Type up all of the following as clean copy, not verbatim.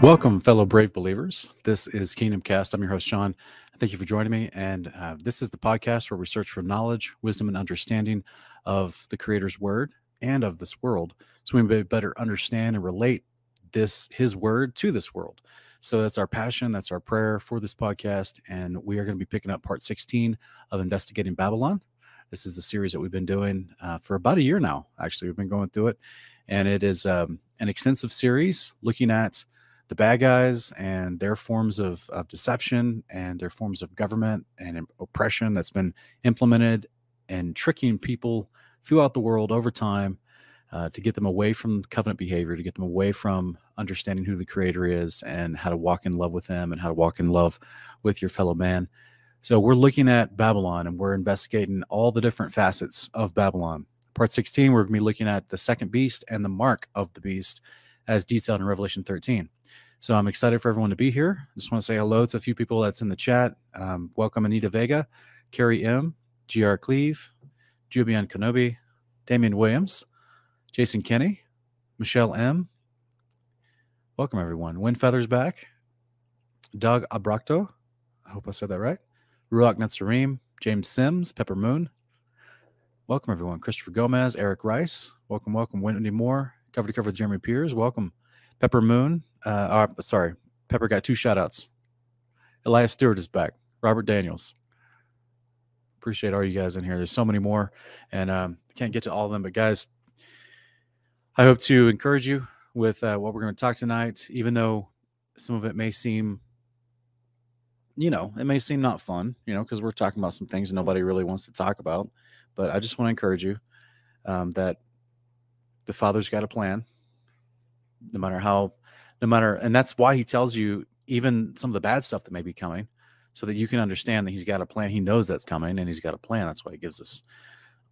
Welcome, fellow brave believers. This is Kingdom Cast. I'm your host, Sean. Thank you for joining me. And this is the podcast where we search for knowledge, wisdom, and understanding of the Creator's Word and of this world, so we may better understand and relate His Word to this world. So that's our passion. That's our prayer for this podcast. And we are going to be picking up part 16 of Investigating Babylon. This is the series that we've been doing for about a year now. Actually, we've been going through it. And it is an extensive series looking at the bad guys and their forms of deception and their forms of government and oppression that's been implemented and tricking people throughout the world over time to get them away from covenant behavior, to get them away from understanding who the Creator is and how to walk in love with Him and how to walk in love with your fellow man. So we're looking at Babylon and we're investigating all the different facets of Babylon. Part 16, we're going to be looking at the second beast and the mark of the beast as detailed in Revelation 13. So I'm excited for everyone to be here. Just want to say hello to a few people that's in the chat. Welcome Anita Vega, Carrie M, GR Cleve, Jubian Kenobi, Damian Williams, Jason Kenny, Michelle M. Welcome everyone. Wind Feathers back. Doug Abracto. I hope I said that right. Ruach Netzarim, James Sims, Pepper Moon. Welcome everyone. Christopher Gomez, Eric Rice. Welcome, welcome. Wendy Moore, cover to cover with Jeremy Piers. Welcome. Pepper Moon. Pepper got 2 shout-outs. Elias Stewart is back. Robert Daniels. Appreciate all you guys in here. There's so many more, and can't get to all of them. But guys, I hope to encourage you with what we're going to talk tonight, even though some of it may seem, it may seem not fun, because we're talking about some things nobody really wants to talk about. But I just want to encourage you that the Father's got a plan. And that's why He tells you even some of the bad stuff that may be coming, so that you can understand that He's got a plan. He knows that's coming, and He's got a plan. That's why He gives us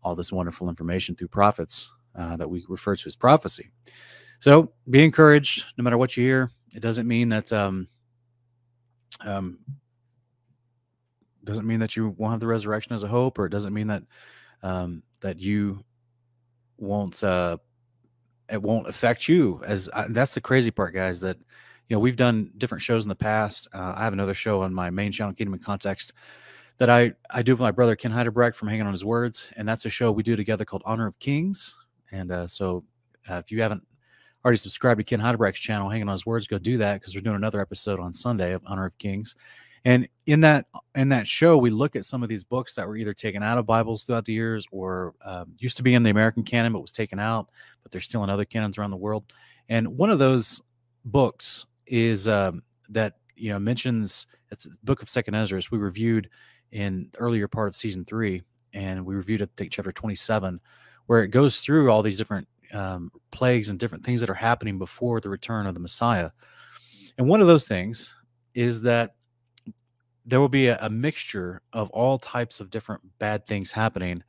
all this wonderful information through prophets that we refer to as prophecy. So be encouraged, no matter what you hear. It doesn't mean that you won't have the resurrection as a hope, or it doesn't mean that that you won't. It won't affect you. That's the crazy part, guys, that we've done different shows in the past. I have another show on my main channel, Kingdom in Context, that I do with my brother Ken Heidelberg from Hanging on His Words, and that's a show we do together called Honor of Kings. And so if you haven't already subscribed to Ken Heidelberg's channel, Hanging on His Words, go do that, because we're doing another episode on Sunday of Honor of Kings. And in that show, we look at some of these books that were either taken out of Bibles throughout the years, or used to be in the American canon but was taken out, but they're still in other canons around the world. And one of those books is that mentions, it's the book of Second Ezra. We reviewed in the earlier part of season 3, and we reviewed, I think, chapter 27, where it goes through all these different plagues and different things that are happening before the return of the Messiah. And one of those things is that there will be a mixture of all types of different bad things happening.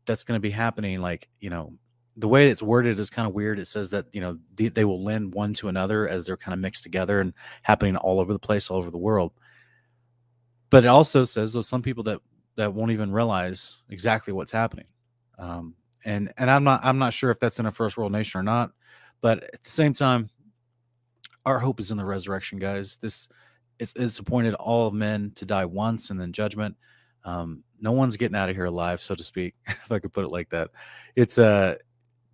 That's going to be happening, like, the way it's worded is kind of weird. It says that, they will lend one to another as they're kind of mixed together and happening all over the place, all over the world. But it also says there's some people that won't even realize exactly what's happening. And I'm not sure if that's in a first world nation or not, but at the same time, our hope is in the resurrection, guys. It's appointed all of men to die once and then judgment. No one's getting out of here alive, so to speak, if I could put it like that.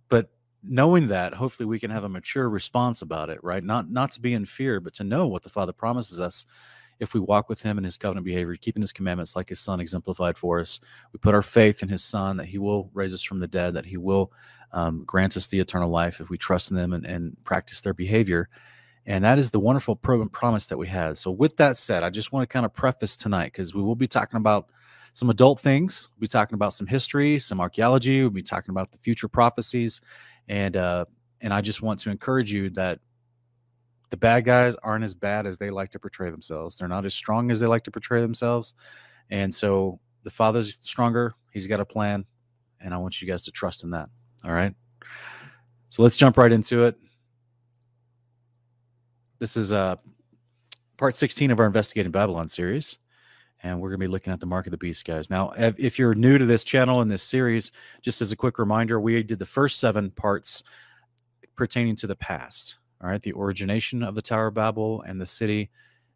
But knowing that, hopefully we can have a mature response about it, right? Not to be in fear, but to know what the Father promises us if we walk with Him in His covenant behavior, keeping His commandments like His Son exemplified for us. We put our faith in His Son, that He will raise us from the dead, that He will grant us the eternal life if we trust in them and practice their behavior. And that is the wonderful promise that we have. So with that said, I just want to kind of preface tonight, because we will be talking about some adult things. We'll be talking about some history, some archaeology. We'll be talking about the future prophecies. And I just want to encourage you that the bad guys aren't as bad as they like to portray themselves. They're not as strong as they like to portray themselves. And so the Father's stronger. He's got a plan. And I want you guys to trust in that. All right. So let's jump right into it. This is part 16 of our Investigating Babylon series, and we're going to be looking at the mark of the beast, guys. Now, if you're new to this channel and this series, just as a quick reminder, we did the first 7 parts pertaining to the past. All right, the origination of the Tower of Babel and the city,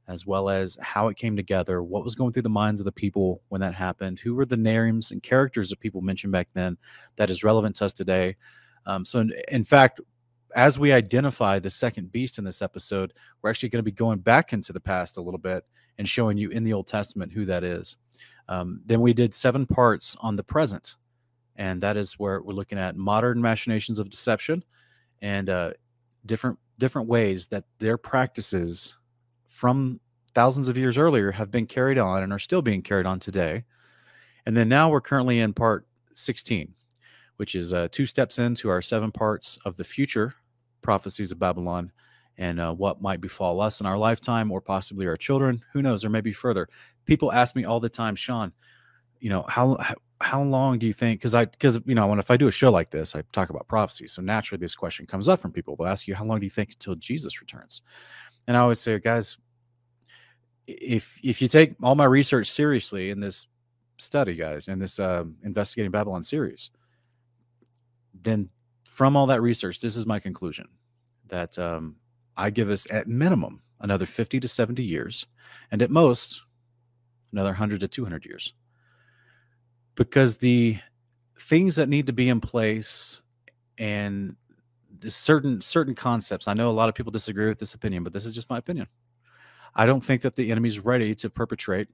as well as how it came together, what was going through the minds of the people when that happened, who were the names and characters that people mentioned back then that is relevant to us today. So, in fact, as we identify the second beast in this episode, we're actually going to be going back into the past a little bit and showing you in the Old Testament who that is. Then we did 7 parts on the present, and that is where we're looking at modern machinations of deception and different ways that their practices from thousands of years earlier have been carried on and are still being carried on today. And then now we're currently in part 16, which is 2 steps into our 7 parts of the future prophecies of Babylon and what might befall us in our lifetime or possibly our children. Who knows? Or maybe further. People ask me all the time, Sean, how long do you think? Because if I do a show like this, I talk about prophecy. So naturally, this question comes up from people. They'll ask you, how long do you think until Jesus returns? And I always say, guys, if you take all my research seriously in this study, guys, in this Investigating Babylon series, then from all that research, this is my conclusion, that I give us at minimum another 50 to 70 years, and at most another 100 to 200 years. Because the things that need to be in place and the certain concepts, I know a lot of people disagree with this opinion, but this is just my opinion. I don't think that the enemy's ready to perpetrate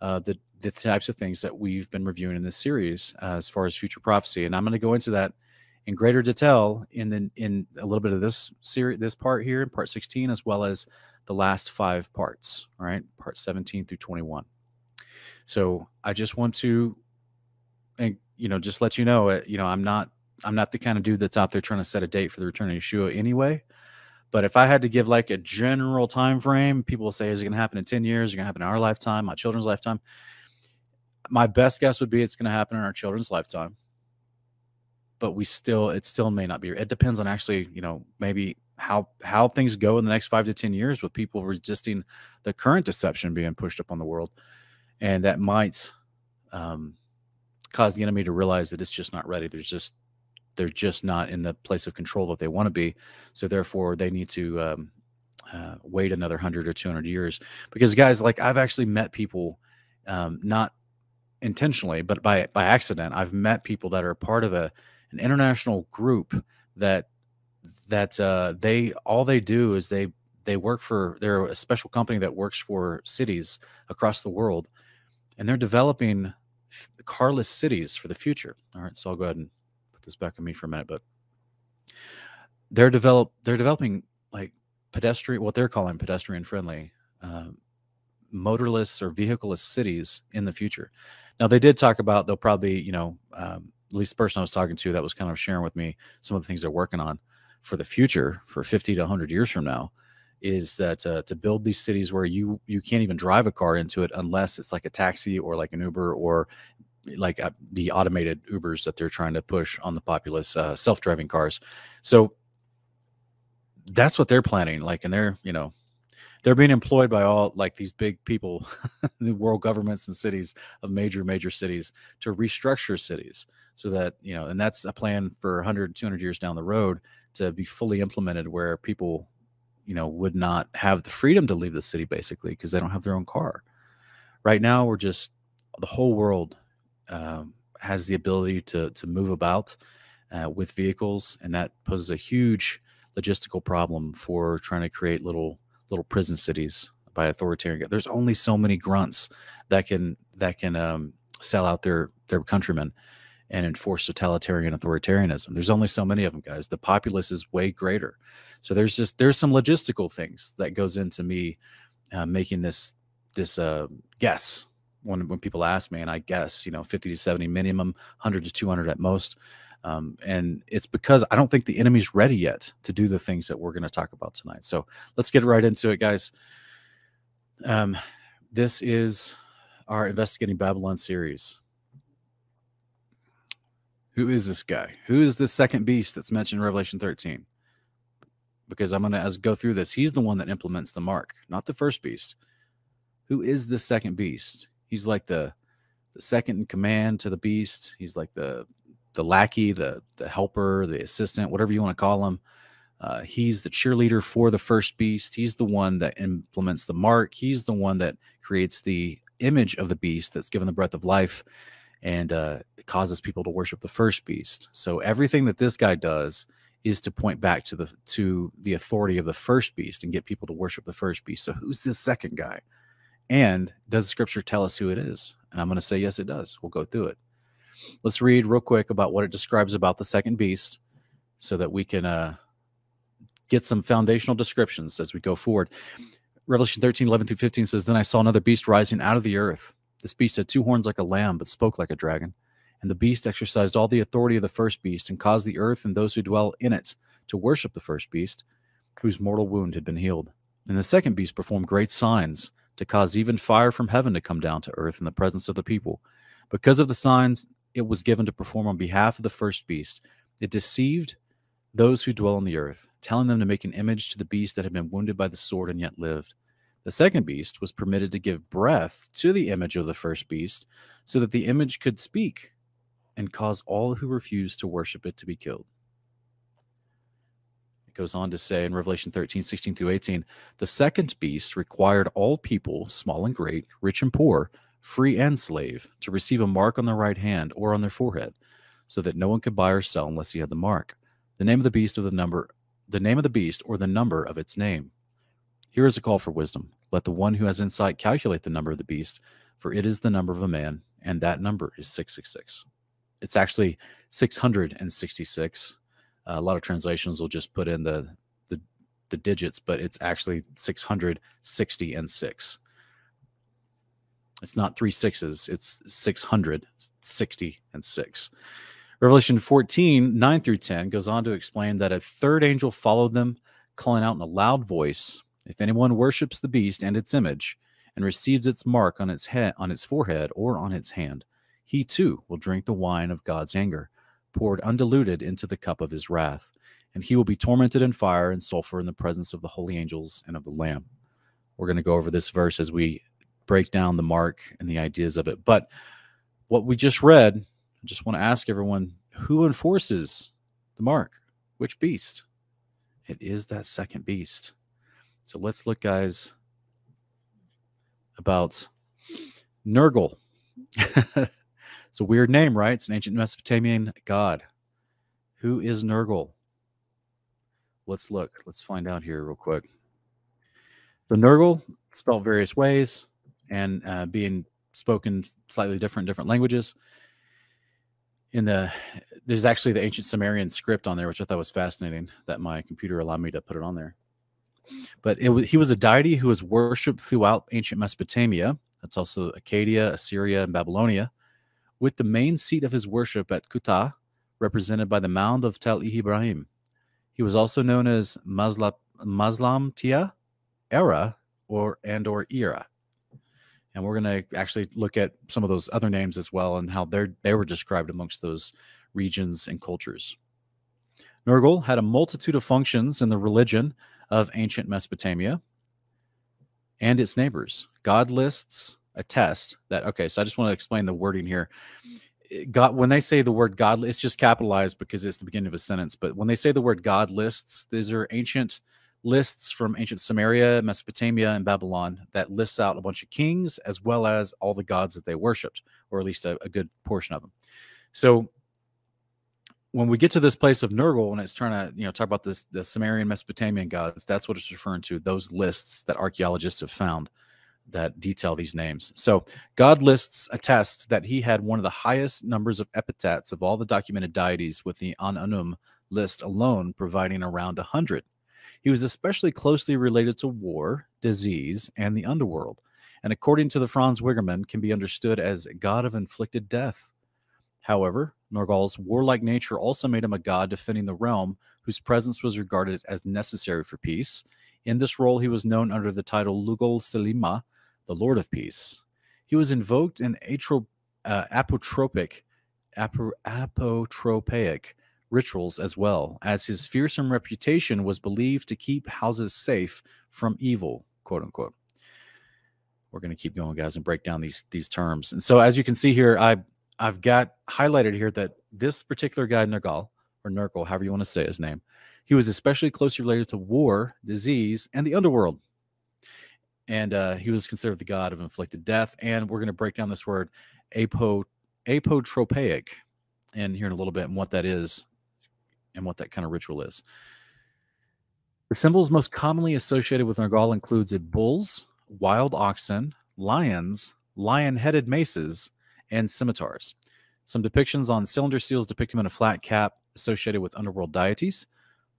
the types of things that we've been reviewing in this series as far as future prophecy, and I'm going to go into that in greater detail in a little bit of this series, this part here, in part 16, as well as the last 5 parts. All right, part 17 through 21. So I just want to, and just let you know, I'm not the kind of dude that's out there trying to set a date for the return of Yeshua anyway. But if I had to give like a general time frame, people will say, is it going to happen in 10 years? Is it going to happen in our lifetime, my children's lifetime? My best guess would be it's going to happen in our children's lifetime. But it still may not be. It depends on actually, maybe how things go in the next 5 to 10 years with people resisting the current deception being pushed up on the world. And that might cause the enemy to realize that it's just not ready. They're just not in the place of control that they want to be. So therefore, they need to wait another 100 or 200 years. Because, guys, like, I've actually met people, not intentionally, but by accident. I've met people that are part of an international group that all they do is they work for, they're a special company that works for cities across the world, and they're developing carless cities for the future. All right, so I'll go ahead and put this back on me for a minute, but they're developing like what they're calling pedestrian friendly, motorless or vehicleless cities in the future. Now, they did talk about they'll probably, at least the person I was talking to that was kind of sharing with me some of the things they're working on for the future, for 50 to 100 years from now, is that to build these cities where you can't even drive a car into it unless it's like a taxi or like an Uber or like the automated Ubers that they're trying to push on the populace, self-driving cars. So that's what they're planning. Like, and they're being employed by all like these big people, the world governments and cities of major cities to restructure cities so that, and that's a plan for 100, 200 years down the road to be fully implemented where people, would not have the freedom to leave the city basically because they don't have their own car. Right now, the whole world has the ability to move about with vehicles, and that poses a huge logistical problem for trying to create little prison cities by authoritarian. There's only so many grunts that can sell out their countrymen and enforce totalitarian authoritarianism. There's only so many of them, guys. The populace is way greater. So there's some logistical things that goes into me making this guess when people ask me, and I guess 50 to 70 minimum, 100 to 200 at most. And it's because I don't think the enemy's ready yet to do the things that we're going to talk about tonight. So let's get right into it, guys. This is our Investigating Babylon series. Who is this guy? Who is this second beast that's mentioned in Revelation 13? Because I'm going to, as go through this, he's the one that implements the mark, not the first beast. Who is this second beast? He's like the second in command to the beast. He's like the lackey, the helper, the assistant, whatever you want to call him. He's the cheerleader for the first beast. He's the one that implements the mark. He's the one that creates the image of the beast that's given the breath of life, and it causes people to worship the first beast. So everything that this guy does is to point back to the authority of the first beast and get people to worship the first beast. So who's this second guy? And does the scripture tell us who it is? And I'm going to say yes, it does. We'll go through it. Let's read real quick about what it describes about the second beast so that we can get some foundational descriptions as we go forward. Revelation 13:11-15 says, "Then I saw another beast rising out of the earth. This beast had 2 horns like a lamb, but spoke like a dragon. And the beast exercised all the authority of the first beast and caused the earth and those who dwell in it to worship the first beast, whose mortal wound had been healed. And the second beast performed great signs to cause even fire from heaven to come down to earth in the presence of the people. Because of the signs it was given to perform on behalf of the first beast, it deceived those who dwell on the earth, telling them to make an image to the beast that had been wounded by the sword and yet lived. The second beast was permitted to give breath to the image of the first beast, so that the image could speak and cause all who refused to worship it to be killed." It goes on to say in Revelation 13:16-18, "The second beast required all people, small and great, rich and poor, free and slave, to receive a mark on their right hand or on their forehead, so that no one could buy or sell unless he had the mark, the name of the beast or the name of the beast or the number of its name. Here is a call for wisdom. Let the one who has insight calculate the number of the beast, for it is the number of a man, and that number is 666. It's actually 666. A lot of translations will just put in the digits, but it's actually 660 and 6. It's not 3 6s. It's 660 and 6. Revelation 14:9-10 goes on to explain that a third angel followed them, calling out in a loud voice, "If anyone worships the beast and its image and receives its mark on its head, on its forehead, or on its hand, he too will drink the wine of God's anger, poured undiluted into the cup of his wrath, and he will be tormented in fire and sulfur in the presence of the holy angels and of the Lamb." We're going to go over this verse as we break down the mark and the ideas of it. But what we just read, I just want to ask everyone, who enforces the mark? Which beast? It is that second beast. So let's look, guys, about Nergal. It's a weird name, right? It's an ancient Mesopotamian god. Who is Nergal? Let's look. Let's find out here real quick. So Nergal, spelled various ways and being spoken slightly different languages. There's actually the ancient Sumerian script on there, which I thought was fascinating, that my computer allowed me to put it on there. But he was a deity who was worshipped throughout ancient Mesopotamia. That's also Acadia, Assyria, and Babylonia, with the main seat of his worship at Kuta, represented by the mound of Tel Ibrahim. He was also known as Maslamtia, Era, or Era. And we're going to actually look at some of those other names as well and how they were described amongst those regions and cultures. Nergal had a multitude of functions in the religion of ancient Mesopotamia and its neighbors. God lists attest that, okay, so I just want to explain the wording here. God, when they say the word God, it's just capitalized because it's the beginning of a sentence. But when they say the word God lists, these are ancient lists from ancient Samaria, Mesopotamia, and Babylon that lists out a bunch of kings as well as all the gods that they worshipped, or at least a good portion of them. So when we get to this place of Nergal, and it's trying to talk about the Sumerian Mesopotamian gods, that's what it's referring to, those lists that archaeologists have found that detail these names. So God lists attest that he had one of the highest numbers of epithets of all the documented deities, with the Anubis list alone providing around 100. He was especially closely related to war, disease, and the underworld, and according to the Franz Wigerman, can be understood as a god of inflicted death. However, Nergal's warlike nature also made him a god defending the realm, whose presence was regarded as necessary for peace. In this role, he was known under the title Lugal Selima, the Lord of Peace. He was invoked in apotropaic rituals as well, as his fearsome reputation was believed to keep houses safe from evil, quote unquote. We're going to keep going, guys, and break down these terms. And so as you can see here, I've got highlighted here that this particular guy, Nergal, or Nergal, however you want to say his name, He was especially closely related to war, disease, and the underworld. And he was considered the god of inflicted death. And we're going to break down this word apotropaic and here in a little bit and what that is and what that kind of ritual is. The symbols most commonly associated with Nergal includes a bulls, wild oxen, lions, lion-headed maces, and scimitars. Some depictions on cylinder seals depict him in a flat cap associated with underworld deities.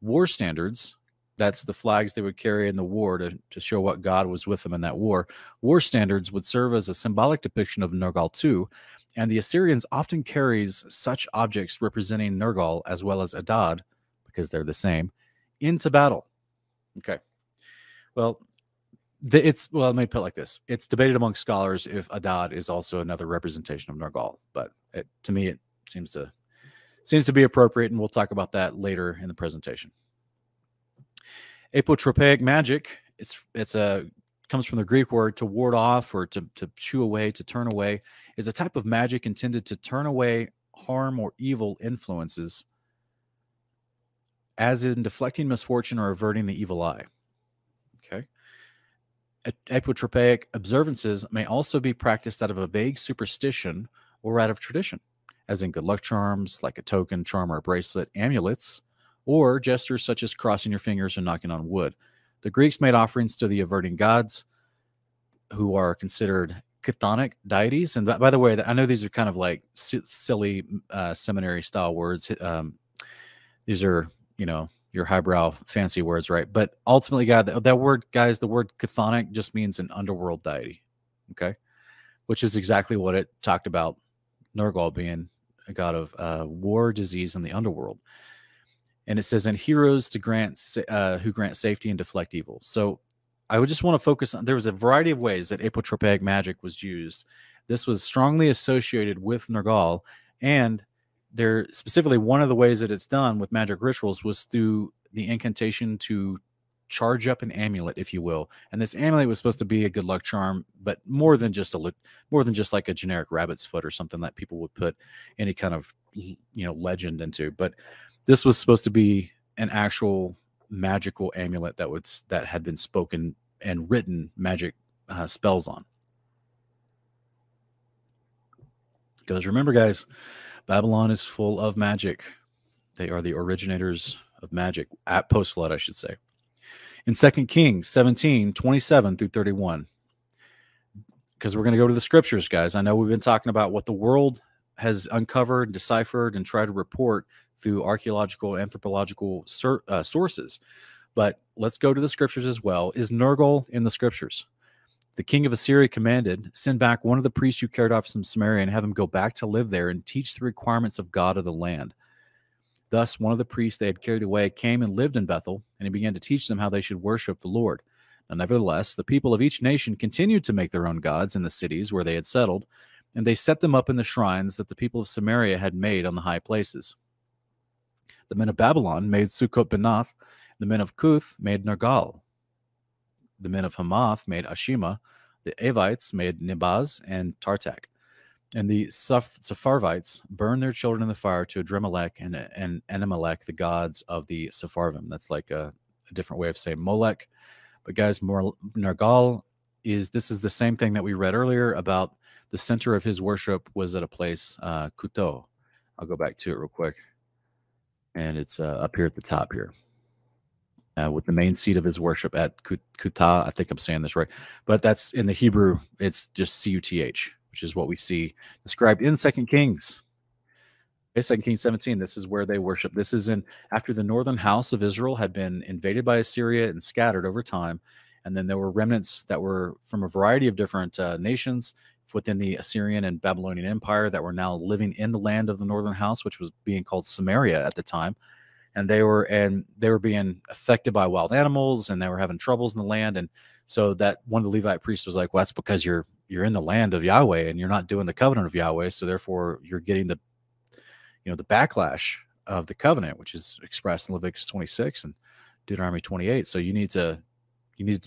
War standards, that's the flags they would carry in the war to show what god was with them in that war. War standards would serve as a symbolic depiction of Nergal too, and the Assyrians often carries such objects representing Nergal as well as Adad, because they're the same, into battle. Okay. Well, let me put it like this. It's debated among scholars if Adad is also another representation of Nergal, but to me, it seems to be appropriate, and we'll talk about that later in the presentation. Apotropaic magic, comes from the Greek word to ward off or to shoo away, to turn away, is a type of magic intended to turn away harm or evil influences, as in deflecting misfortune or averting the evil eye. Okay. Apotropaic observances may also be practiced out of a vague superstition or out of tradition, as in good luck charms, like a token, charm, or a bracelet, amulets, or gestures such as crossing your fingers and knocking on wood. The Greeks made offerings to the averting gods, who are considered chthonic deities. And by the way, I know these are kind of like silly seminary style words. These are, your highbrow fancy words, right? But ultimately, God, that word, guys, the word chthonic just means an underworld deity, okay? Which is exactly what it talked about, Nergal being a god of war, disease, and the underworld. And it says, and heroes to who grant safety and deflect evil. So I would just want to focus on, there was a variety of ways that apotropaic magic was used. This was strongly associated with Nergal, and there specifically one of the ways that it's done with magic rituals was through the incantation to charge up an amulet, if you will. And this amulet was supposed to be a good luck charm, but more than just like a generic rabbit's foot or something that people would put any kind of legend into. But this was supposed to be an actual magical amulet that had been spoken and written magic spells on. Because remember, guys, Babylon is full of magic. They are the originators of magic at post-flood, I should say. In 2 Kings 17:27 through 31, because we're going to go to the scriptures, guys. I know we've been talking about what the world has uncovered, deciphered, and tried to report through archaeological, anthropological sources. But let's go to the scriptures as well. Is Nergal in the scriptures? The king of Assyria commanded, send back one of the priests who carried off from Samaria and have him go back to live there and teach the requirements of God of the land. Thus, one of the priests they had carried away came and lived in Bethel, and he began to teach them how they should worship the Lord. Now, nevertheless, the people of each nation continued to make their own gods in the cities where they had settled, and they set them up in the shrines that the people of Samaria had made on the high places. The men of Babylon made Sukkot-Benoth. The men of Cuth made Nergal. The men of Hamath made Ashima. The Avites made Nibaz and Tartak. And the Sepharvites burned their children in the fire to Adremelech and Enemelech, the gods of the Sepharvim. That's like a different way of saying Molech. But guys, Nergal is the same thing that we read earlier about the center of his worship was at a place, Kuto. I'll go back to it real quick. And it's up here at the top here. With the main seat of his worship at Kuta. I think I'm saying this right. But that's in the Hebrew, it's just C-U-T-H, which is what we see described in 2 Kings. Okay, 2 Kings 17, this is where they worship. This is after the northern house of Israel had been invaded by Assyria and scattered over time. And then there were remnants that were from a variety of different nations within the Assyrian and Babylonian Empire that were now living in the land of the northern house, which was being called Samaria at the time. And they were being affected by wild animals, and they were having troubles in the land. And so that one of the Levite priests was like, well, that's because you're in the land of Yahweh and you're not doing the covenant of Yahweh. So therefore you're getting the backlash of the covenant, which is expressed in Leviticus 26 and Deuteronomy 28. So you need to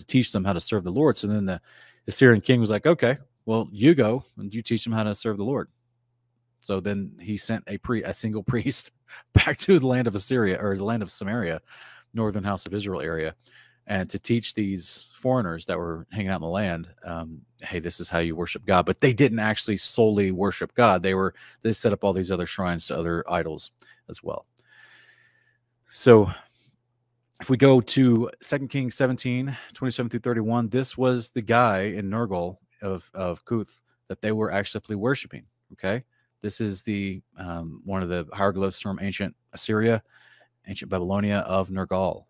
teach them how to serve the Lord. So then the Assyrian king was like, okay, well, you go and you teach them how to serve the Lord. So then he sent a single priest back to the land of Assyria, or the land of Samaria, northern house of Israel area, and to teach these foreigners that were hanging out in the land, hey, this is how you worship God. But they didn't actually solely worship God. They set up all these other shrines to other idols as well. So if we go to 2 Kings 17, 27 through 31, this was the guy in Nergal of Kuth that they were actually worshiping. Okay. This is the one of the hieroglyphs from ancient Assyria, ancient Babylonia of Nergal.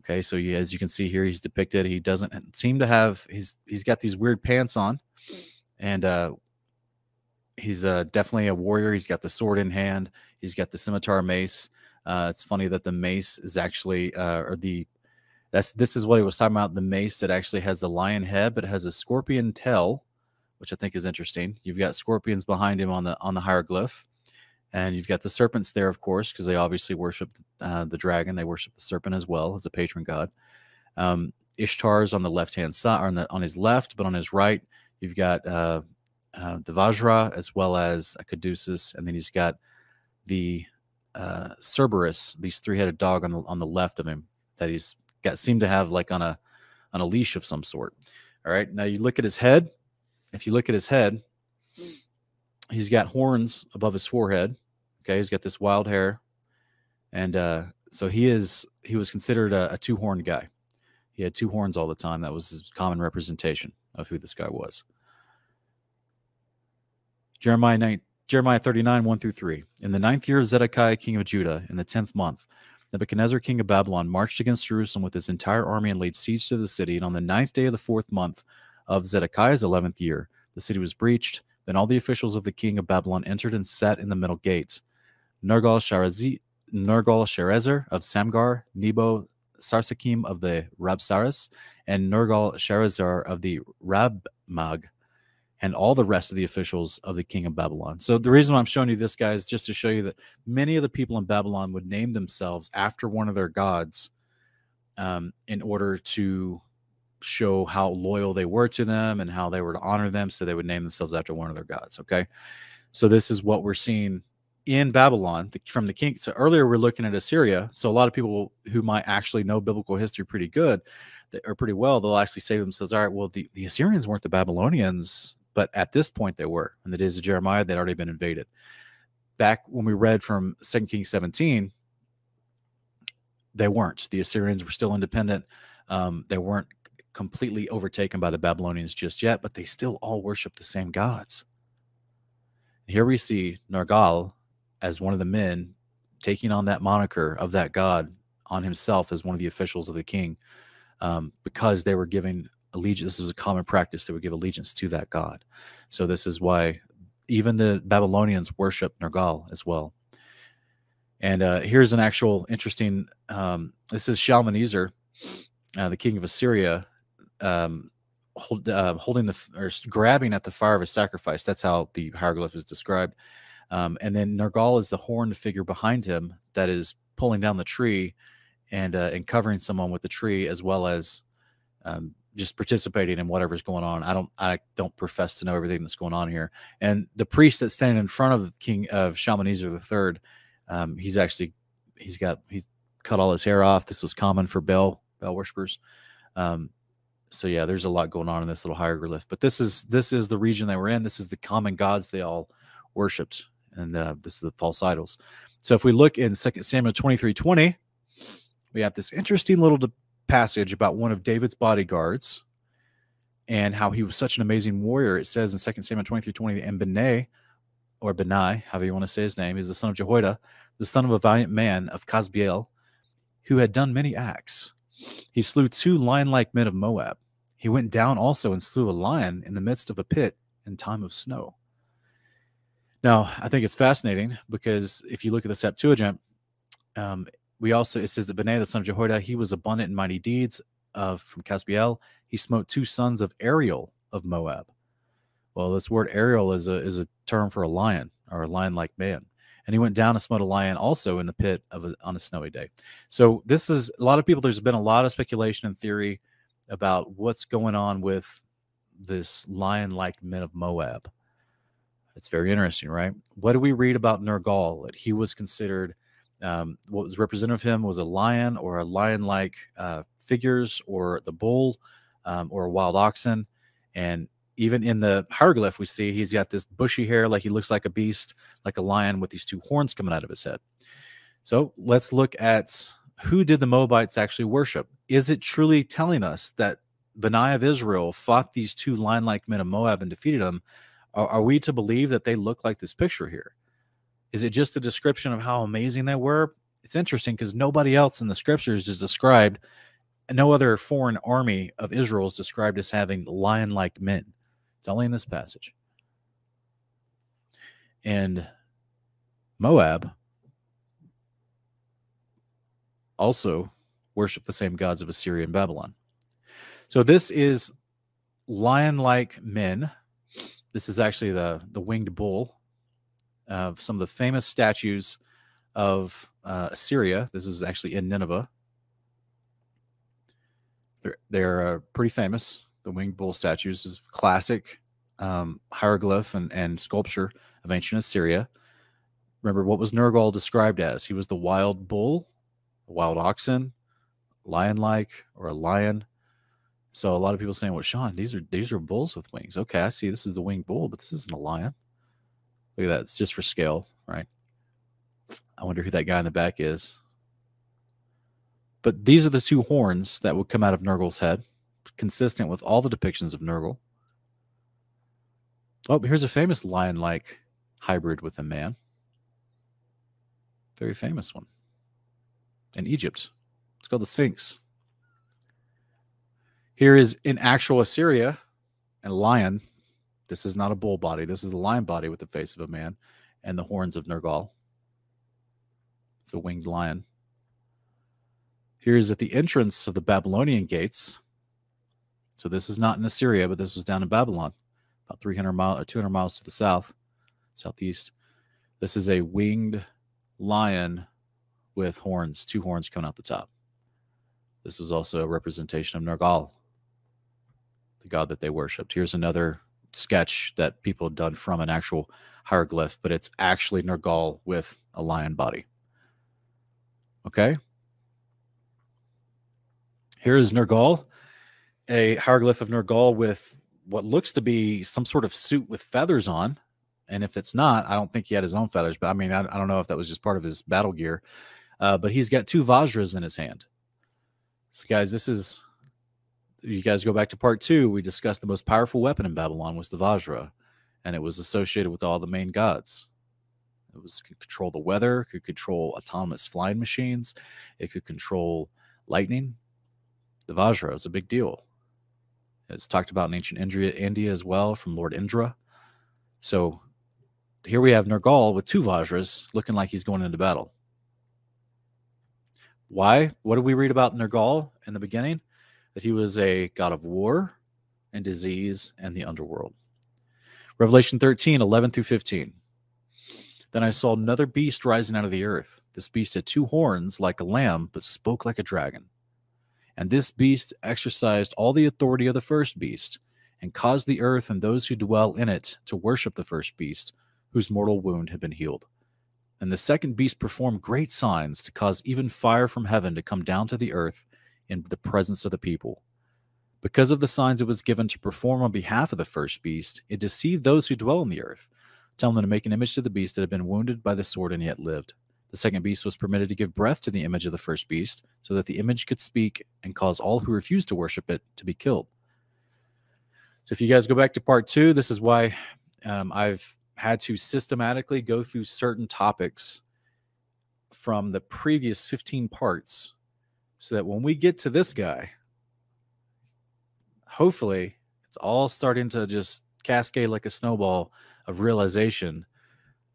Okay, so as you can see here, he's depicted. He doesn't seem to have he's got these weird pants on, and he's definitely a warrior. He's got the sword in hand. He's got the scimitar mace. It's funny that the mace is actually this is what he was talking about. The mace that actually has the lion head, but it has a scorpion tail, which I think is interesting. You've got scorpions behind him on the hieroglyph. And you've got the serpents there, of course, because they obviously worship the dragon. They worship the serpent as well as a patron god. Ishtar's on the left-hand side, or on his left, but on his right, you've got the Vajra as well as a Caduceus, and then he's got the Cerberus, these three-headed dog on the left of him that he's got seemed to have like on a leash of some sort. All right, now you look at his head. If you look at his head, he's got horns above his forehead. Okay, he's got this wild hair, and so he was considered a two-horned guy. He had two horns all the time. That was his common representation of who this guy was. Jeremiah 39, 1 through 3. In the 9th year of Zedekiah, king of Judah, in the 10th month, Nebuchadnezzar, king of Babylon, marched against Jerusalem with his entire army and laid siege to the city. And on the 9th day of the 4th month of Zedekiah's 11th year, the city was breached. Then all the officials of the king of Babylon entered and sat in the middle gates. Nergal-Sharezer of Samgar, Nebo Sarsakim of the Rabsaris, and Nergal-Sharezer of the Rabmag, and all the rest of the officials of the king of Babylon. So the reason why I'm showing you this, guys, is just to show you that many of the people in Babylon would name themselves after one of their gods in order to show how loyal they were to them and how they were to honor them. So they would name themselves after one of their gods. Okay. So this is what we're seeing in Babylon from the king. So earlier we're looking at Assyria. So a lot of people who might actually know biblical history pretty good or pretty well, they'll actually say to themselves, all right, well, the Assyrians weren't the Babylonians, but at this point they were. In the days of Jeremiah, they'd already been invaded. Back when we read from 2 Kings 17, they weren't. The Assyrians were still independent. They weren't completely overtaken by the Babylonians just yet, but they still all worship the same gods. Here we see Nergal as one of the men taking on that moniker of that god on himself as one of the officials of the king, because they were giving allegiance. This was a common practice. They would give allegiance to that god. So this is why even the Babylonians worship Nergal as well. And here's an actual interesting, this is Shalmaneser, the king of Assyria, holding or grabbing at the fire of a sacrifice. That's how the hieroglyph is described. And then Nergal is the horned figure behind him that is pulling down the tree and covering someone with the tree, as well as just participating in whatever's going on. I don't profess to know everything that's going on here. And the priest that's standing in front of the king of Shalmaneser III, he's cut all his hair off. This was common for Baal worshippers. So yeah, there's a lot going on in this little hieroglyph. But this is the region they were in. This is the common gods they all worshipped, and this is the false idols. So if we look in 2 Samuel 23:20, we have this interesting little passage about one of David's bodyguards and how he was such an amazing warrior. It says in 2 Samuel 23:20, and Benai, however you want to say his name, is the son of Jehoiada, the son of a valiant man of Casbiel, who had done many acts. He slew 2 lion-like men of Moab. He went down also and slew a lion in the midst of a pit in time of snow. Now, I think it's fascinating because if you look at the Septuagint, it says that Benai, the son of Jehoiada, he was abundant in mighty deeds from Casbiel. He smote 2 sons of Ariel of Moab. Well, this word Ariel is a term for a lion, or a lion-like man. And he went down and smote a lion also in the pit on a snowy day. So this is a lot of people. There's been a lot of speculation and theory about what's going on with this lion-like men of Moab. It's very interesting, right? What do we read about Nergal? That he was considered What was representative of him was a lion or a lion-like figures, or the bull, or a wild oxen. And even in the hieroglyph, we see he's got this bushy hair, like he looks like a beast, like a lion, with these two horns coming out of his head. So let's look at who did the Moabites actually worship. Is it truly telling us that Benaiah of Israel fought these two lion-like men of Moab and defeated them? Are we to believe that they look like this picture here? Is it just a description of how amazing they were? It's interesting because nobody else in the scriptures is described, and no other foreign army of Israel is described as having lion-like men. It's only in this passage. And Moab also worshiped the same gods of Assyria and Babylon. So this is lion-like men. This is actually the winged bull of some of the famous statues of Assyria. This is actually in Nineveh. They're pretty famous. The winged bull statues is classic hieroglyph and sculpture of ancient Assyria. Remember, what was Nergal described as? He was the wild bull, a wild oxen, lion-like, or a lion. So a lot of people saying, well, Sean, these are bulls with wings. Okay, I see this is the winged bull, but this isn't a lion. Look at that. It's just for scale, right? I wonder who that guy in the back is. But these are the two horns that would come out of Nergal's head, consistent with all the depictions of Nergal. Oh, here's a famous lion-like hybrid with a man. Very famous one. In Egypt. It's called the Sphinx. Here is in actual Assyria, a lion. This is not a bull body. This is a lion body with the face of a man and the horns of Nergal. It's a winged lion. Here's at the entrance of the Babylonian gates. So this is not in Assyria, but this was down in Babylon, about 300 miles or 200 miles to the southeast. This is a winged lion with horns, two horns coming out the top. This was also a representation of Nergal, the god that they worshipped. Here's another sketch that people had done from an actual hieroglyph, but it's actually Nergal with a lion body. Okay. Here is Nergal, a hieroglyph of Nergal with what looks to be some sort of suit with feathers on. And if it's not, I don't think he had his own feathers, but I mean, I don't know if that was just part of his battle gear. But he's got two vajras in his hand. So guys, you guys go back to part 2, we discussed the most powerful weapon in Babylon was the vajra, and it was associated with all the main gods. Could control the weather, could control autonomous flying machines, it could control lightning. The vajra is a big deal. It's talked about in ancient India as well, from Lord Indra. So here we have Nergal with two vajras looking like he's going into battle. Why? What did we read about Nergal in the beginning? That he was a god of war and disease and the underworld. Revelation 13, 11 through 15. Then I saw another beast rising out of the earth. This beast had two horns like a lamb, but spoke like a dragon. And this beast exercised all the authority of the first beast, and caused the earth and those who dwell in it to worship the first beast, whose mortal wound had been healed. And the second beast performed great signs to cause even fire from heaven to come down to the earth in the presence of the people. Because of the signs it was given to perform on behalf of the first beast, it deceived those who dwell on the earth, telling them to make an image to the beast that had been wounded by the sword and yet lived. The second beast was permitted to give breath to the image of the first beast, so that the image could speak and cause all who refused to worship it to be killed. So if you guys go back to part 2, this is why I've had to systematically go through certain topics from the previous 15 parts, so that when we get to this guy, hopefully it's all starting to just cascade like a snowball of realization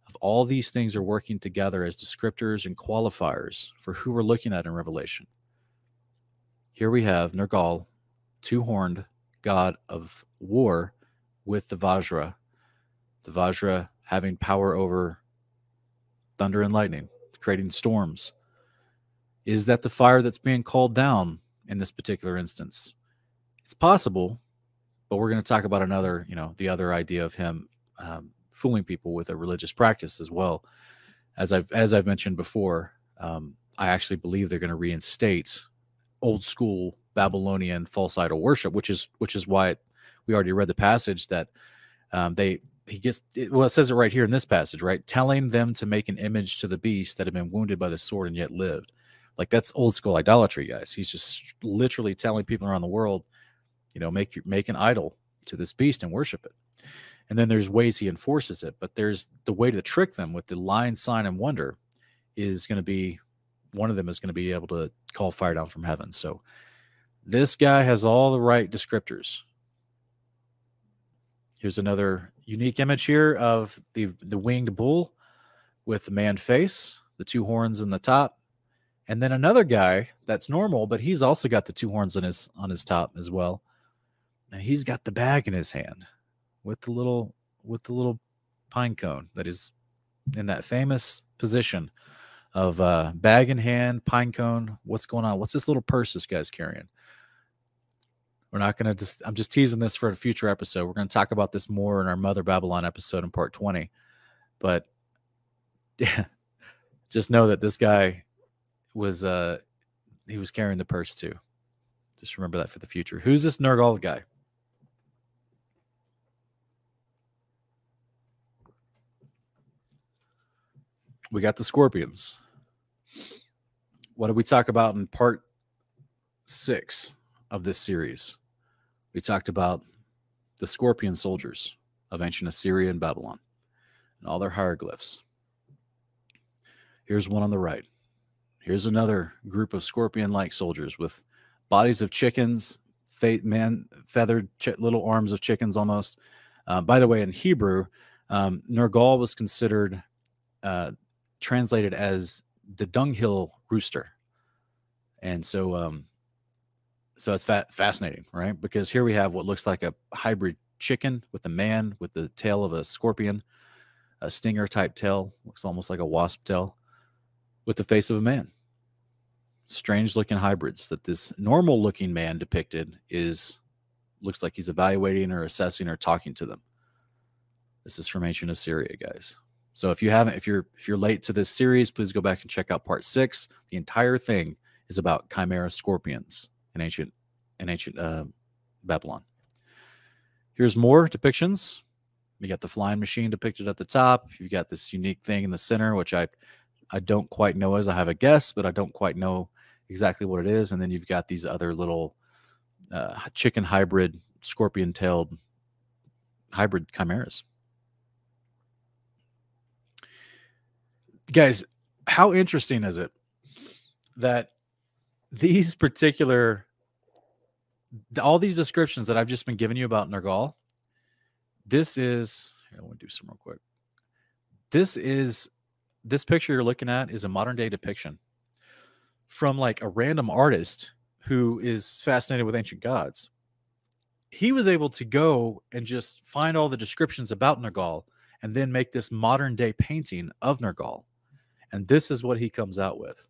of all these things are working together as descriptors and qualifiers for who we're looking at in Revelation. Here we have Nergal, two-horned god of war with the Vajra having power over thunder and lightning, creating storms. Is that the fire that's being called down in this particular instance? It's possible, but we're going to talk about another, the other idea of him fooling people with a religious practice as well. As I've mentioned before, I actually believe they're going to reinstate old school Babylonian false idol worship, which is why we already read the passage that it says it right here in this passage, right? Telling them to make an image to the beast that had been wounded by the sword and yet lived. Like, that's old school idolatry, guys. He's just literally telling people around the world, make an idol to this beast and worship it. And then there's ways he enforces it, but there's the way to trick them with the lying sign and wonder is going to be, one of them is going to be able to call fire down from heaven. So this guy has all the right descriptors. Here's another unique image here of the winged bull with the man face, the two horns in the top, and then another guy that's normal, but he's also got the two horns on his top as well, and he's got the bag in his hand with the little pine cone that is in that famous position of bag in hand, pine cone. What's going on? What's this little purse this guy's carrying? We're not going to I'm just teasing this for a future episode. We're going to talk about this more in our Mother Babylon episode in part 20. But yeah, just know that this guy was he was carrying the purse too. Just remember that for the future. Who's this Nergal guy? We got the scorpions. What did we talk about in part 6 of this series? We talked about the scorpion soldiers of ancient Assyria and Babylon and all their hieroglyphs. Here's one on the right. Here's another group of scorpion-like soldiers with bodies of chickens, feathered little arms of chickens almost. By the way, in Hebrew, Nergal was considered translated as the dunghill rooster. And so it's fascinating, right? Because here we have what looks like a hybrid chicken with a man with the tail of a scorpion, a stinger type tail, looks almost like a wasp tail, with the face of a man. Strange looking hybrids that this normal looking man depicted looks like he's evaluating or assessing or talking to them. This is from ancient Assyria, guys. So if you're late to this series, please go back and check out part 6. The entire thing is about chimera scorpions in ancient Babylon. Here's more depictions. You got the flying machine depicted at the top. You've got this unique thing in the center, which I don't quite know as I have a guess, but I don't quite know exactly what it is. And then you've got these other little chicken hybrid, scorpion-tailed hybrid chimeras. Guys, how interesting is it that all these descriptions that I've just been giving you about Nergal, I want to do some real quick. This picture you're looking at is a modern day depiction from like a random artist who is fascinated with ancient gods. He was able to go and just find all the descriptions about Nergal and then make this modern day painting of Nergal. And this is what he comes out with.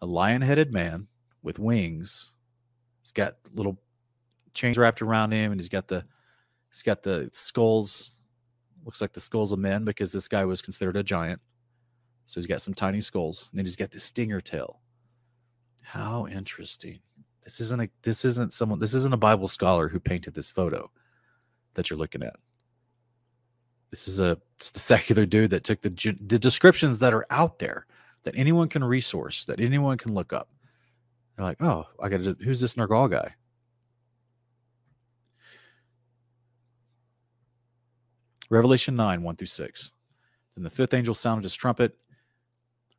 A lion-headed man with wings. He's got little chains wrapped around him, and he's got the skulls. Looks like the skulls of men because this guy was considered a giant. So he's got some tiny skulls. And then he's got this stinger tail. How interesting. This isn't a Bible scholar who painted this photo that you're looking at. This is just a secular dude that took the descriptions that are out there that anyone can resource, that anyone can look up. They're like, oh, who's this Nergal guy? Revelation 9, 1-6. Then the fifth angel sounded his trumpet,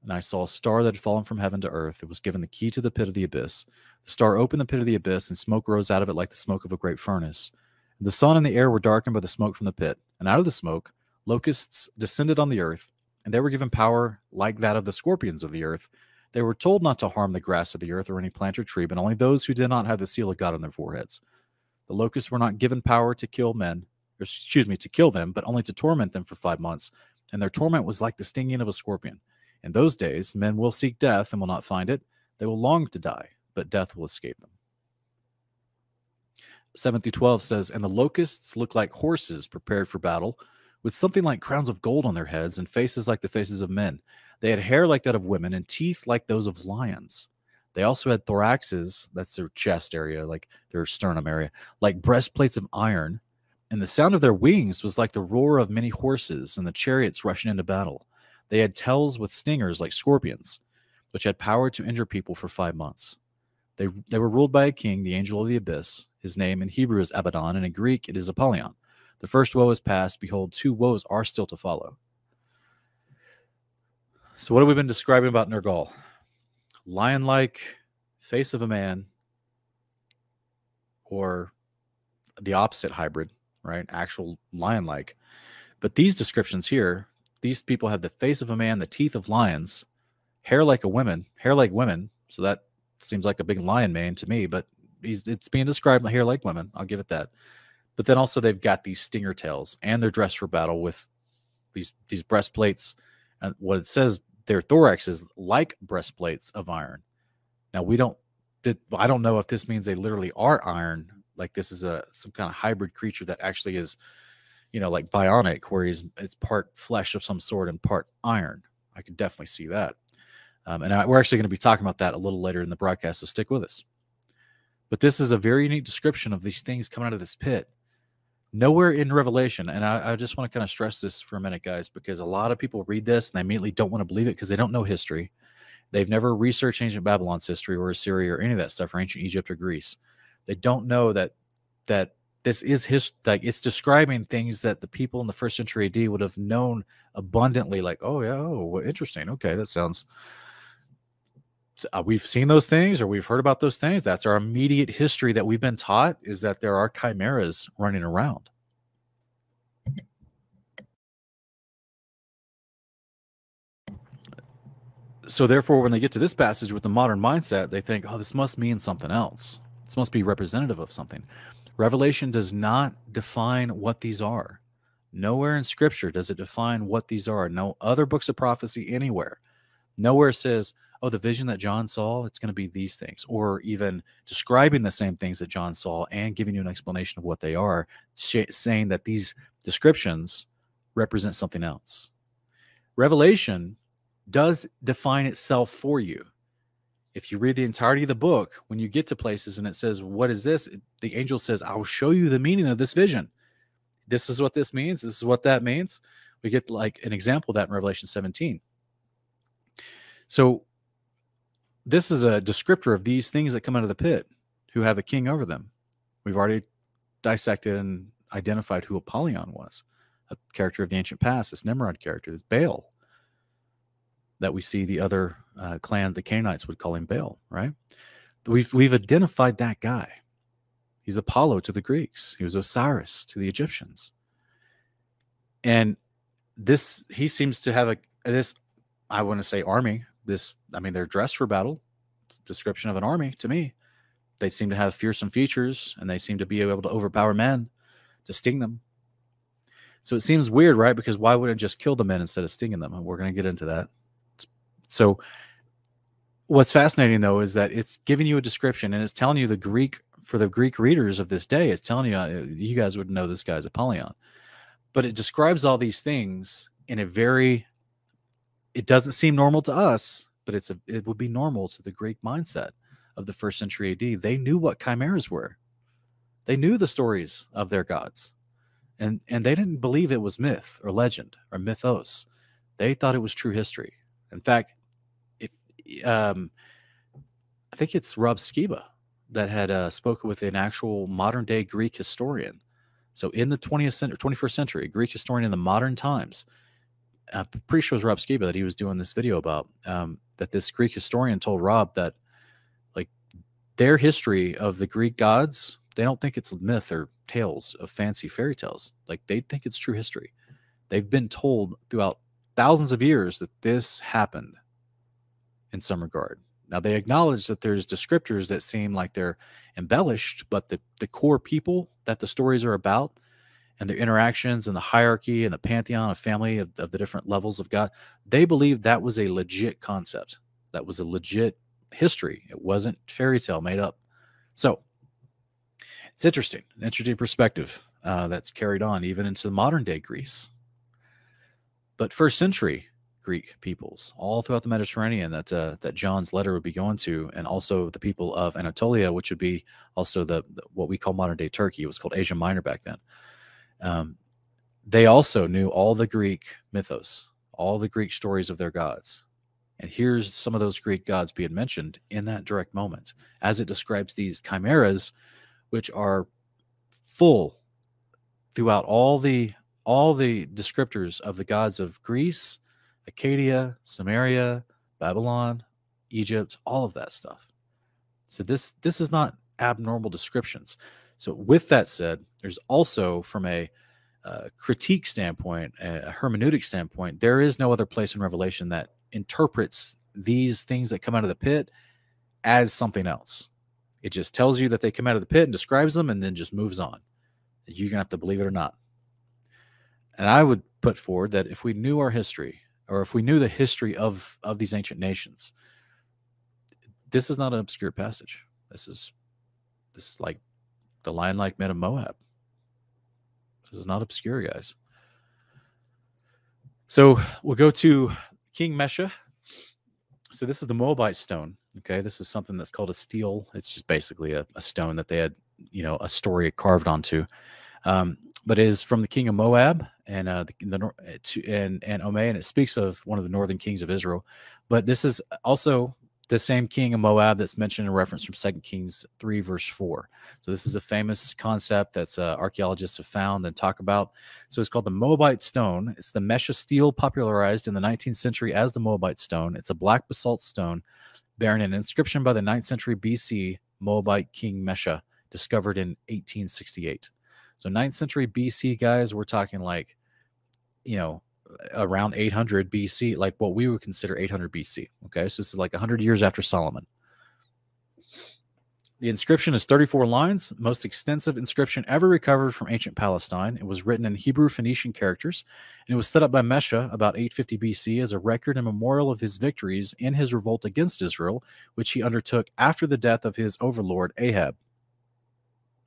and I saw a star that had fallen from heaven to earth. It was given the key to the pit of the abyss. The star opened the pit of the abyss, and smoke rose out of it like the smoke of a great furnace. And the sun and the air were darkened by the smoke from the pit. And out of the smoke, locusts descended on the earth, and they were given power like that of the scorpions of the earth. They were told not to harm the grass of the earth or any plant or tree, but only those who did not have the seal of God on their foreheads. The locusts were not given power to kill to kill them, but only to torment them for 5 months. And their torment was like the stinging of a scorpion. In those days, men will seek death and will not find it. They will long to die, but death will escape them. 7-12 says, and the locusts look like horses prepared for battle, with something like crowns of gold on their heads and faces like the faces of men. They had hair like that of women and teeth like those of lions. They also had thoraxes, that's their chest area, like their sternum area, like breastplates of iron. And the sound of their wings was like the roar of many horses and the chariots rushing into battle. They had tails with stingers like scorpions, which had power to injure people for 5 months. They were ruled by a king, the angel of the abyss. His name in Hebrew is Abaddon, and in Greek it is Apollyon. The first woe is past. Behold, 2 woes are still to follow. So what have we been describing about Nergal? Lion-like face of a man, or the opposite hybrid, right? Actual lion-like. But these descriptions here, these people have the face of a man, the teeth of lions, hair like women. So that seems like a big lion man to me, but it's being described hair like women. I'll give it that. But then also they've got these stinger tails, and they're dressed for battle with these breastplates. And what it says, their thorax is like breastplates of iron. Now I don't know if this means they literally are iron, like this is some kind of hybrid creature that actually is, like bionic, where it's part flesh of some sort and part iron. I could definitely see that. We're actually going to be talking about that a little later in the broadcast, so stick with us. But this is a very unique description of these things coming out of this pit. Nowhere in Revelation, and I just want to kind of stress this for a minute, guys, because a lot of people read this and they immediately don't want to believe it because they don't know history. They've never researched ancient Babylon's history or Assyria or any of that stuff, or ancient Egypt or Greece. They don't know that this is like it's describing things that the people in the 1st century AD would have known abundantly. Like, oh yeah, well, interesting. Okay, that sounds. We've seen those things, or we've heard about those things. That's our immediate history that we've been taught, is that there are chimeras running around. So therefore, when they get to this passage with the modern mindset, they think, oh, this must mean something else. This must be representative of something. Revelation does not define what these are. Nowhere in Scripture does it define what these are. No other books of prophecy anywhere. Nowhere says, oh, the vision that John saw, it's going to be these things, or even describing the same things that John saw and giving you an explanation of what they are, saying that these descriptions represent something else. Revelation does define itself for you. If you read the entirety of the book, when you get to places and it says, what is this? The angel says, I'll show you the meaning of this vision. This is what this means. This is what that means. We get like an example of that in Revelation 17. So this is a descriptor of these things that come out of the pit, who have a king over them. We've already dissected and identified who Apollyon was, a character of the ancient past, this Nimrod character, this Baal, that we see the other clan, the Canaanites, would call him Baal, right? We've identified that guy. He's Apollo to the Greeks. He was Osiris to the Egyptians. And he seems to have this, I want to say army. They're dressed for battle. It's a description of an army to me. They seem to have fearsome features, and they seem to be able to overpower men, to sting them. So it seems weird, right? Because why wouldn't it just kill the men instead of stinging them? And we're going to get into that. So what's fascinating, though, is that it's giving you a description, and it's telling you for the Greek readers of this day, it's telling you guys would know this guy's Apollyon. But it describes all these things in it doesn't seem normal to us, but it would be normal to the Greek mindset of the 1st century AD. They knew what chimeras were. They knew the stories of their gods. And they didn't believe it was myth or legend or mythos. They thought it was true history. In fact, I think it's Rob Skiba that had spoken with an actual modern day Greek historian. So in the 20th century, 21st century, Greek historian in the modern times, I'm pretty sure it was Rob Skiba that he was doing this video about, that this Greek historian told Rob that, like, their history of the Greek gods, they don't think it's myth or tales of fancy fairy tales. Like, they think it's true history. They've been told throughout thousands of years that this happened in some regard. Now, they acknowledge that there's descriptors that seem like they're embellished, but the core people that the stories are about, and their interactions and the hierarchy and the pantheon of family of the different levels of God, they believed that was a legit concept. That was a legit history. It wasn't fairy tale made up. So it's interesting, an interesting perspective that's carried on even into modern day Greece. But 1st century, Greek peoples all throughout the Mediterranean that John's letter would be going to, and also the people of Anatolia, which would be also the what we call modern day Turkey. It was called Asia Minor back then. They also knew all the Greek mythos, all the Greek stories of their gods. And here's some of those Greek gods being mentioned in that direct moment as it describes these chimeras, which are full throughout all the descriptors of the gods of Greece, Acadia, Samaria, Babylon, Egypt, all of that stuff. So this is not abnormal descriptions. So with that said, there's also from a critique standpoint, a hermeneutic standpoint, there is no other place in Revelation that interprets these things that come out of the pit as something else. It just tells you that they come out of the pit and describes them and then just moves on. You're going to have to believe it or not. And I would put forward that if we knew our history, or if we knew the history of these ancient nations, this is not an obscure passage. This is like the lion-like men of Moab. This is not obscure, guys. So we'll go to King Mesha. So this is the Moabite stone. Okay, this is something that's called a stele. It's just basically a stone that they had, a story carved onto. But it is from the king of Moab and and Omei, and it speaks of one of the northern kings of Israel. But this is also the same king of Moab that's mentioned in reference from 2 Kings 3, verse 4. So this is a famous concept that's archaeologists have found and talk about. So it's called the Moabite stone. It's the Mesha stele popularized in the 19th century as the Moabite stone. It's a black basalt stone bearing an inscription by the 9th century BC Moabite king Mesha, discovered in 1868. So 9th century BC, guys, we're talking like, around 800 BC, like what we would consider 800 BC. Okay, so this is like 100 years after Solomon. The inscription is 34 lines, most extensive inscription ever recovered from ancient Palestine. It was written in Hebrew Phoenician characters, and it was set up by Mesha about 850 BC as a record and memorial of his victories in his revolt against Israel, which he undertook after the death of his overlord Ahab.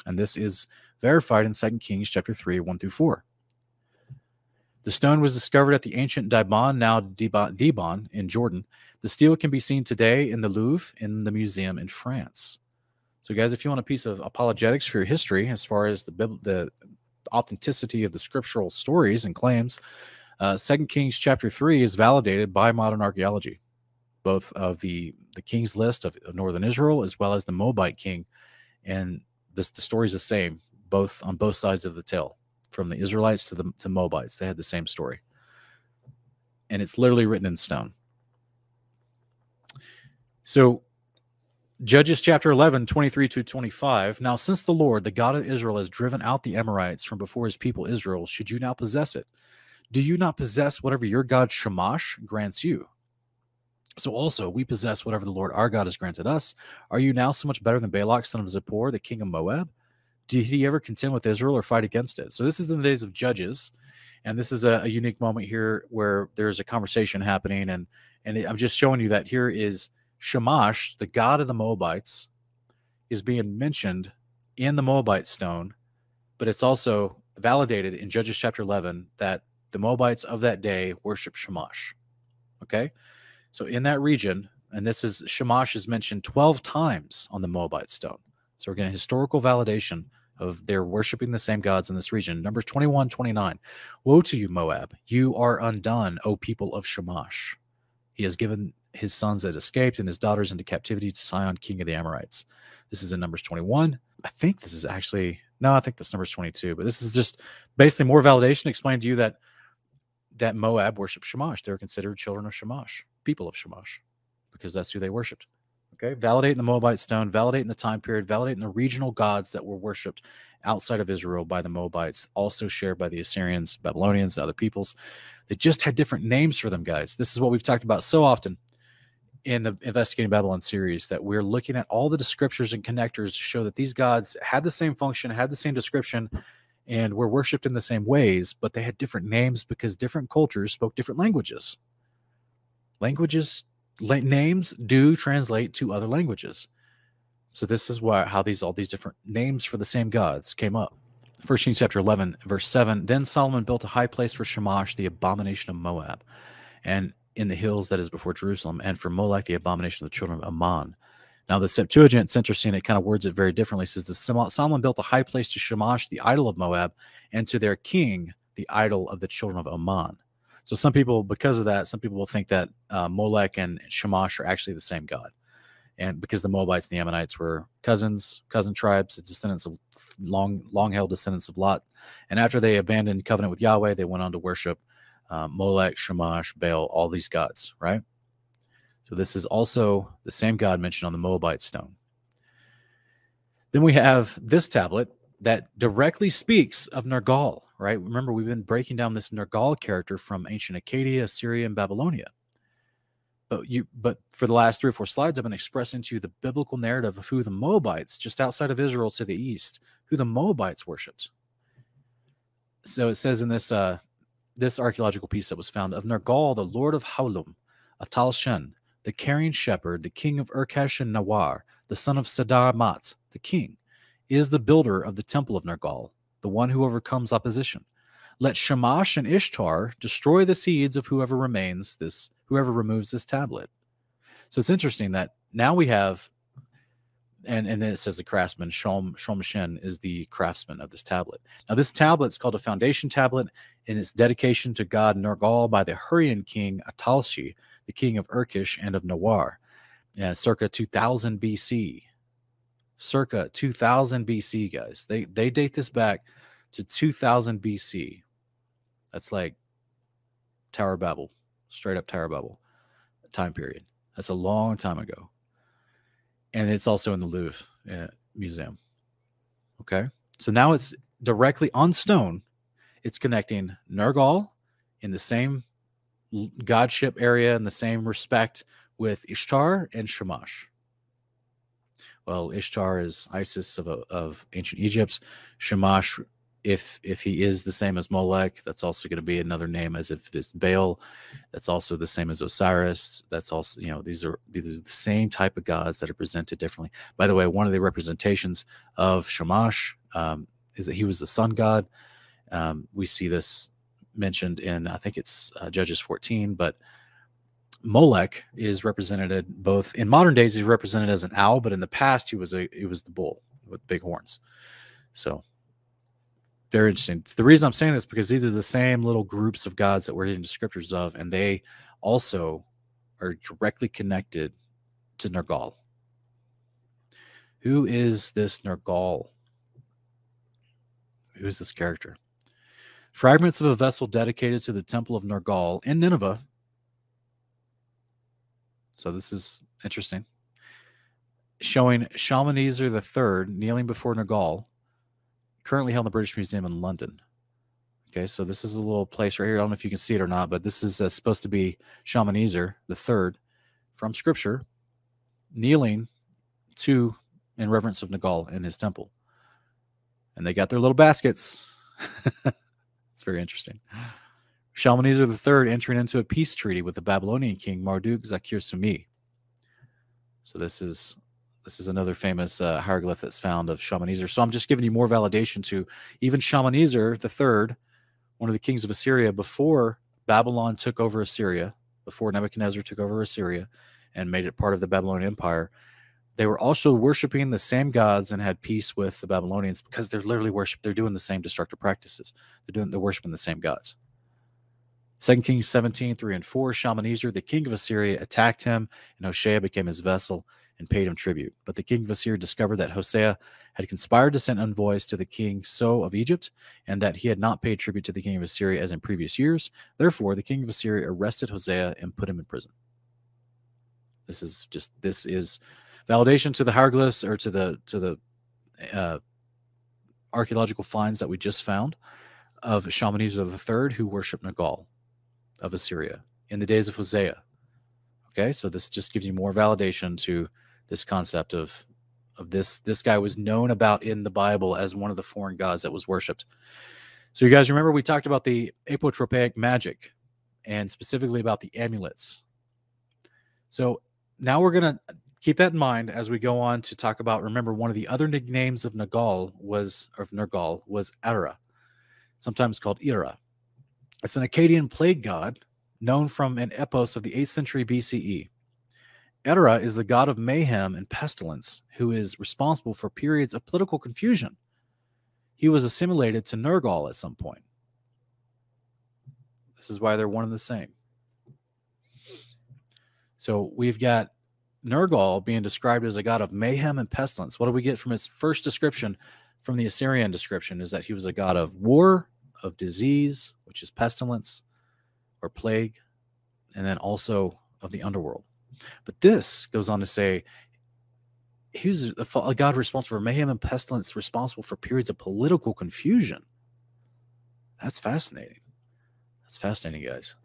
And this is verified in 2 Kings chapter 3, 1 through 4. The stone was discovered at the ancient Dibon, now Dibon, in Jordan. The stele can be seen today in the Louvre in the museum in France. So, guys, if you want a piece of apologetics for your history as far as the authenticity of the scriptural stories and claims, 2 Kings chapter 3 is validated by modern archaeology, both of the king's list of northern Israel as well as the Moabite king. And the story is the same, on both sides of the tale. From the Israelites to Moabites, they had the same story. And it's literally written in stone. So, Judges chapter 11, 23 to 25. Now, since the Lord, the God of Israel, has driven out the Amorites from before his people Israel, should you now possess it? Do you not possess whatever your God Shamash grants you? So also, we possess whatever the Lord our God has granted us. Are you now so much better than Balak, son of Zippor, the king of Moab? Did he ever contend with Israel or fight against it? So this is in the days of Judges, and this is a unique moment here where there's a conversation happening, and I'm just showing you that here is Shamash, the god of the Moabites, is being mentioned in the Moabite stone, but it's also validated in Judges chapter 11 that the Moabites of that day worship Shamash. Okay? So in that region, and this is Shamash is mentioned 12 times on the Moabite stone. So we're getting historical validation of their worshiping the same gods in this region. Numbers 21, 29. Woe to you, Moab! You are undone, O people of Shamash. He has given his sons that escaped and his daughters into captivity to Sihon, king of the Amorites. This is in Numbers 21. I think this is actually, no, I think that's Numbers 22. But this is just basically more validation, explain to you that Moab worshipped Shamash. They were considered children of Shamash, people of Shamash, because that's who they worshipped. Okay, validating the Moabite stone, validating the time period, validating the regional gods that were worshipped outside of Israel by the Moabites, also shared by the Assyrians, Babylonians, and other peoples. They just had different names for them, guys. This is what we've talked about so often in the Investigating Babylon series, that we're looking at all the descriptors and connectors to show that these gods had the same function, had the same description, and were worshipped in the same ways, but they had different names because different cultures spoke different languages. Names do translate to other languages. So this is how all these different names for the same gods came up. 1 Kings chapter 11, verse 7. Then Solomon built a high place for Shamash, the abomination of Moab. And in the hills that is before Jerusalem, and for Molech, the abomination of the children of Ammon. Now, the Septuagint, it's interesting, it kind of words it very differently. It says, Solomon built a high place to Shamash, the idol of Moab, and to their king, the idol of the children of Ammon. So some people, because of that, some people will think that Molech and Shamash are actually the same god. And because the Moabites and the Ammonites were cousin tribes, descendants of long-held descendants of Lot. And after they abandoned covenant with Yahweh, they went on to worship Molech, Shamash, Baal, all these gods, right? So this is also the same god mentioned on the Moabite stone. Then we have this tablet that directly speaks of Nergal, right? Remember, we've been breaking down this Nergal character from ancient Acadia, Assyria, and Babylonia. But for the last 3 or 4 slides, I've been expressing to you the biblical narrative of who the Moabites, just outside of Israel to the east, who the Moabites worshipped. So it says in this archaeological piece that was found, of Nergal, the lord of Haulum, Atal Shen, the carrying shepherd, the king of Urkesh and Nawar, the son of Sadar Mat, the king, is the builder of the temple of Nergal, the one who overcomes opposition. Let Shamash and Ishtar destroy the seeds of whoever removes this tablet. So it's interesting that now we have, and then it says the craftsman, Shomshen is the craftsman of this tablet. Now this tablet is called a foundation tablet, and its dedication to god Nergal by the Hurrian king Atalshi, the king of Urkesh and of Nawar, circa 2000 BC. Circa 2000 BC, guys. They date this back to 2000 BC. That's like Tower of Babel, straight up Tower of Babel time period. That's a long time ago. And it's also in the Louvre Museum. Okay. So now it's directly on stone. It's connecting Nergal in the same godship area, in the same respect, with Ishtar and Shamash. Well, Ishtar is Isis of ancient Egypt. Shamash, if he is the same as Molech, that's also going to be another name. As if it's Baal, that's also the same as Osiris. That's also, these are the same type of gods that are presented differently. By the way, one of the representations of Shamash is that he was the sun god. We see this mentioned in, I think it's Judges 14, but Molech is represented both in modern days. He's represented as an owl, but in the past he was the bull with big horns. So very interesting. It's the reason I'm saying this, because these are the same little groups of gods that we're getting descriptors of, and they also are directly connected to Nergal. Who is this Nergal? Who is this character? Fragments of a vessel dedicated to the temple of Nergal in Nineveh. So this is interesting. Showing Shalmaneser III kneeling before Nergal, currently held in the British Museum in London. Okay, so this is a little place right here. I don't know if you can see it or not, but this is supposed to be Shalmaneser III from Scripture, kneeling in reverence of Nergal in his temple. And they got their little baskets. It's very interesting. Shalmaneser III entering into a peace treaty with the Babylonian king Marduk Zakir Sumi. So this is another famous hieroglyph that's found of Shalmaneser. So I'm just giving you more validation to even Shalmaneser III, one of the kings of Assyria, before Babylon took over Assyria, before Nebuchadnezzar took over Assyria and made it part of the Babylonian Empire. They were also worshiping the same gods and had peace with the Babylonians, because they're literally they're doing the same destructive practices. They're worshiping the same gods. 2 Kings 17, 3 and 4, Shalmaneser, the king of Assyria, attacked him, and Hoshea became his vessel and paid him tribute. But the king of Assyria discovered that Hosea had conspired to send envoys to the king So of Egypt, and that he had not paid tribute to the king of Assyria as in previous years. Therefore, the king of Assyria arrested Hosea and put him in prison. This is validation to the hieroglyphs, or to the archaeological finds that we just found of Shalmaneser III, who worshipped Nergal of Assyria in the days of Hosea. Okay, so this just gives you more validation to this concept of this guy was known about in the Bible as one of the foreign gods that was worshipped. So you guys remember we talked about the apotropaic magic, and specifically about the amulets. So now we're going to keep that in mind as we go on to talk about, remember, one of the other nicknames of Nergal was Ara, sometimes called Ira. It's an Akkadian plague god known from an epos of the 8th century BCE. Era is the god of mayhem and pestilence, who is responsible for periods of political confusion. He was assimilated to Nergal at some point. This is why they're one and the same. So we've got Nergal being described as a god of mayhem and pestilence. What do we get from his first description from the Assyrian description is that he was a god of war, of disease, which is pestilence or plague, and then also of the underworld. But this goes on to say he was a god responsible for mayhem and pestilence, responsible for periods of political confusion. That's fascinating. That's fascinating, guys.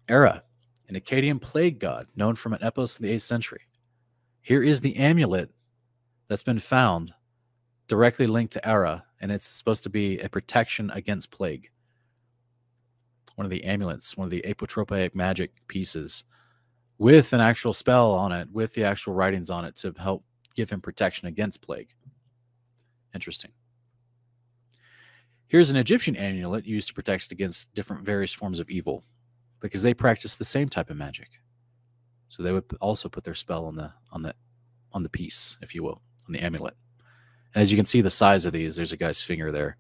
Era, an Akkadian plague god known from an epos of the 8th century. Here is the amulet that's been found directly linked to Era, and it's supposed to be a protection against plague. One of the amulets, one of the apotropaic magic pieces with an actual spell on it, with the actual writings on it to help give him protection against plague. Interesting. Here's an Egyptian amulet used to protect against different various forms of evil, because they practice the same type of magic. So they would also put their spell on the piece, if you will, on the amulet. And as you can see the size of these, there's a guy's finger there,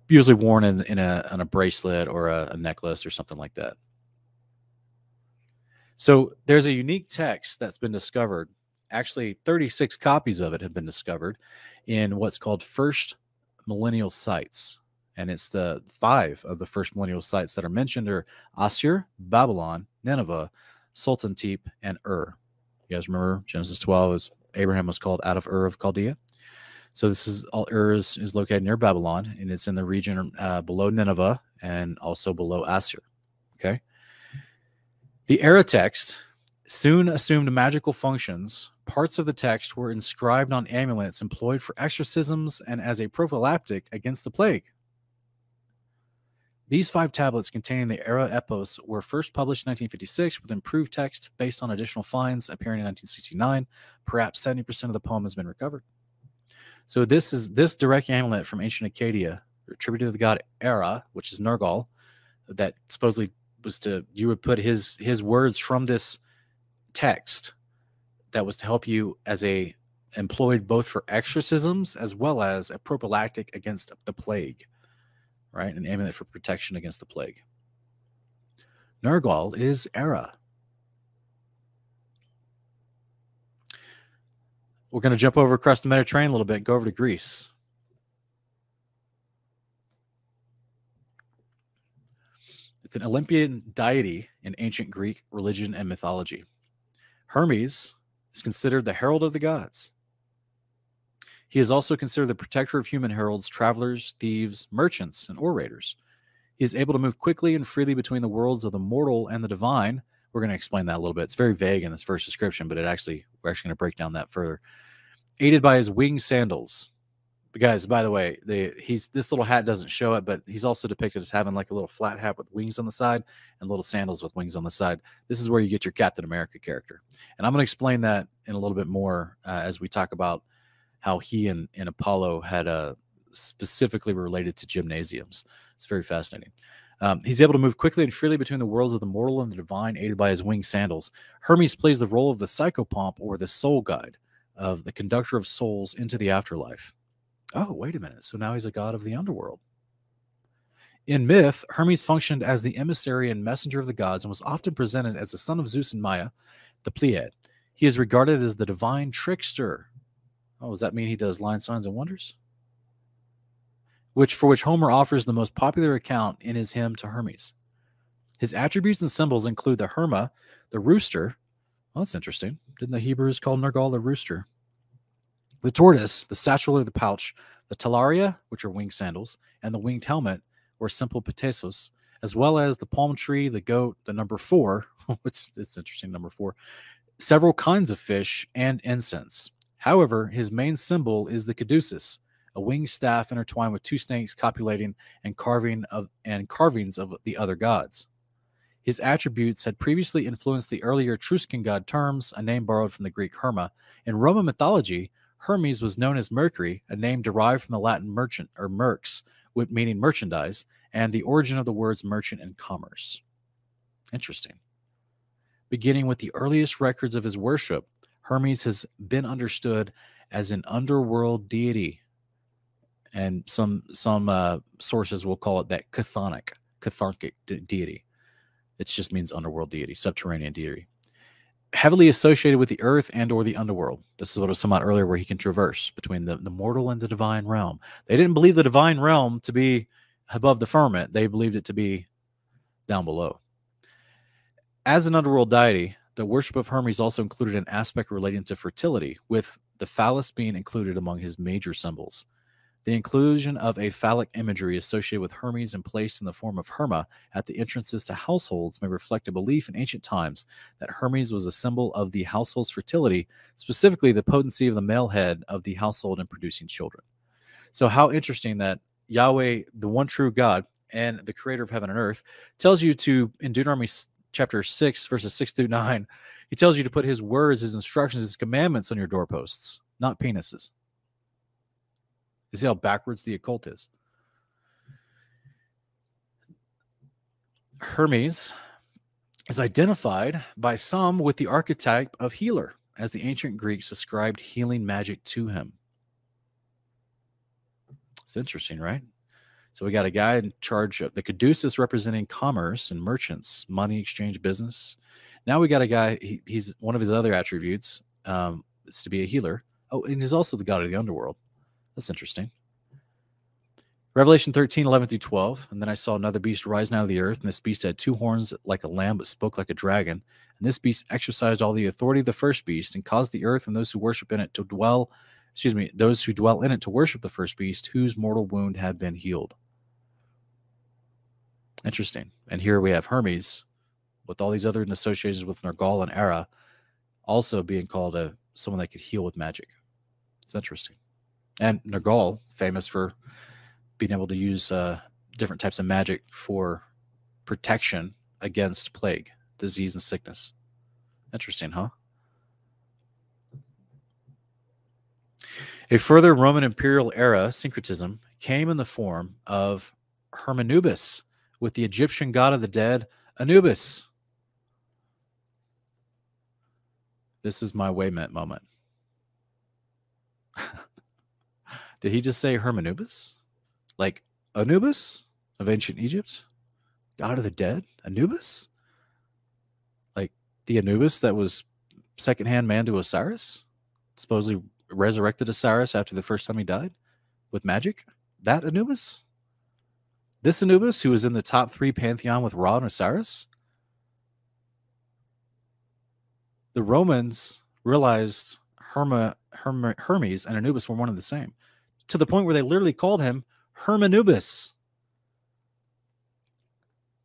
usually worn in a bracelet or a necklace or something like that. So there's a unique text that's been discovered. Actually, 36 copies of it have been discovered in what's called first millennial sites. And it's the 5 of the first millennial sites that are mentioned are Assur, Babylon, Nineveh, Sultantip, and Ur. You guys remember Genesis 12 as Abraham was called out of Ur of Chaldea? So this is all Ur is located near Babylon, and it's in the region below Nineveh and also below Assur. Okay. The Era text soon assumed magical functions. Parts of the text were inscribed on amulets employed for exorcisms and as a prophylactic against the plague. These 5 tablets containing the Era epos were first published in 1956 with improved text based on additional finds appearing in 1969. Perhaps 70% of the poem has been recovered. So this direct amulet from ancient Acadia, attributed to the god Era, which is Nergal, that supposedly was you would put his words from this text that was to help you as employed both for exorcisms as well as a prophylactic against the plague, right? An amulet for protection against the plague. Nergal is Era. We're going to jump over across the Mediterranean a little bit and go over to Greece. It's an Olympian deity in ancient Greek religion and mythology. Hermes is considered the herald of the gods. He is also considered the protector of human heralds, travelers, thieves, merchants, and orators. He is able to move quickly and freely between the worlds of the mortal and the divine. We're going to explain that a little bit. It's very vague in this first description, but we're actually going to break down that further. Aided by his winged sandals. But guys, by the way, this little hat doesn't show it, but he's also depicted as having like a little flat hat with wings on the side and little sandals with wings on the side. This is where you get your Captain America character. And I'm going to explain that in a little bit more as we talk about how he and Apollo had specifically related to gymnasiums. It's very fascinating. He's able to move quickly and freely between the worlds of the mortal and the divine, aided by his winged sandals. Hermes plays the role of the psychopomp, or the soul guide, of the conductor of souls into the afterlife. Oh, wait a minute. So now he's a god of the underworld. In myth, Hermes functioned as the emissary and messenger of the gods and was often presented as the son of Zeus and Maya, the Pleiad. He is regarded as the divine trickster. Oh, does that mean he does lying signs and wonders? For which Homer offers the most popular account in his hymn to Hermes. His attributes and symbols include the Herma, the rooster. Well, that's interesting. Didn't the Hebrews call Nergal the rooster? The tortoise, the satchel or the pouch, the talaria, which are winged sandals, and the winged helmet, or simple petasos, as well as the palm tree, the goat, the number 4, it's interesting, number 4, several kinds of fish, and incense. However, his main symbol is the caduceus, a winged staff intertwined with 2 snakes copulating and carvings of the other gods. His attributes had previously influenced the earlier Etruscan god terms, a name borrowed from the Greek Herma. In Roman mythology, Hermes was known as Mercury, a name derived from the Latin merchant, or merx, meaning merchandise, and the origin of the words merchant and commerce. Interesting. Beginning with the earliest records of his worship, Hermes has been understood as an underworld deity, and some sources will call it that chthonic deity. It just means underworld deity, subterranean deity, heavily associated with the earth and or the underworld. This is what I was talking about earlier, where he can traverse between the mortal and the divine realm. They didn't believe the divine realm to be above the firmament. They believed it to be down below. As an underworld deity, the worship of Hermes also included an aspect relating to fertility, with the phallus being included among his major symbols. The inclusion of a phallic imagery associated with Hermes and placed in the form of Herma at the entrances to households may reflect a belief in ancient times that Hermes was a symbol of the household's fertility, specifically the potency of the male head of the household in producing children. So how interesting that Yahweh, the one true God and the creator of heaven and earth, tells you to, in Deuteronomy chapter 6, verses 6 through 9, he tells you to put his words, his instructions, his commandments on your doorposts, not penises. You see how backwards the occult is. Hermes is identified by some with the archetype of healer, as the ancient Greeks ascribed healing magic to him. It's interesting, right? So we got a guy in charge of the caduceus, representing commerce and merchants, money exchange business. Now we got a guy, he's one of his other attributes is to be a healer. Oh, and he's also the god of the underworld. That's interesting. Revelation 13, 11 through 12. And then I saw another beast rising out of the earth, and this beast had 2 horns like a lamb, but spoke like a dragon. And this beast exercised all the authority of the first beast, and caused the earth and those who worship in it to dwell, those who dwell in it to worship the first beast, whose mortal wound had been healed. Interesting. And here we have Hermes, with all these other associations with Nergal and Hera, also being called someone that could heal with magic. It's interesting. And Nergal, famous for being able to use different types of magic for protection against plague, disease, and sickness. Interesting, huh? A further Roman imperial era syncretism came in the form of Anubis with the Egyptian god of the dead, Anubis. This is my Waymont moment. Did he just say Anubis? Like Anubis of ancient Egypt? God of the dead? Anubis? Like the Anubis that was secondhand man to Osiris? Supposedly resurrected Osiris after the first time he died with magic? That Anubis? This Anubis who was in the top 3 pantheon with Ra and Osiris? The Romans realized Hermes and Anubis were one and the same, to the point where they literally called him Hermanubis.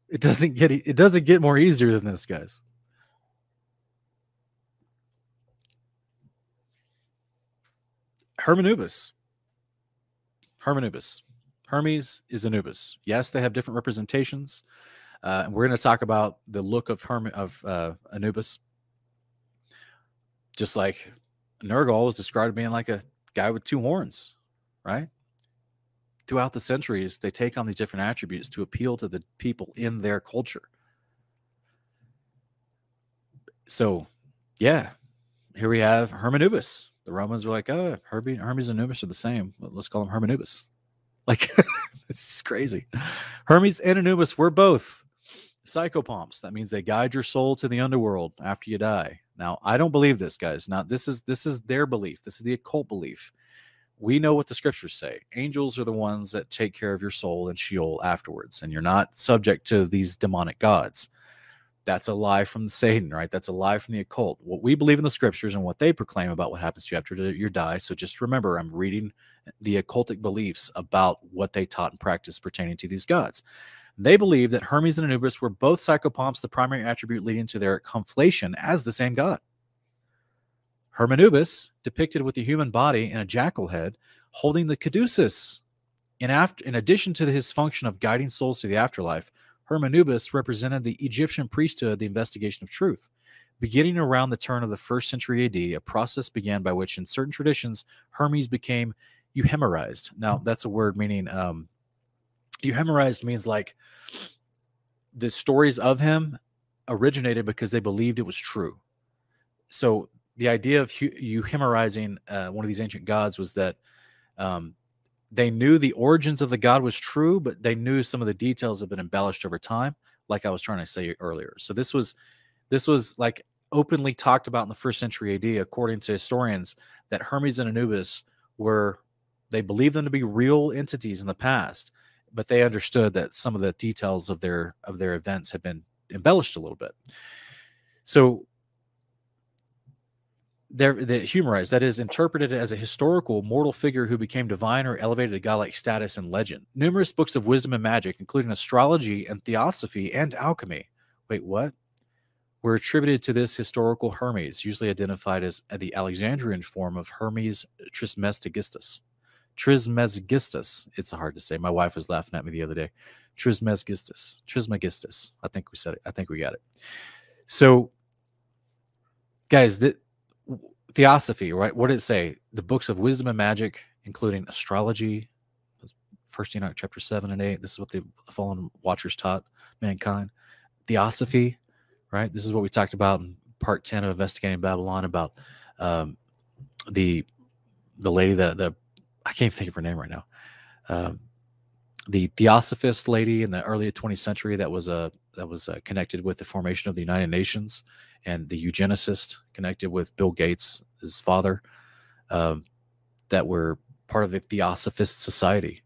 It doesn't get more easier than this, guys. Hermanubis. Hermes is Anubis. Yes, they have different representations. We're going to talk about the look of Anubis. Just like Nergal was described as being like a guy with 2 horns, right? Throughout the centuries, they take on these different attributes to appeal to the people in their culture. So, yeah, here we have Hermanubis. The Romans were like, oh, Hermes and Anubis are the same. Let's call him Hermanubis. Like, it's crazy. Hermes and Anubis were both psychopomps. That means they guide your soul to the underworld after you die. Now, I don't believe this, guys. Now, this is their belief. This is the occult belief. We know what the scriptures say. Angels are the ones that take care of your soul in Sheol afterwards, and you're not subject to these demonic gods. That's a lie from Satan, right? That's a lie from the occult. What we believe in the scriptures and what they proclaim about what happens to you after you die. So just remember, I'm reading the occultic beliefs about what they taught and practiced pertaining to these gods. They believe that Hermes and Anubis were both psychopomps, the primary attribute leading to their conflation as the same god. Hermanubis, depicted with the human body and a jackal head, holding the caduceus. In addition to his function of guiding souls to the afterlife, Hermanubis represented the Egyptian priesthood, the investigation of truth. Beginning around the turn of the 1st century AD, a process began by which, in certain traditions, Hermes became euhemerized. Now, that's a word meaning euhemerized means like the stories of him originated because they believed it was true. So the idea of euhemerizing one of these ancient gods was that they knew the origins of the god was true, but they knew some of the details have been embellished over time, like I was trying to say earlier. So this was like openly talked about in the 1st century AD, according to historians, that Hermes and Anubis they believed them to be real entities in the past, but they understood that some of the details of their events had been embellished a little bit. So the humorized, that is, interpreted as a historical mortal figure who became divine or elevated to godlike status in legend. Numerous books of wisdom and magic, including astrology and theosophy and alchemy, wait, what? Were attributed to this historical Hermes, usually identified as the Alexandrian form of Hermes Trismegistus. Trismegistus. It's hard to say. My wife was laughing at me the other day. Trismegistus. I think we said it. I think we got it. So, guys, theosophy, right? What did it say? The books of wisdom and magic, including astrology, 1 Enoch chapter 7 and 8. This is what the fallen watchers taught mankind. Theosophy, right? This is what we talked about in part 10 of Investigating Babylon, about the lady, the I can't even think of her name right now. The Theosophist lady in the early 20th century that was connected with the formation of the United Nations, and the eugenicist connected with Bill Gates, his father, that were part of the Theosophist society.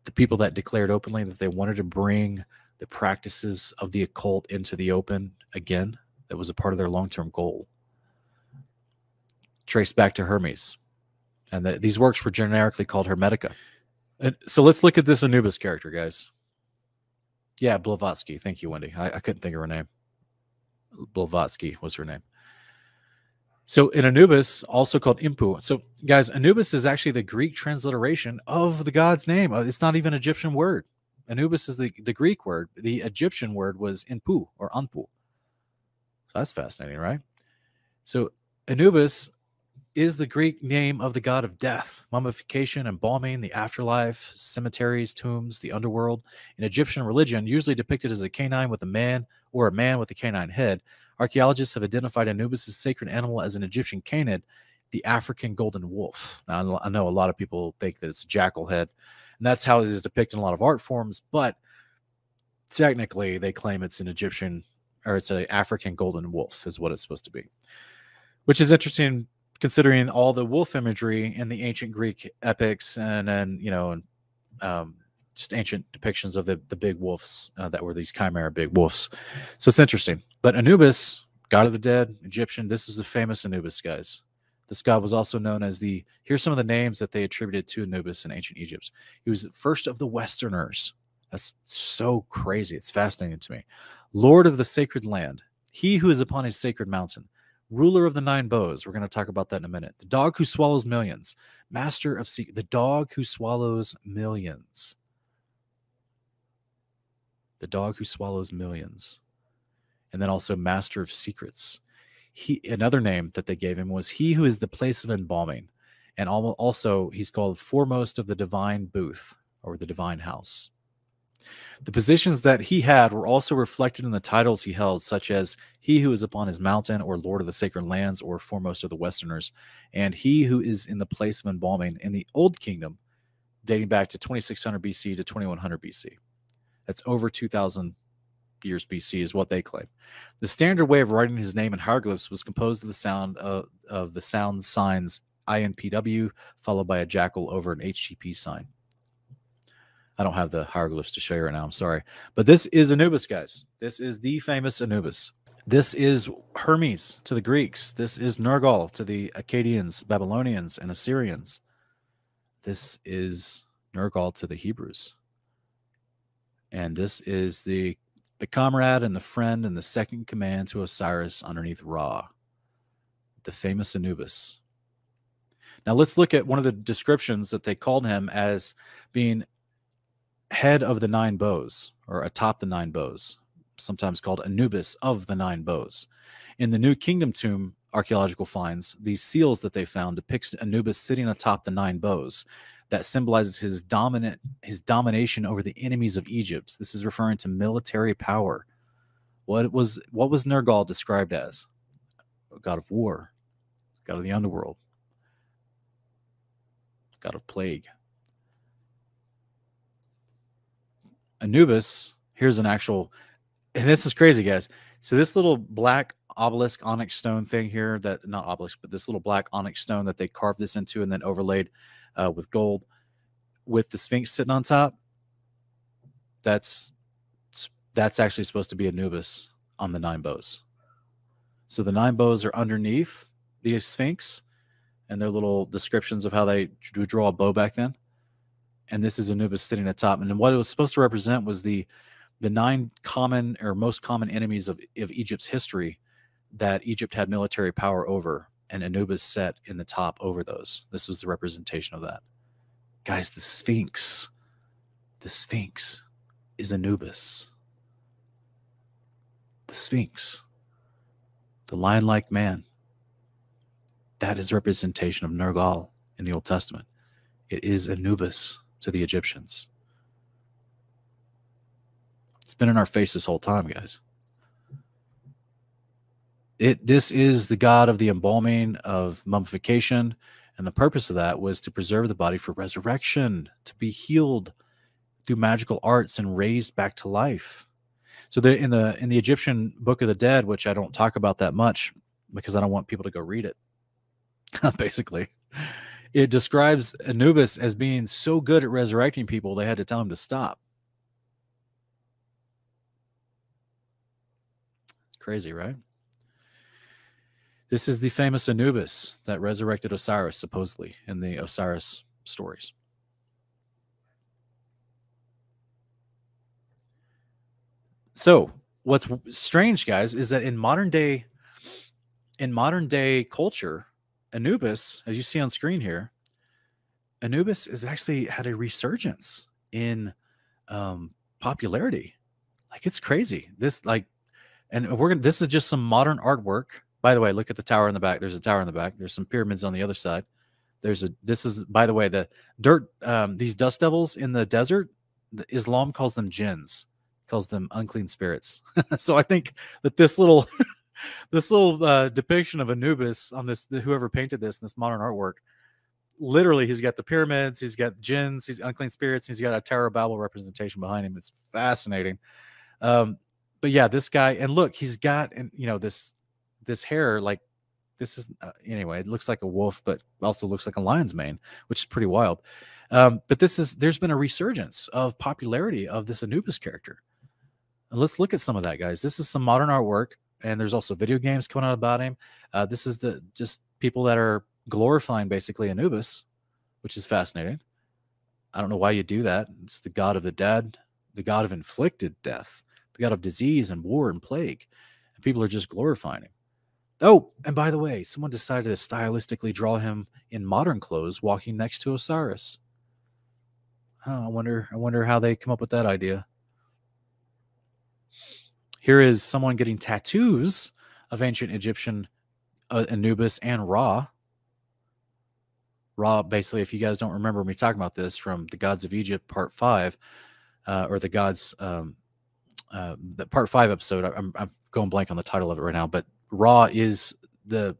The people that declared openly that they wanted to bring the practices of the occult into the open again. That was a part of their long-term goal. Traced back to Hermes. And these works were generically called Hermetica. And so let's look at this Anubis character, guys. Yeah, Blavatsky. Thank you, Wendy. I couldn't think of her name. Blavatsky was her name. So in Anubis, also called Impu. So guys, Anubis is actually the Greek transliteration of the god's name. It's not even an Egyptian word. Anubis is the Greek word. The Egyptian word was Inpu or Anpu. So that's fascinating, right? So Anubis is the Greek name of the god of death, mummification, embalming, the afterlife, cemeteries, tombs, the underworld. In Egyptian religion, usually depicted as a canine with a man or a man with a canine head, archaeologists have identified Anubis' sacred animal as an Egyptian canid, the African golden wolf. Now, I know a lot of people think that it's a jackal head, and that's how it is depicted in a lot of art forms, but technically they claim it's an Egyptian, or it's an African golden wolf is what it's supposed to be, which is interesting considering all the wolf imagery in the ancient Greek epics, and then, you know, just ancient depictions of the big wolves that were these chimera big wolves. So it's interesting. But Anubis, god of the dead, Egyptian, this is the famous Anubis, guys. This god was also known as here's some of the names that they attributed to Anubis in ancient Egypt. He was first of the Westerners. That's so crazy. It's fascinating to me. Lord of the sacred land, he who is upon his sacred mountain, ruler of the 9 bows. We're going to talk about that in a minute. The dog who swallows millions, master of the dog who swallows millions. The dog who swallows millions. And then also master of secrets. Another name that they gave him was he who is the place of embalming. And also he's called foremost of the divine booth, or the divine house. The positions that he had were also reflected in the titles he held, such as he who is upon his mountain, or Lord of the sacred lands, or foremost of the Westerners, and he who is in the place of embalming in the Old Kingdom, dating back to 2600 BC to 2100 BC. That's over 2000 years BC is what they claim. The standard way of writing his name in hieroglyphs was composed of the sound of the sound signs INPW followed by a jackal over an HTTP sign. I don't have the hieroglyphs to show you right now. I'm sorry. But this is Anubis, guys. This is the famous Anubis. This is Hermes to the Greeks. This is Nergal to the Akkadians, Babylonians, and Assyrians. This is Nergal to the Hebrews. And this is the comrade and the friend and the second command to Osiris underneath Ra, the famous Anubis. Now let's look at one of the descriptions that they called him as being head of the 9 bows, or atop the 9 bows, sometimes called Anubis of the 9 bows. In the New Kingdom tomb archaeological finds, these seals that they found depicts Anubis sitting atop the 9 bows. That symbolizes his domination over the enemies of Egypt. This is referring to military power. What was Nergal described as? A god of war, god of the underworld, god of plague. Anubis, here's an actual, and this is crazy, guys. So this little black obelisk onyx stone thing here, that not obelisk, but this little black onyx stone that they carved this into and then overlaid with gold, with the Sphinx sitting on top. That's actually supposed to be Anubis on the 9 bows. So the 9 bows are underneath the Sphinx, and their little descriptions of how they would draw a bow back then. And this is Anubis sitting at top. And what it was supposed to represent was the 9 common or most common enemies of Egypt's history that Egypt had military power over, and Anubis sat in the top over those. This was the representation of that. Guys, the Sphinx is Anubis. The Sphinx, the lion-like man, that is representation of Nergal in the Old Testament. It is Anubis to the Egyptians. It's been in our face this whole time, guys. This is the god of the embalming, of mummification, and the purpose of that was to preserve the body for resurrection, to be healed through magical arts and raised back to life. So in the Egyptian Book of the Dead, which I don't talk about that much because I don't want people to go read it, basically, it describes Anubis as being so good at resurrecting people they had to tell him to stop. It's crazy, right? This is the famous Anubis that resurrected Osiris, supposedly, in the Osiris stories. So what's strange, guys, is that in modern day culture, Anubis, as you see on screen here, Anubis has actually had a resurgence in popularity. Like, it's crazy. This this is just some modern artwork. By the way, look at the tower in the back. There's a tower in the back. There's some pyramids on the other side. This is, by the way, the dirt, these dust devils in the desert, Islam calls them jinns, calls them unclean spirits. So I think that this little depiction of Anubis on this, whoever painted this modern artwork, literally he's got the pyramids, he's got jinns, he's unclean spirits, he's got a Tower of Babel representation behind him. It's fascinating. But yeah, this guy, and look, he's got, and this hair, like, this is anyway, it looks like a wolf, but also looks like a lion's mane, which is pretty wild. But there's been a resurgence of popularity of this Anubis character. And let's look at some of that, guys. This is some modern artwork, and there's also video games coming out about him. This is just people that are glorifying basically Anubis, which is fascinating. I don't know why you do that. It's the god of the dead, the god of inflicted death, the god of disease and war and plague. And people are just glorifying him. Oh, and by the way, someone decided to stylistically draw him in modern clothes walking next to Osiris. Oh, I wonder how they come up with that idea. Here is someone getting tattoos of ancient Egyptian Anubis and Ra. Ra, basically, if you guys don't remember me talking about this from the Gods of Egypt, Part 5, or the Gods, the Part 5 episode. I'm going blank on the title of it right now, but Ra is the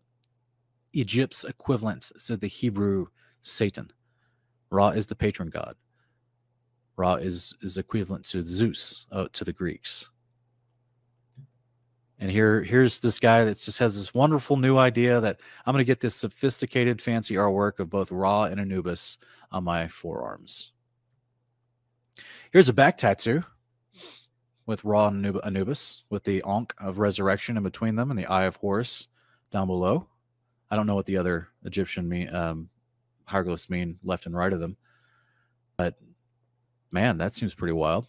Egypt's equivalent to the Hebrew Satan. Ra is the patron god. Ra is equivalent to Zeus to the Greeks. And here's this guy that just has this wonderful new idea that I'm going to get this sophisticated, fancy artwork of both Ra and Anubis on my forearms. Here's a back tattoo with Ra and Anubis, with the Ankh of resurrection in between them and the Eye of Horus down below. I don't know what the other Egyptian hieroglyphs mean left and right of them, but man, that seems pretty wild.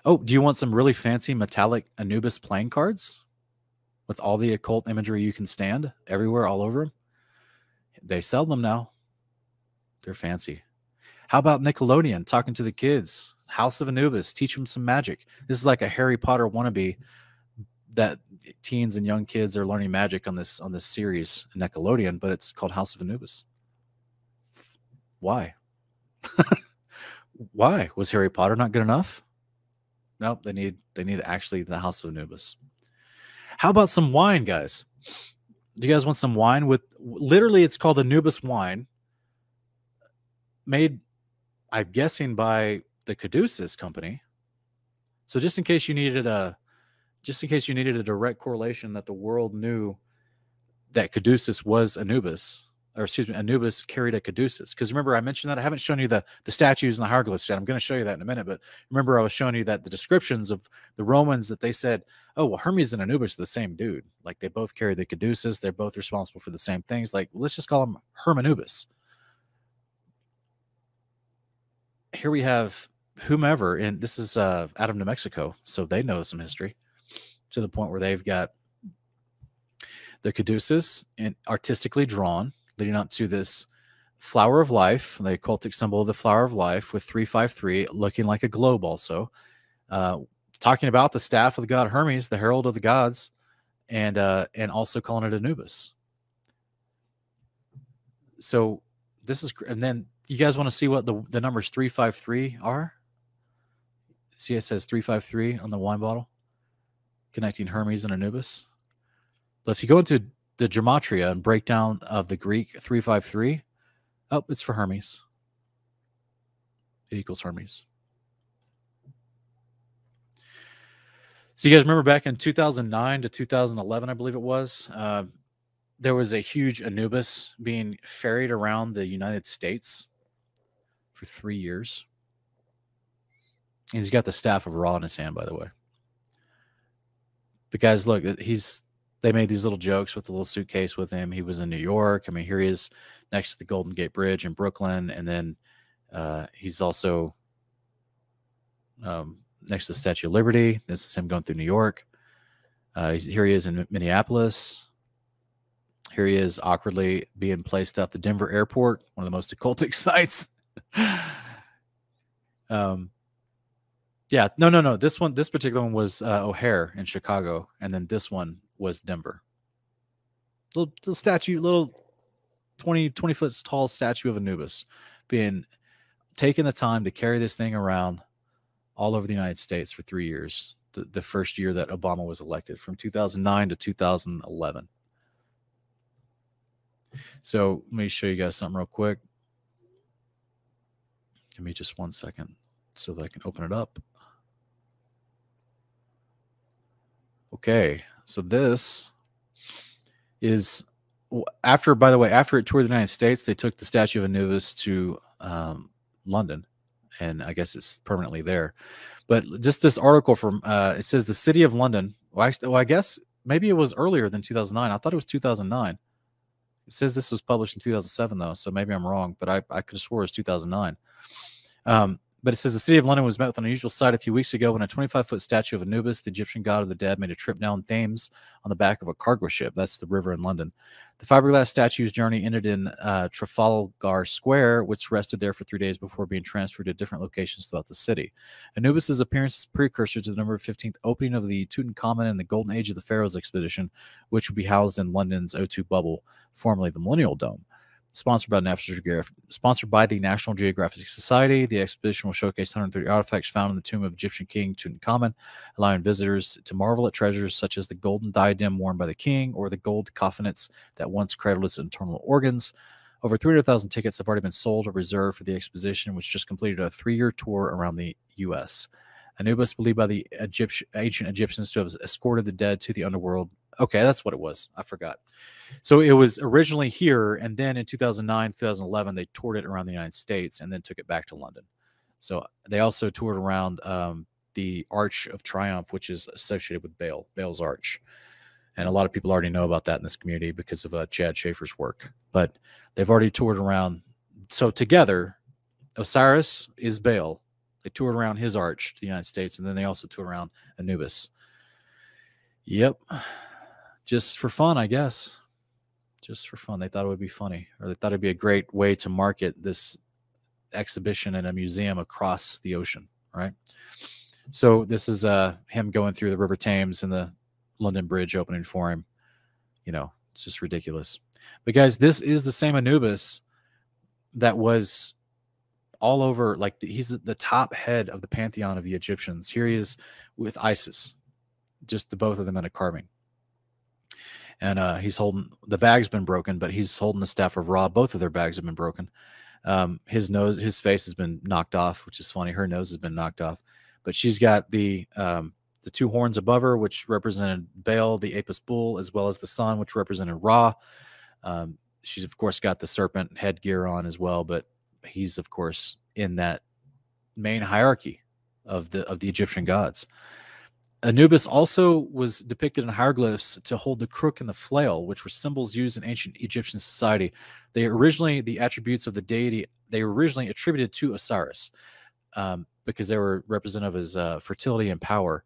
Oh, do you want some really fancy metallic Anubis playing cards with all the occult imagery you can stand everywhere, all over them? They sell them now. They're fancy. How about Nickelodeon talking to the kids? House of Anubis, teach them some magic. This is like a Harry Potter wannabe that teens and young kids are learning magic on this series, Nickelodeon, but it's called House of Anubis. Why? Why? Was Harry Potter not good enough? Nope. They need actually the House of Anubis. How about some wine, guys? Do you guys want some wine with literally? It's called Anubis wine, made, I'm guessing, by the Caduceus company. So just in case you needed a direct correlation that the world knew that Caduceus was Anubis, or excuse me, Anubis carried a Caduceus. Because remember, I mentioned that I haven't shown you the statues and the hieroglyphs yet. I'm going to show you that in a minute. But remember, I was showing you that the descriptions of the Romans, that they said, oh, well, Hermes and Anubis are the same dude. Like, they both carry the Caduceus. They're both responsible for the same things. Like, let's just call them Hermanubis. Here we have whomever, and this is out of New Mexico, so they know some history, to the point where they've got the Caduceus and artistically drawn, leading up to this flower of life, the occultic symbol of the flower of life, with 353 looking like a globe. Also, talking about the staff of the god Hermes, the herald of the gods, and also calling it Anubis. So this is, and then you guys want to see what the numbers 353 are? See, it says 353 on the wine bottle, connecting Hermes and Anubis. But if you go into the gematria and breakdown of the Greek 353, oh, it's for Hermes. It equals Hermes. So you guys remember back in 2009 to 2011, I believe it was, there was a huge Anubis being ferried around the United States for 3 years. And he's got the staff of Ra in his hand, by the way. But guys, look, they made these little jokes with the little suitcase with him. He was in New York. I mean, here he is next to the Golden Gate Bridge in Brooklyn. And then he's also next to the Statue of Liberty. This is him going through New York. Here he is in Minneapolis. Here he is awkwardly being placed at the Denver airport, one of the most occultic sites. Yeah, no. This particular one was O'Hare in Chicago, and then this one was Denver. Little statue, little 20 foot tall statue of Anubis, being taking the time to carry this thing around all over the United States for 3 years. The first year that Obama was elected, from 2009 to 2011. So let me show you guys something real quick. Give me just 1 second so that I can open it up. Okay, so this is after, by the way, after it toured the United States, they took the statue of Anubis to London, and I guess it's permanently there. But just this article from it says the city of London. Well, I guess maybe it was earlier than 2009. I thought it was 2009. It says this was published in 2007, though, so maybe I'm wrong, but I could have swore it was 2009. But it says the city of London was met with an unusual sight a few weeks ago when a 25-foot statue of Anubis, the Egyptian god of the dead, made a trip down Thames on the back of a cargo ship. That's the river in London. The fiberglass statue's journey ended in Trafalgar Square, which rested there for 3 days before being transferred to different locations throughout the city. Anubis's appearance is precursor to the November 15th opening of the Tutankhamun and the Golden Age of the Pharaohs expedition, which would be housed in London's O2 bubble, formerly the Millennial Dome. Sponsored by the National Geographic Society, the expedition will showcase 130 artifacts found in the tomb of Egyptian king Tutankhamun, allowing visitors to marvel at treasures such as the golden diadem worn by the king or the gold coffins that once cradled his internal organs. Over 300,000 tickets have already been sold or reserved for the exposition, which just completed a 3-year tour around the U.S. Anubis, believed by the ancient Egyptians to have escorted the dead to the underworld. Okay, that's what it was. I forgot. So it was originally here, and then in 2009, 2011, they toured it around the United States and then took it back to London. So they also toured around the Arch of Triumph, which is associated with Baal's Arch. And a lot of people already know about that in this community because of Chad Schaefer's work. But they've already toured around. So together, Osiris is Baal. They toured around his arch to the United States, and then they also toured around Anubis. Yep. Just for fun, I guess. Just for fun. They thought it would be funny, or they thought it'd be a great way to market this exhibition in a museum across the ocean, right? So this is him going through the River Thames and the London Bridge opening for him. You know, it's just ridiculous. But guys, this is the same Anubis that was all over. Like he's the top head of the pantheon of the Egyptians. Here he is with Isis, just the both of them in a carving. And he's holding, the bag's been broken, but he's holding the staff of Ra. Both of their bags have been broken. His face has been knocked off, which is funny. Her nose has been knocked off, but she's got the two horns above her, which represented Baal, the Apis bull, as well as the sun, which represented Ra. She's of course got the serpent headgear on as well, but he's of course in that main hierarchy of the Egyptian gods. Anubis also was depicted in hieroglyphs to hold the crook and the flail, which were symbols used in ancient Egyptian society. The attributes of the deity, they were originally attributed to Osiris because they were representative as fertility and power.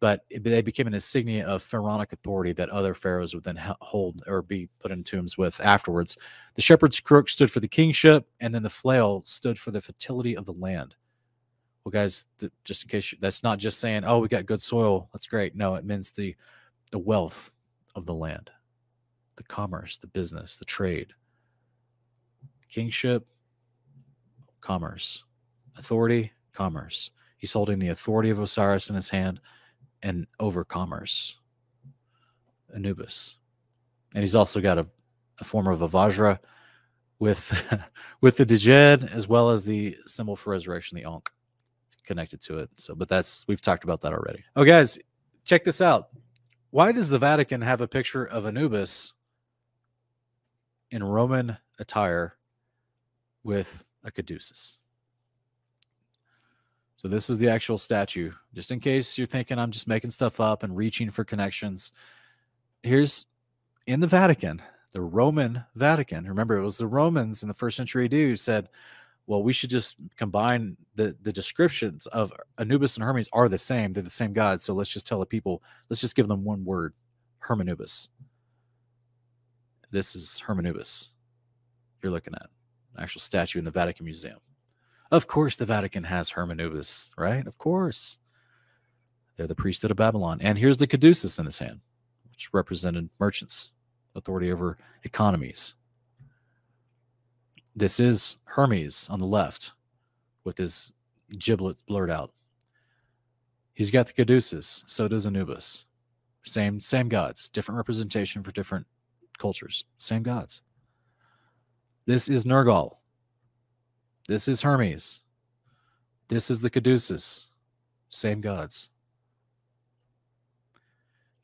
But they became an insignia of pharaonic authority that other pharaohs would then hold or be put in tombs with afterwards. The shepherd's crook stood for the kingship, and then the flail stood for the fertility of the land. Well, guys, just in case, that's not just saying, oh, we got good soil, that's great. No, it means the wealth of the land, the commerce, the business, the trade, kingship, commerce, authority, commerce. He's holding the authority of Osiris in his hand and over commerce, Anubis. And he's also got a form of a Vajra with with the Djed, as well as the symbol for resurrection, the Ankh, connected to it. So, but we've talked about that already. Oh, guys, check this out. Why does the Vatican have a picture of Anubis in Roman attire with a caduceus? So this is the actual statue. Just in case you're thinking I'm just making stuff up and reaching for connections. Here's in the Vatican, the Roman Vatican. Remember, it was the Romans in the 1st century AD who said, well, we should just combine the descriptions of Anubis and Hermes are the same. They're the same God. So let's just tell the people, let's just give them one word, Hermanubis. This is Hermanubis you're looking at, an actual statue in the Vatican Museum. Of course, the Vatican has Hermanubis, right? Of course. They're the priesthood of Babylon. And here's the caduceus in his hand, which represented merchants, authority over economies. This is Hermes on the left with his giblets blurred out. He's got the caduceus. So does Anubis. Same gods. Different representation for different cultures. Same gods. This is Nergal. This is Hermes. This is the caduceus. Same gods.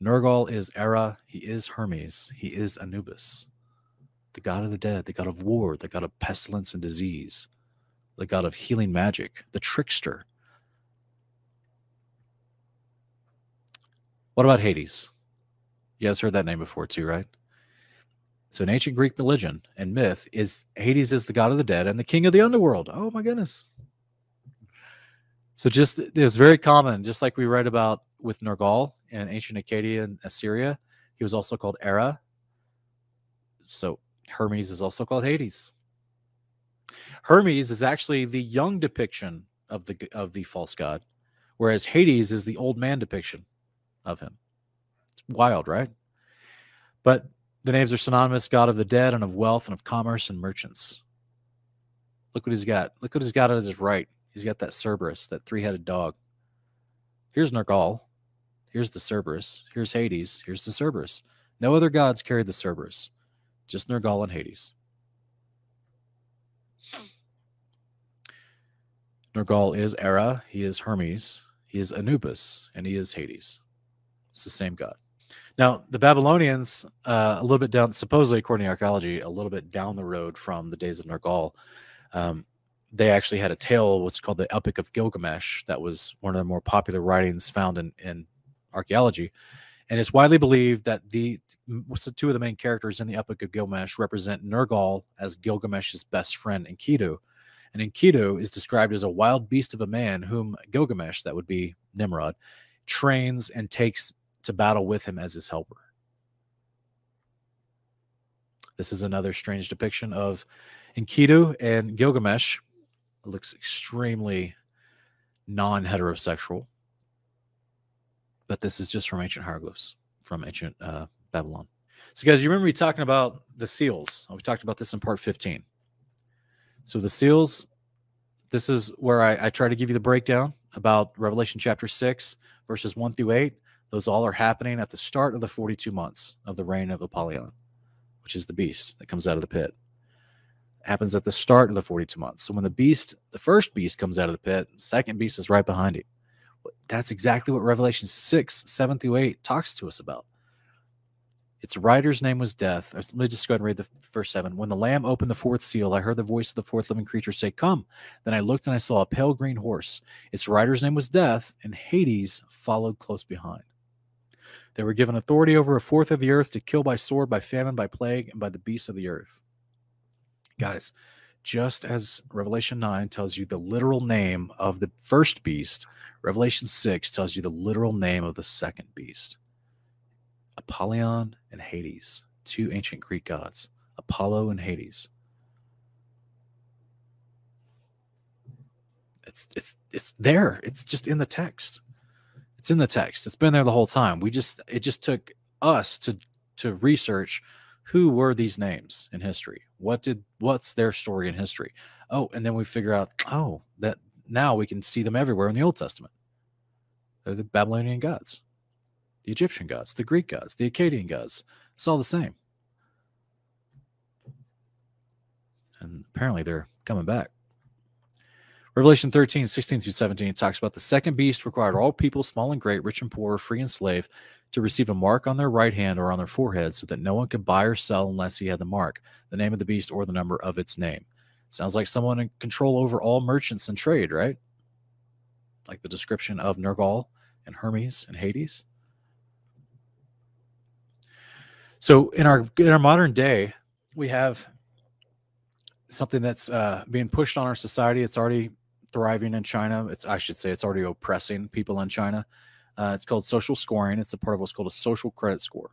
Nergal is Era. He is Hermes. He is Anubis. The god of the dead, the god of war, the god of pestilence and disease, the god of healing magic, the trickster. What about Hades? You guys heard that name before too, right? So in ancient Greek religion and myth, Hades is the god of the dead and the king of the underworld. Oh my goodness. So just it's very common, just like we read about with Nergal in ancient Acadia and Assyria. He was also called Era. So Hermes is also called Hades. Hermes is actually the young depiction of the false god, whereas Hades is the old man depiction of him. It's wild, right? But the names are synonymous: god of the dead and of wealth and of commerce and merchants. Look what he's got. Look what he's got on his right. He's got that Cerberus, that three-headed dog. Here's Nergal. Here's the Cerberus. Here's Hades. Here's the Cerberus. No other gods carried the Cerberus. Just Nergal and Hades. Nergal is Era. He is Hermes. He is Anubis. And he is Hades. It's the same god. Now, the Babylonians, a little bit down, supposedly according to archaeology, a little bit down the road from the days of Nergal, they actually had a tale, what's called the Epic of Gilgamesh. That was one of the more popular writings found in archaeology. And it's widely believed that two of the main characters in the Epic of Gilgamesh represent Nergal as Gilgamesh's best friend, Enkidu. And Enkidu is described as a wild beast of a man whom Gilgamesh, that would be Nimrod, trains and takes to battle with him as his helper. This is another strange depiction of Enkidu and Gilgamesh. It looks extremely non-heterosexual, but this is just from ancient hieroglyphs, from ancient Babylon. So guys, you remember me talking about the seals? We talked about this in part 15. So the seals, this is where I try to give you the breakdown about Revelation chapter 6, verses 1 through 8. Those all are happening at the start of the 42 months of the reign of Apollyon, which is the beast that comes out of the pit. It happens at the start of the 42 months. So when the first beast comes out of the pit, the second beast is right behind it. That's exactly what Revelation 6, 7 through 8 talks to us about. Its writer's name was Death. Let me just go ahead and read the verse 7. When the Lamb opened the fourth seal, I heard the voice of the fourth living creature say, "Come." Then I looked and I saw a pale green horse. Its writer's name was Death, and Hades followed close behind. They were given authority over a fourth of the earth to kill by sword, by famine, by plague, and by the beasts of the earth. Guys, just as Revelation 9 tells you the literal name of the first beast, Revelation 6 tells you the literal name of the second beast. Apollyon and Hades, two ancient Greek gods, Apollo and Hades. It's there. It's just in the text. It's in the text. It's been there the whole time. It just took us to research who were these names in history. What's their story in history? Oh, and then we figure out, that now we can see them everywhere in the Old Testament. They're the Babylonian gods, the Egyptian gods, the Greek gods, the Akkadian gods. It's all the same. And apparently they're coming back. Revelation 13, 16 through 17 talks about the second beast required all people, small and great, rich and poor, free and slave, to receive a mark on their right hand or on their forehead so that no one could buy or sell unless he had the mark, the name of the beast, or the number of its name. Sounds like someone in control over all merchants and trade, right? Like the description of Nergal and Hermes and Hades. So in our modern day, we have something that's being pushed on our society. It's already thriving in China. It's already oppressing people in China. It's called social scoring. It's a part of what's called a social credit score.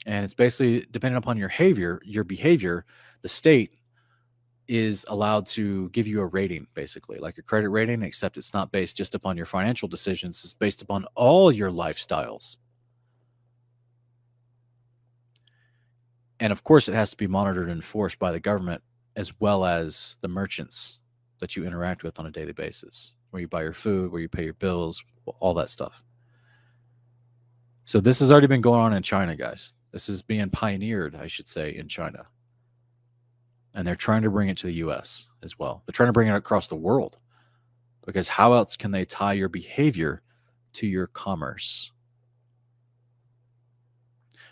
And it's basically depending upon your behavior, the state is allowed to give you a rating, basically like a credit rating, except it's not based just upon your financial decisions. It's based upon all your lifestyles. And of course, it has to be monitored and enforced by the government as well as the merchants that you interact with on a daily basis, where you buy your food, where you pay your bills, all that stuff. So this has already been going on in China, guys. This is being pioneered, I should say, in China. And they're trying to bring it to the U.S. as well. They're trying to bring it across the world, because how else can they tie your behavior to your commerce?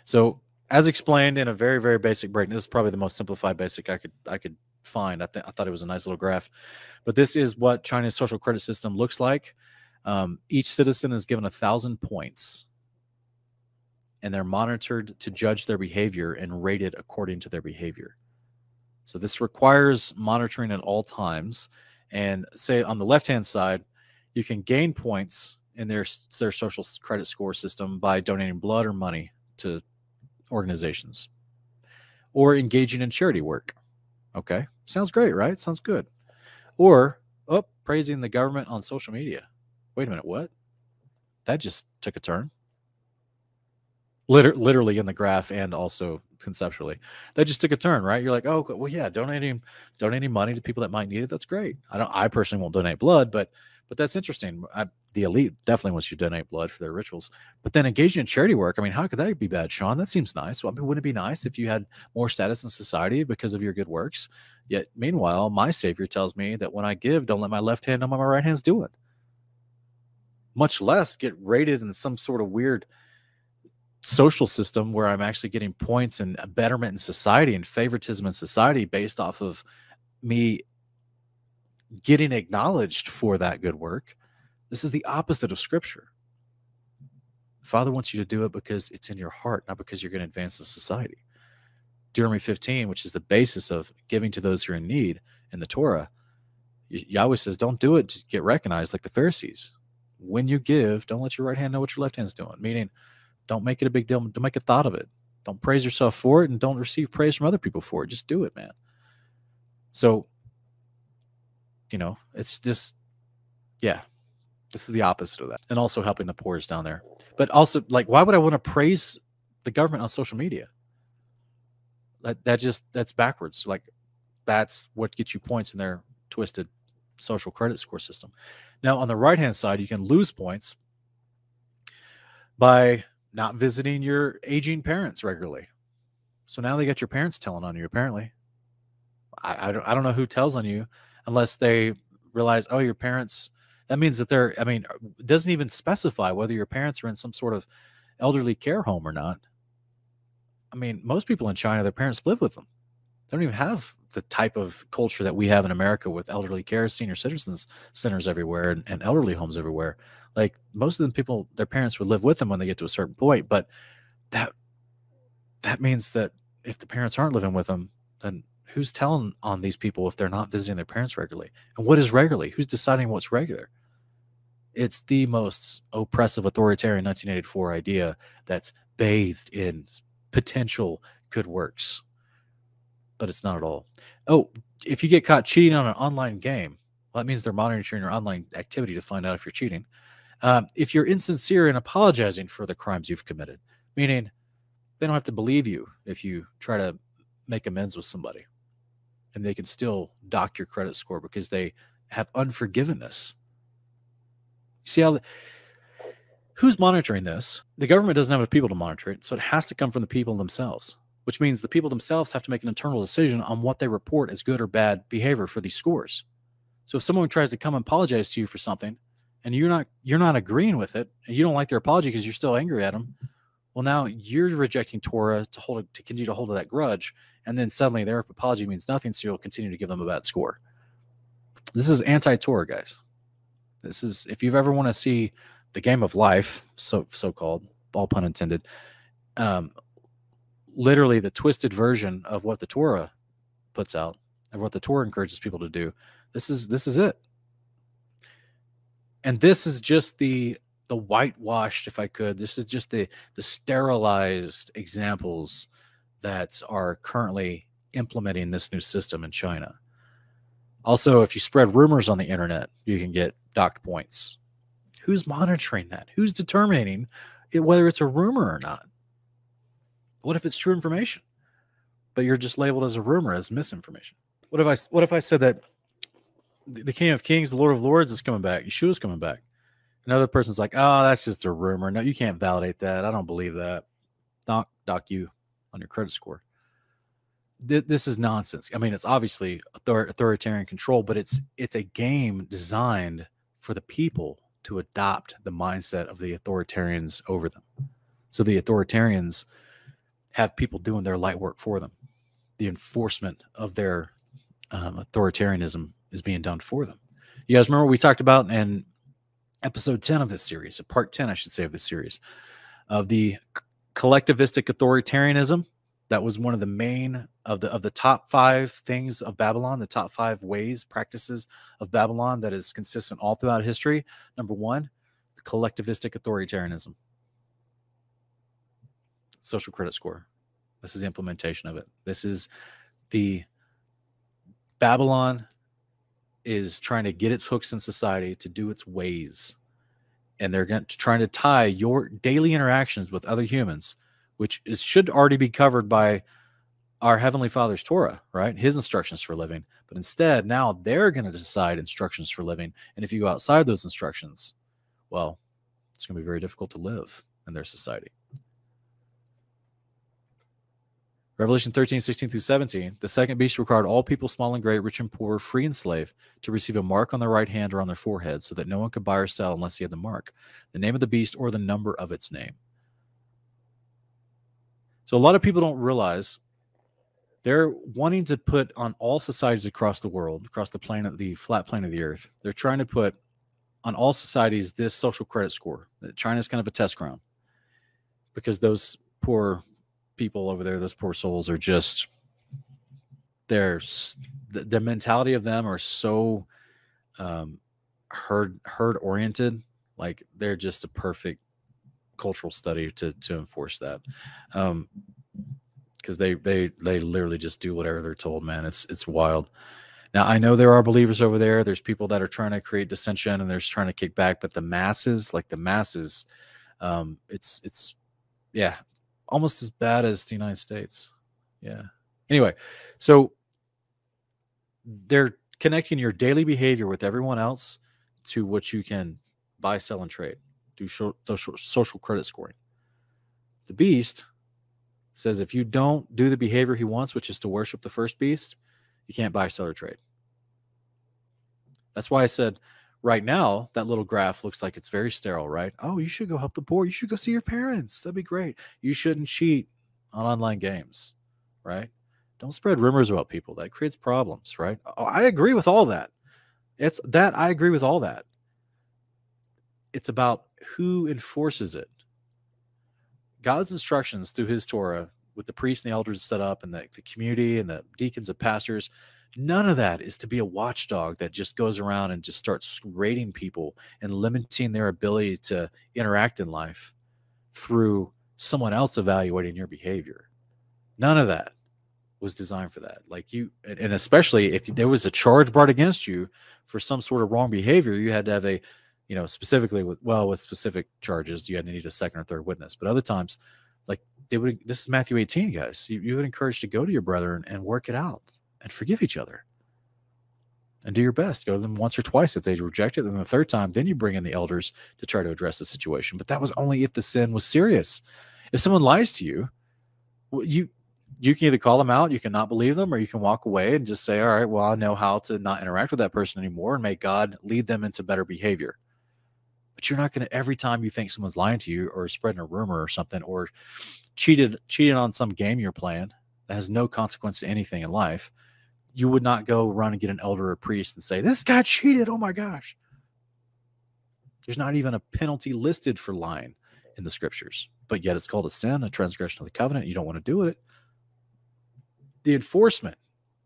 So as explained in a very, very basic break, this is probably the most simplified basic I could find. I thought it was a nice little graph, but this is what China's social credit system looks like. Each citizen is given 1,000 points, and they're monitored to judge their behavior and rated according to their behavior. So this requires monitoring at all times. And say on the left-hand side, you can gain points in their social credit score system by donating blood or money to organizations or engaging in charity work. Okay, sounds great, right? Sounds good. Or praising the government on social media. Wait a minute, what? That just took a turn. Literally in the graph and also conceptually, that just took a turn, right? You're like, oh, well, yeah, donating money to people that might need it. That's great. I personally won't donate blood, but that's interesting. The elite definitely wants you to donate blood for their rituals, but then engaging in charity work. I mean, how could that be bad, Sean? That seems nice. Well, I mean, wouldn't it be nice if you had more status in society because of your good works? Yet, meanwhile, my Savior tells me that when I give, don't let my left hand know what my right hand's doing. Much less get rated in some sort of weird social system where I'm actually getting points and a betterment in society and favoritism in society based off of me getting acknowledged for that good work. This is the opposite of Scripture. Father wants you to do it because it's in your heart, not because you're going to advance the society. Deuteronomy 15, which is the basis of giving to those who are in need in the Torah, Yahweh says, don't do it to get recognized like the Pharisees. When you give, don't let your right hand know what your left hand's doing. Meaning, don't make it a big deal. Don't make a thought of it. Don't praise yourself for it, and don't receive praise from other people for it. Just do it, man. So, it's this, this is the opposite of that. And also helping the poor is down there. But also, like, why would I want to praise the government on social media? That's backwards. Like, that's what gets you points in their twisted social credit score system. Now, on the right-hand side, you can lose points by not visiting your aging parents regularly. So now they got your parents telling on you, apparently. I don't know who tells on you unless they realize, oh, your parents, that means that they're, I mean, it doesn't even specify whether your parents are in some sort of elderly care home or not. I mean, most people in China, their parents live with them. They don't even have the type of culture that we have in America with elderly care, senior citizens centers everywhere, and elderly homes everywhere. Like most of them people, their parents would live with them when they get to a certain point. But that means that if the parents aren't living with them, then who's telling on these people if they're not visiting their parents regularly? And what is regularly? Who's deciding what's regular? It's the most oppressive authoritarian 1984 idea that's bathed in potential good works, but it's not at all. Oh, if you get caught cheating on an online game, well, that means they're monitoring your online activity to find out if you're cheating. If you're insincere in apologizing for the crimes you've committed, meaning they don't have to believe you if you try to make amends with somebody, and they can still dock your credit score because they have unforgiveness. You see how who's monitoring this? The government doesn't have the people to monitor it, so it has to come from the people themselves, which means the people themselves have to make an internal decision on what they report as good or bad behavior for these scores. So if someone tries to come and apologize to you for something, and you're not agreeing with it, and you don't like their apology because you're still angry at them, well, now you're rejecting Torah to continue to hold that grudge, and then suddenly their apology means nothing, so you'll continue to give them a bad score. This is anti-Torah, guys. This is, if you've ever want to see the game of life, so-called, all pun intended, literally the twisted version of what the Torah puts out, of what the Torah encourages people to do. This is it. And this is just the whitewashed, if I could. This is just the sterilized examples that are currently implementing this new system in China. Also, if you spread rumors on the internet, you can get docked points. Who's monitoring that? Who's determining whether it's a rumor or not? What if it's true information, but you're just labeled as a rumor, as misinformation? What if I said that the King of Kings, the Lord of Lords is coming back, Yeshua's coming back? Another person's like, oh, that's just a rumor. No, you can't validate that. I don't believe that. Dock you on your credit score. This is nonsense. I mean, it's obviously authoritarian control, but it's a game designed for the people to adopt the mindset of the authoritarians over them. So the authoritarians have people doing their light work for them. The enforcement of their authoritarianism is being done for them. You guys remember what we talked about in episode 10 of this series, part 10, I should say, of this series, of the collectivistic authoritarianism? That was one of the main of the top 5 things of Babylon, the top 5 ways, practices of Babylon that is consistent all throughout history. Number 1, the collectivistic authoritarianism. Social credit score. This is the implementation of it. This is the Babylon is trying to get its hooks in society to do its ways. And they're trying to tie your daily interactions with other humans, which should already be covered by our Heavenly Father's Torah, right? His instructions for living. But instead, now they're going to decide instructions for living. And if you go outside those instructions, well, it's going to be very difficult to live in their society. Revelation 13, 16 through 17, the second beast required all people, small and great, rich and poor, free and slave, to receive a mark on their right hand or on their forehead, so that no one could buy or sell unless he had the mark, the name of the beast, or the number of its name. So a lot of people don't realize they're wanting to put on all societies across the world, across the planet, the flat plane of the earth. They're trying to put on all societies this social credit score. China's kind of a test ground because those poor people over there, those poor souls, are just, the mentality of them are so herd oriented. Like they're just a perfect cultural study to enforce that, because they literally just do whatever they're told, man. It's wild. Now I know there are believers over there. There's people that are trying to create dissension and they're just trying to kick back, but the masses, it's yeah, almost as bad as the United States. Yeah. Anyway, so they're connecting your daily behavior with everyone else to what you can buy, sell, and trade through social credit scoring. The beast says if you don't do the behavior he wants, which is to worship the first beast, you can't buy, sell, or trade. That's why I said right now that little graph looks like it's very sterile, right? Oh, you should go help the poor. You should go see your parents. That'd be great. You shouldn't cheat on online games, right? Don't spread rumors about people. That creates problems, right? Oh, I agree with all that. I agree with all that. It's about who enforces it. God's instructions through his Torah with the priests and the elders set up and the community and the deacons and pastors, none of that is to be a watchdog that just goes around and just starts rating people and limiting their ability to interact in life through someone else evaluating your behavior. None of that was designed for that. Like you, and especially if there was a charge brought against you for some sort of wrong behavior, you had to have a, specifically with specific charges, you had to need a second or third witness. But other times, like this is Matthew 18, guys. You would encourage to go to your brother and work it out and forgive each other and do your best. Go to them once or twice. If they reject it, then the third time, then you bring in the elders to try to address the situation. But that was only if the sin was serious. If someone lies to you, you can either call them out, you can not believe them, or you can walk away and just say, all right, well, I know how to not interact with that person anymore, and may God lead them into better behavior. But you're not going to, every time you think someone's lying to you or spreading a rumor or something, or cheated on some game you're playing that has no consequence to anything in life, you would not go run and get an elder or priest and say, this guy cheated, oh my gosh. There's not even a penalty listed for lying in the scriptures, but yet it's called a sin, a transgression of the covenant. You don't want to do it. The enforcement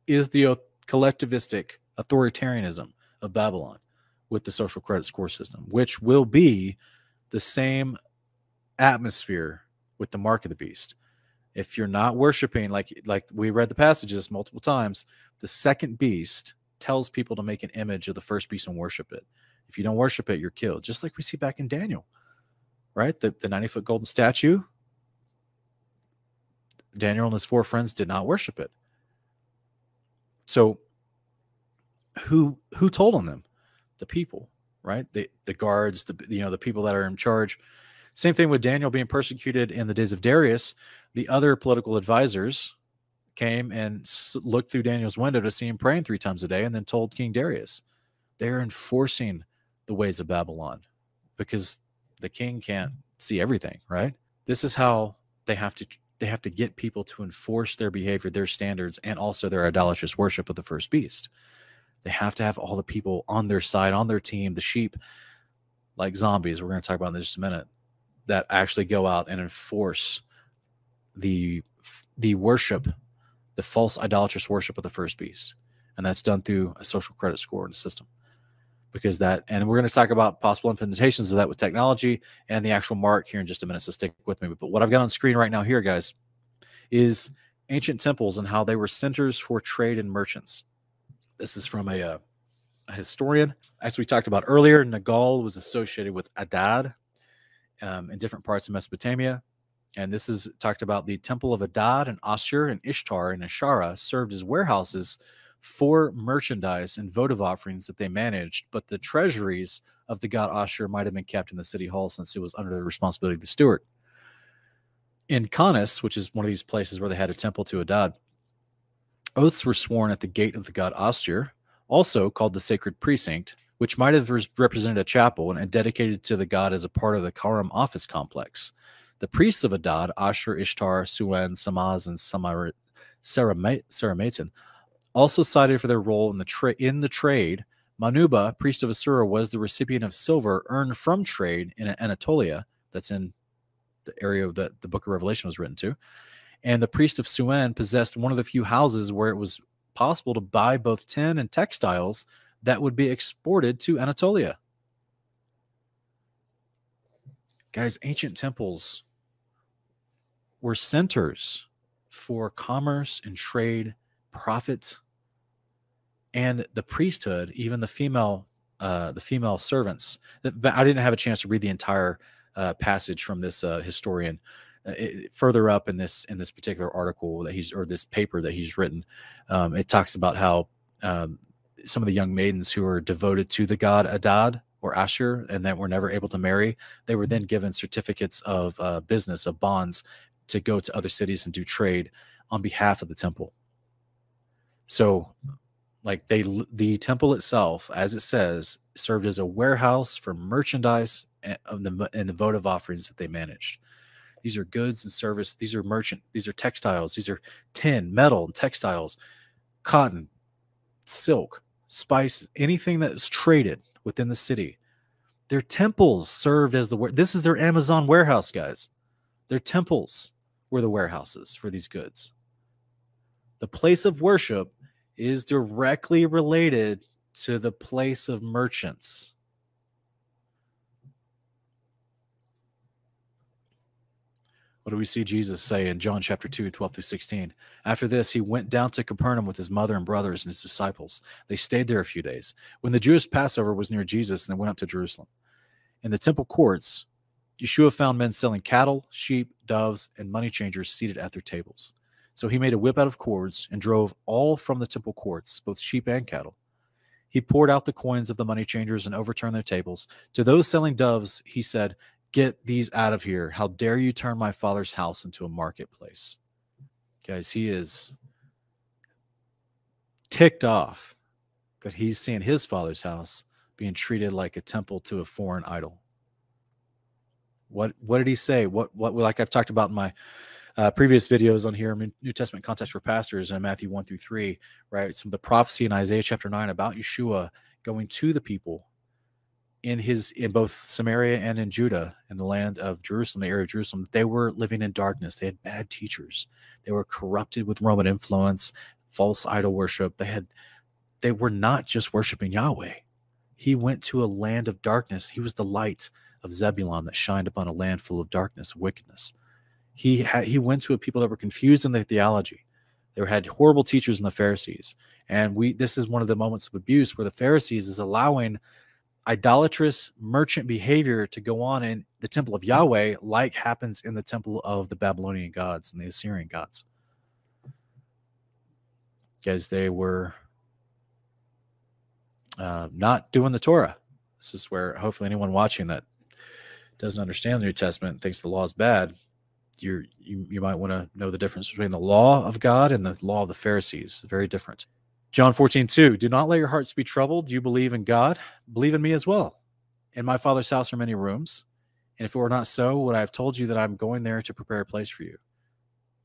is the collectivistic authoritarianism of Babylon with the social credit score system, which will be the same atmosphere with the mark of the beast. If you're not worshiping, like we read the passages multiple times, the second beast tells people to make an image of the first beast and worship it. If you don't worship it, you're killed. Just like we see back in Daniel, right? The 90-foot golden statue, Daniel and his 4 friends did not worship it. So who told on them? The people, right? The guards, the people that are in charge. Same thing with Daniel being persecuted in the days of Darius. The other political advisors came and looked through Daniel's window to see him praying 3 times a day, and then told King Darius. They're enforcing the ways of Babylon because the king can't see everything, right? This is how they have to get people to enforce their behavior, their standards, and also their idolatrous worship of the first beast. They have to have all the people on their side, on their team, the sheep, like zombies, we're going to talk about in just a minute, that actually go out and enforce the worship, the false idolatrous worship of the first beast. And that's done through a social credit score in the system. And we're going to talk about possible implementations of that with technology and the actual mark here in just a minute, so stick with me. But what I've got on screen right now here, guys, is ancient temples and how they were centers for trade and merchants. This is from a historian. As we talked about earlier, Nagal was associated with Adad in different parts of Mesopotamia. And this is talked about the temple of Adad and Ashur and Ishtar and Ashara served as warehouses for merchandise and votive offerings that they managed, but the treasuries of the god Ashur might have been kept in the city hall since it was under the responsibility of the steward. In Canis, which is one of these places where they had a temple to Adad, oaths were sworn at the gate of the god Ashur, also called the sacred precinct, which might have represented a chapel and dedicated to the god as a part of the Karam office complex. The priests of Adad, Ashur, Ishtar, Suan, Samaz, and Saramatan, also cited for their role in the trade. Manuba, priest of Asura, was the recipient of silver earned from trade in Anatolia. That's in the area that the book of Revelation was written to. And the priest of Suan possessed one of the few houses where it was possible to buy both tin and textiles that would be exported to Anatolia. Guys, ancient temples were centers for commerce and trade, profit, and the priesthood, even the female servants. I didn't have a chance to read the entire passage from this historian. Further up in this particular article that this paper that he's written, it talks about how some of the young maidens who were devoted to the god Adad or Ashur and that were never able to marry, they were then given certificates of business, of bonds, to go to other cities and do trade on behalf of the temple. So, like the temple itself, as it says, served as a warehouse for merchandise and the votive offerings that they managed. These are goods and service. These are merchant. These are textiles. These are tin, metal, and textiles, cotton, silk, spices, anything that is traded within the city. Their temples served as this is their Amazon warehouse, guys. Their temples were the warehouses for these goods. The place of worship is directly related to the place of merchants. What do we see Jesus say in John chapter 2, 12 through 16? After this, he went down to Capernaum with his mother and brothers and his disciples. They stayed there a few days. When the Jewish Passover was near Jesus, and they went up to Jerusalem. In the temple courts, Yeshua found men selling cattle, sheep, doves, and money changers seated at their tables. So he made a whip out of cords and drove all from the temple courts, both sheep and cattle. He poured out the coins of the money changers and overturned their tables. To those selling doves, he said, "Get these out of here. How dare you turn my father's house into a marketplace?" Guys, he is ticked off that he's seeing his father's house being treated like a temple to a foreign idol. What did he say? What like I've talked about in my previous videos on here, New Testament Context for Pastors in Matthew 1 through 3, right? Some of the prophecy in Isaiah chapter 9 about Yeshua going to the people in both Samaria and in Judah, in the land of Jerusalem, the area of Jerusalem. They were living in darkness. They had bad teachers. They were corrupted with Roman influence, false idol worship. They were not just worshiping Yahweh. He went to a land of darkness. He was the light of Zebulun that shined upon a land full of darkness, wickedness. He went to a people that were confused in their theology. They had horrible teachers in the Pharisees. And this is one of the moments of abuse where the Pharisees is allowing idolatrous merchant behavior to go on in the temple of Yahweh, like happens in the temple of the Babylonian gods and the Assyrian gods. Because they were not doing the Torah. This is where hopefully anyone watching that doesn't understand the New Testament and thinks the law is bad, you might want to know the difference between the law of God and the law of the Pharisees. Very different. John 14:2, do not let your hearts be troubled. You believe in God, believe in me as well. In my Father's house are many rooms, and if it were not so, would I have told you that I'm going there to prepare a place for you?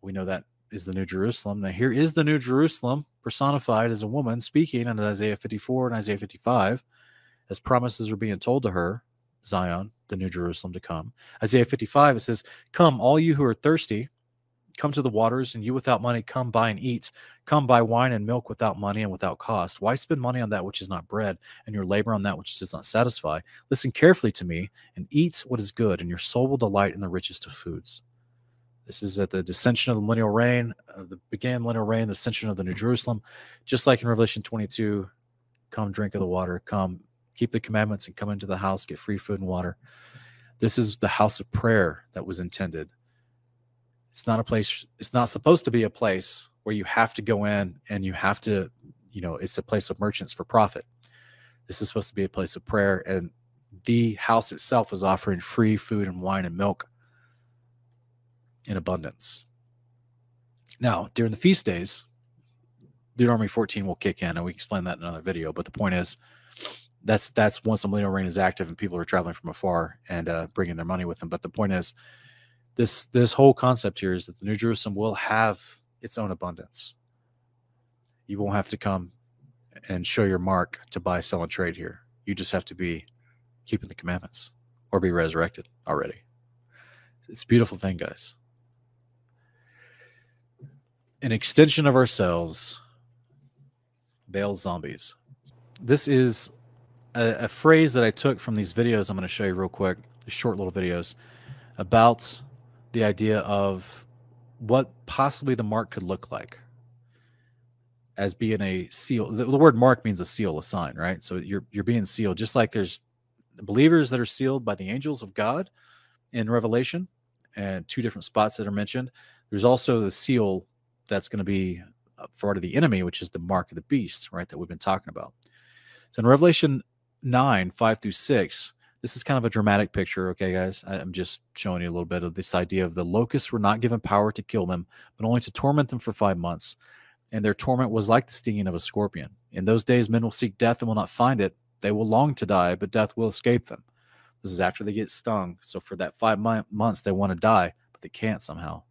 We know that is the New Jerusalem. Now here is the New Jerusalem personified as a woman speaking in Isaiah 54 and Isaiah 55 as promises are being told to her, Zion, the New Jerusalem to come. Isaiah 55, it says, come, all you who are thirsty, come to the waters, and you without money, come buy and eat. Come buy wine and milk without money and without cost. Why spend money on that which is not bread, and your labor on that which does not satisfy? Listen carefully to me, and eat what is good, and your soul will delight in the richest of foods. This is at the descension of the millennial reign, the millennial reign, the descension of the New Jerusalem. Just like in Revelation 22, come drink of the water, come keep the commandments and come into the house, get free food and water. This is the house of prayer that was intended. It's not a place, it's not supposed to be a place where you have to go in and you have to, it's a place of merchants for profit. This is supposed to be a place of prayer, and the house itself is offering free food and wine and milk in abundance. Now, during the feast days, Deuteronomy 14 will kick in, and we explain that in another video, but the point is, that's once the millennial reign is active and people are traveling from afar and bringing their money with them. But the point is, this whole concept here is that the New Jerusalem will have its own abundance. You won't have to come and show your mark to buy, sell, and trade here. You just have to be keeping the commandments or be resurrected already. It's a beautiful thing, guys. An extension of ourselves, Baal zombies. This is a phrase that I took from these videos I'm going to show you real quick, the short little videos, about the idea of what possibly the mark could look like as being a seal. The word mark means a seal, a sign, right? So you're being sealed, just like there's the believers that are sealed by the angels of God in Revelation, and two different spots that are mentioned. There's also the seal that's going to be part of the enemy, which is the mark of the beast, right, that we've been talking about. So in Revelation 9:5-6, this is kind of a dramatic picture, okay, guys? I'm just showing you a little bit of this idea of the locusts were not given power to kill them, but only to torment them for 5 months. And their torment was like the stinging of a scorpion. In those days, men will seek death and will not find it. They will long to die, but death will escape them. This is after they get stung. So for that 5 months, they want to die, but they can't somehow.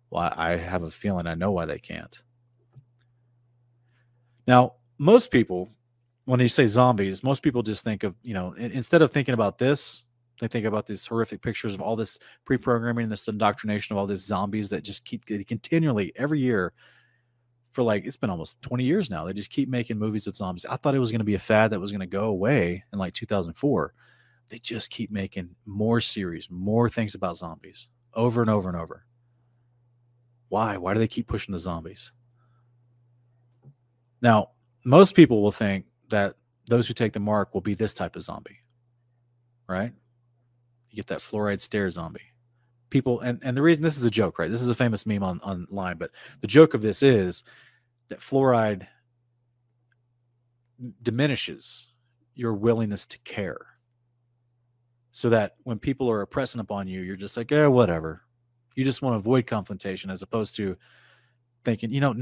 Well, I have a feeling I know why they can't. Now, most people, when you say zombies, most people just think of, instead of thinking about this, they think about these horrific pictures of all this pre-programming, this indoctrination of all these zombies that just keep continually every year for it's been almost 20 years now. They just keep making movies of zombies. I thought it was going to be a fad that was going to go away in 2004. They just keep making more series, more things about zombies over and over and over. Why? Why do they keep pushing the zombies? Now, most people will think that those who take the mark will be this type of zombie, right? You get that fluoride stare zombie. People, and the reason, this is a joke, right? This is a famous meme online, but the joke of this is that fluoride diminishes your willingness to care. So that when people are pressing upon you, you're just like, whatever. You just want to avoid confrontation, as opposed to thinking, no, I'm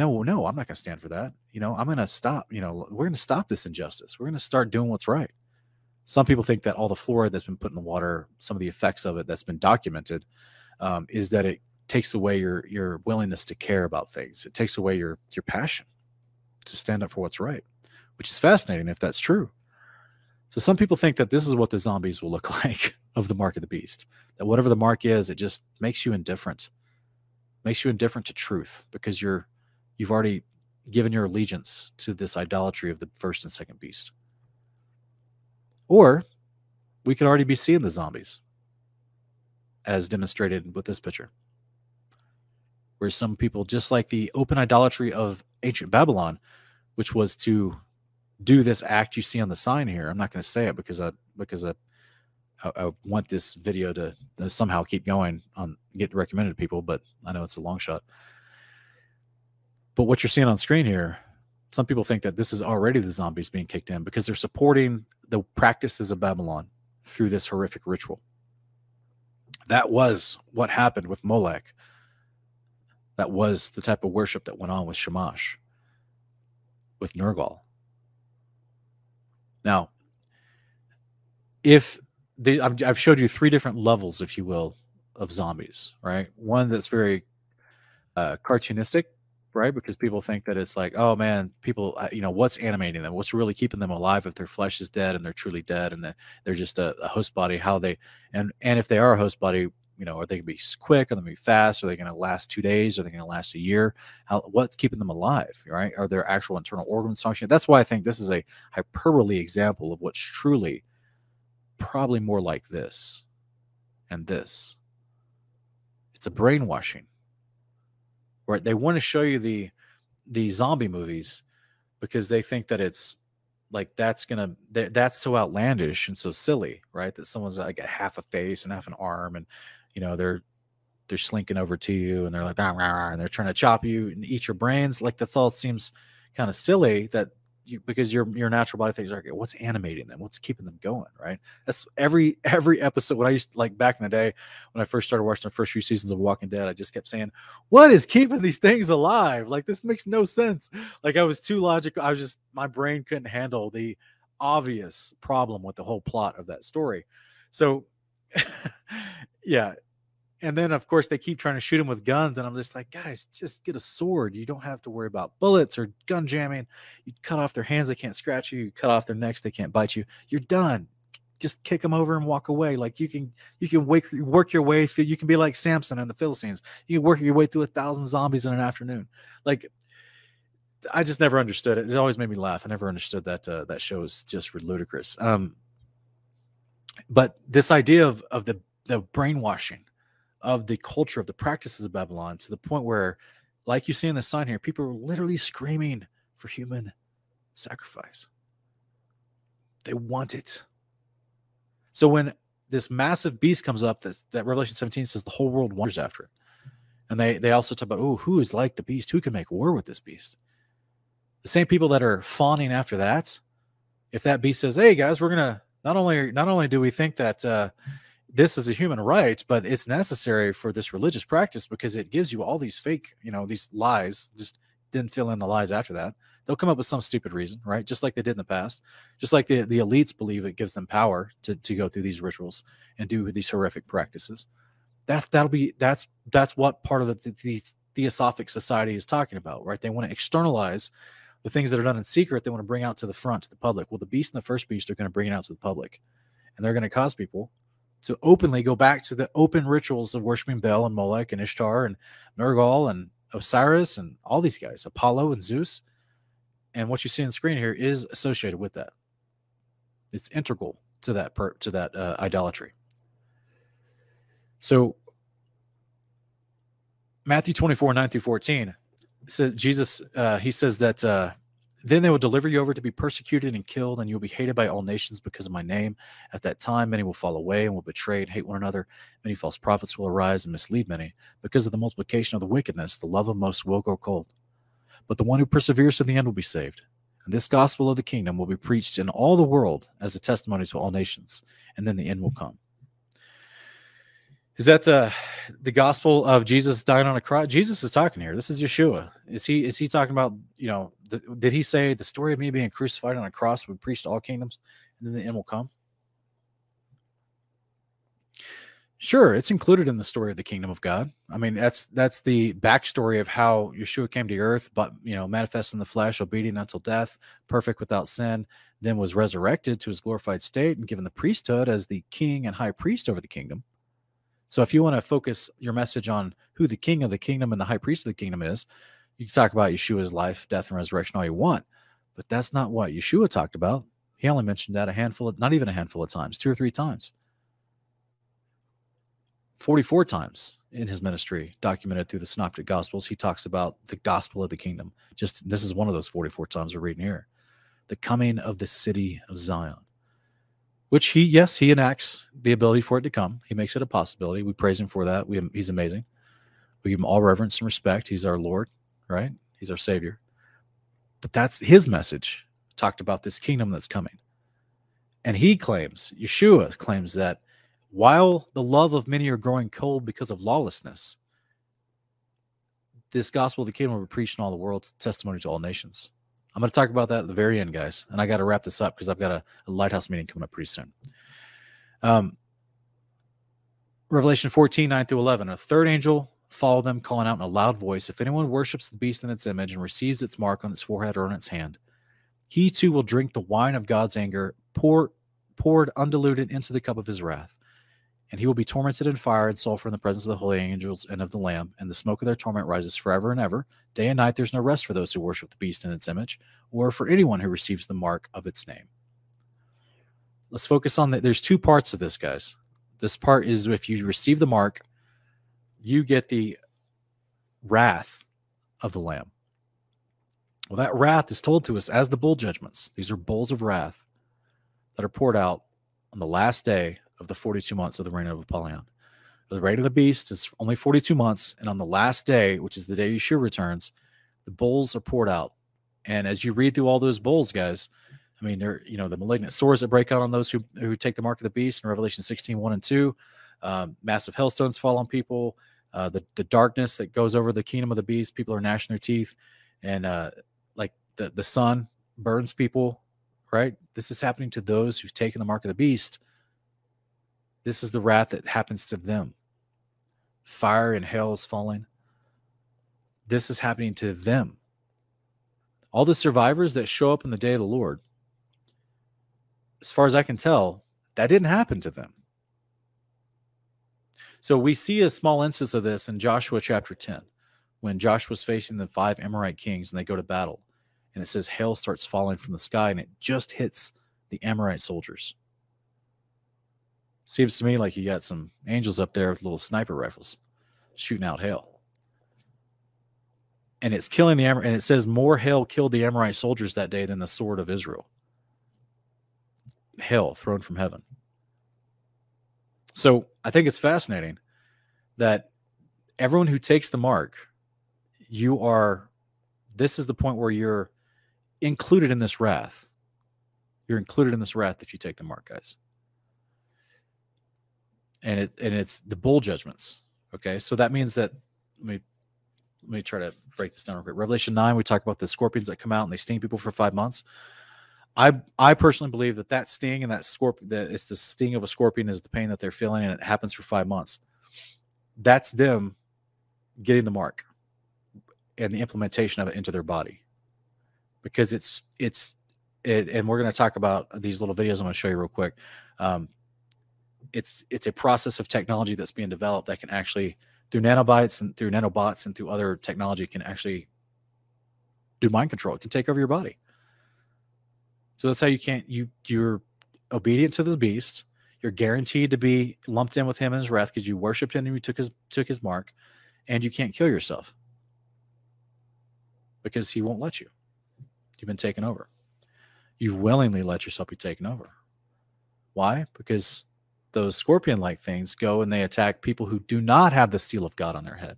not going to stand for that. I'm going to stop, we're going to stop this injustice. We're going to start doing what's right. Some people think that all the fluoride that's been put in the water, some of the effects of it that's been documented, is that it takes away your willingness to care about things. It takes away your passion to stand up for what's right, which is fascinating if that's true. So some people think that this is what the zombies will look like of the mark of the beast, that whatever the mark is, it just makes you indifferent to truth, because you've already given your allegiance to this idolatry of the first and second beast. Or we could already be seeing the zombies as demonstrated with this picture, where some people, just like the open idolatry of ancient Babylon, which was to do this act you see on the sign here. I'm not going to say it because I want this video to somehow keep going get recommended to people, but I know it's a long shot. But what you're seeing on screen here, some people think that this is already the zombies being kicked in because they're supporting the practices of Babylon through this horrific ritual. That was what happened with Molech. That was the type of worship that went on with Shamash, with Nergal. Now, I've showed you 3 different levels, if you will, of zombies, right? One that's very cartoonistic, right? Because people think that it's like, oh man, people, what's animating them? What's really keeping them alive if their flesh is dead and they're truly dead and they're just a host body? And if they are a host body, are they going to be quick? Are they going to be fast? Are they going to last 2 days? Are they going to last a year? What's keeping them alive, right? Are their actual internal organs functioning? That's why I think this is a hyperbole example of what's truly probably more like this and this. It's a brainwashing, right? They want to show you the zombie movies because they think that it's like that's so outlandish and so silly, right? That someone's like a half a face and half an arm, and they're slinking over to you and they're like, and they're trying to chop you and eat your brains. Like, that's all seems kind of silly, that because your natural body thinks, okay, what's animating them? What's keeping them going, right? That's every episode. When I used to, like back in the day when I first started watching the first few seasons of Walking Dead, I just kept saying, what is keeping these things alive? Like, this makes no sense. Like, I was too logical. My brain couldn't handle the obvious problem with the whole plot of that story. So yeah. And then, of course, they keep trying to shoot him with guns. And I'm just like, guys, just get a sword. You don't have to worry about bullets or gun jamming. You cut off their hands, they can't scratch you. You cut off their necks, they can't bite you. You're done. Just kick them over and walk away. Like, you can work your way through. You can be like Samson and the Philistines. You can work your way through 1,000 zombies in an afternoon. Like, I just never understood it. It always made me laugh. I never understood that that show is just ludicrous. But this idea of the brainwashing of the culture of the practices of Babylon, to the point where, like you see in the sign here, people are literally screaming for human sacrifice. They want it. So when this massive beast comes up, that Revelation 17 says the whole world wanders after it, And they also talk about, oh, who is like the beast? Who can make war with this beast? The same people that are fawning after that, if that beast says, hey guys, we're gonna not only do we think that this is a human right, but it's necessary for this religious practice because it gives you all these fake, these lies. Just didn't fill in the lies after that. They'll come up with some stupid reason, right? Just like they did in the past. Just like the elites believe it gives them power to go through these rituals and do these horrific practices. That's what part of the Theosophic society is talking about, right? They want to externalize the things that are done in secret. They want to bring out to the front, to the public. Well, the beast and the first beast are going to bring it out to the public, and they're going to cause people to openly go back to the open rituals of worshiping Baal and Molech and Ishtar and Nergal and Osiris and all these guys, Apollo and Zeus. And what you see on the screen here is associated with that. It's integral to that idolatry. So Matthew 24, 9 through 14, says Jesus, he says that then they will deliver you over to be persecuted and killed, and you'll be hated by all nations because of my name. At that time, many will fall away and will betray and hate one another. Many false prophets will arise and mislead many. Because of the multiplication of the wickedness, the love of most will grow cold. But the one who perseveres to the end will be saved. And this gospel of the kingdom will be preached in all the world as a testimony to all nations, and then the end will come. Is that the gospel of Jesus dying on a cross? Jesus is talking here. This is Yeshua. Is he talking about, did he say the story of me being crucified on a cross would preach to all kingdoms and then the end will come? Sure, it's included in the story of the kingdom of God. I mean, that's the backstory of how Yeshua came to earth, but manifest in the flesh, obedient until death, perfect without sin, then was resurrected to his glorified state and given the priesthood as the king and high priest over the kingdom. So if you want to focus your message on who the king of the kingdom and the high priest of the kingdom is, you can talk about Yeshua's life, death, and resurrection all you want. But that's not what Yeshua talked about. He only mentioned that not even a handful of times, 2 or 3 times. 44 times in his ministry, documented through the Synoptic Gospels, he talks about the gospel of the kingdom. This is one of those 44 times we're reading here. The coming of the city of Zion. Which he enacts the ability for it to come. He makes it a possibility. We praise him for that. He's amazing. We give him all reverence and respect. He's our Lord, right? He's our Savior. But that's his message, talked about this kingdom that's coming. And Yeshua claims that while the love of many are growing cold because of lawlessness, this gospel of the kingdom will be preached in all the world, testimony to all nations. I'm going to talk about that at the very end, guys. And I got to wrap this up because I've got a Lighthouse meeting coming up pretty soon. Revelation 14, 9 through 11. A third angel followed them, calling out in a loud voice, if anyone worships the beast in its image and receives its mark on its forehead or on its hand, he too will drink the wine of God's anger, poured undiluted into the cup of his wrath. And he will be tormented in fire and sulfur in the presence of the holy angels and of the Lamb, and the smoke of their torment rises forever and ever. Day and night there's no rest for those who worship the beast in its image, or for anyone who receives the mark of its name. Let's focus on that. There's 2 parts of this, guys. This part is if you receive the mark, you get the wrath of the Lamb. Well, that wrath is told to us as the bowl judgments. These are bowls of wrath that are poured out on the last day of the 42 months of the reign of Apollyon. The reign of the beast is only 42 months, and on the last day, which is the day Yeshua returns, the bowls are poured out. And as you read through all those bowls, guys, I mean, they're the malignant sores that break out on those who take the mark of the beast in Revelation 16, 1 and 2. Massive hailstones fall on people. The darkness that goes over the kingdom of the beast, people are gnashing their teeth, and like the sun burns people, right? This is happening to those who've taken the mark of the beast. This is the wrath that happens to them. Fire and hail is falling. This is happening to them. All the survivors that show up in the day of the Lord, as far as I can tell, that didn't happen to them. So we see a small instance of this in Joshua chapter 10, when Joshua's facing the 5 Amorite kings and they go to battle. And it says hail starts falling from the sky and it just hits the Amorite soldiers. Seems to me like you got some angels up there with little sniper rifles shooting out hail. And it's killing the Amorite. And it says more hail killed the Amorite soldiers that day than the sword of Israel. Hail thrown from heaven. So I think it's fascinating that everyone who takes the mark, this is the point where you're included in this wrath. You're included in this wrath if you take the mark, guys. And it's the bowl judgments. Okay, so that means that let me try to break this down real quick. Revelation 9, we talk about the scorpions that come out and they sting people for 5 months. I personally believe that sting and that scorpion, that it's the sting of a scorpion is the pain that they're feeling, and it happens for 5 months. That's them getting the mark and the implementation of it into their body, because and we're going to talk about these little videos I'm going to show you real quick. It's a process of technology that's being developed that can actually, through nanobots and through other technology, can actually do mind control. It can take over your body. So that's how you're obedient to the beast. You're guaranteed to be lumped in with him in his wrath because you worshiped him and you took his mark, and you can't kill yourself because he won't let you. You've been taken over. You've willingly let yourself be taken over. Why? Because those scorpion-like things go and they attack people who do not have the seal of God on their head.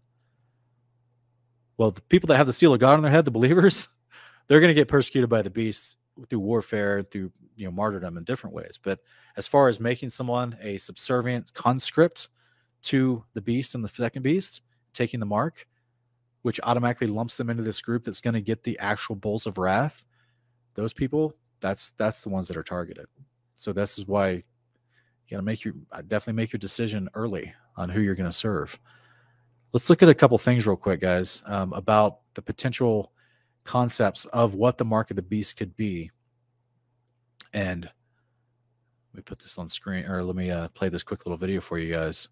Well, the people that have the seal of God on their head, the believers, they're going to get persecuted by the beast through warfare, through martyrdom in different ways. But as far as making someone a subservient conscript to the beast and the second beast, taking the mark, which automatically lumps them into this group that's going to get the actual bowls of wrath, those people, that's the ones that are targeted. So this is why you got to definitely make your decision early on who you're going to serve. Let's look at a couple things real quick, guys, about the potential concepts of what the mark of the beast could be. And let me put this on screen, or let me play this quick little video for you guys.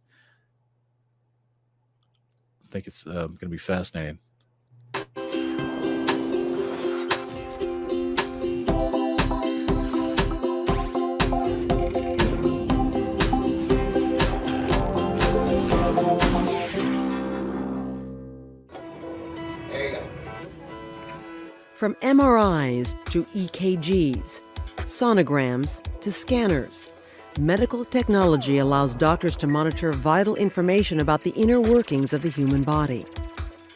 I think it's going to be fascinating. From MRIs to EKGs, sonograms to scanners, medical technology allows doctors to monitor vital information about the inner workings of the human body.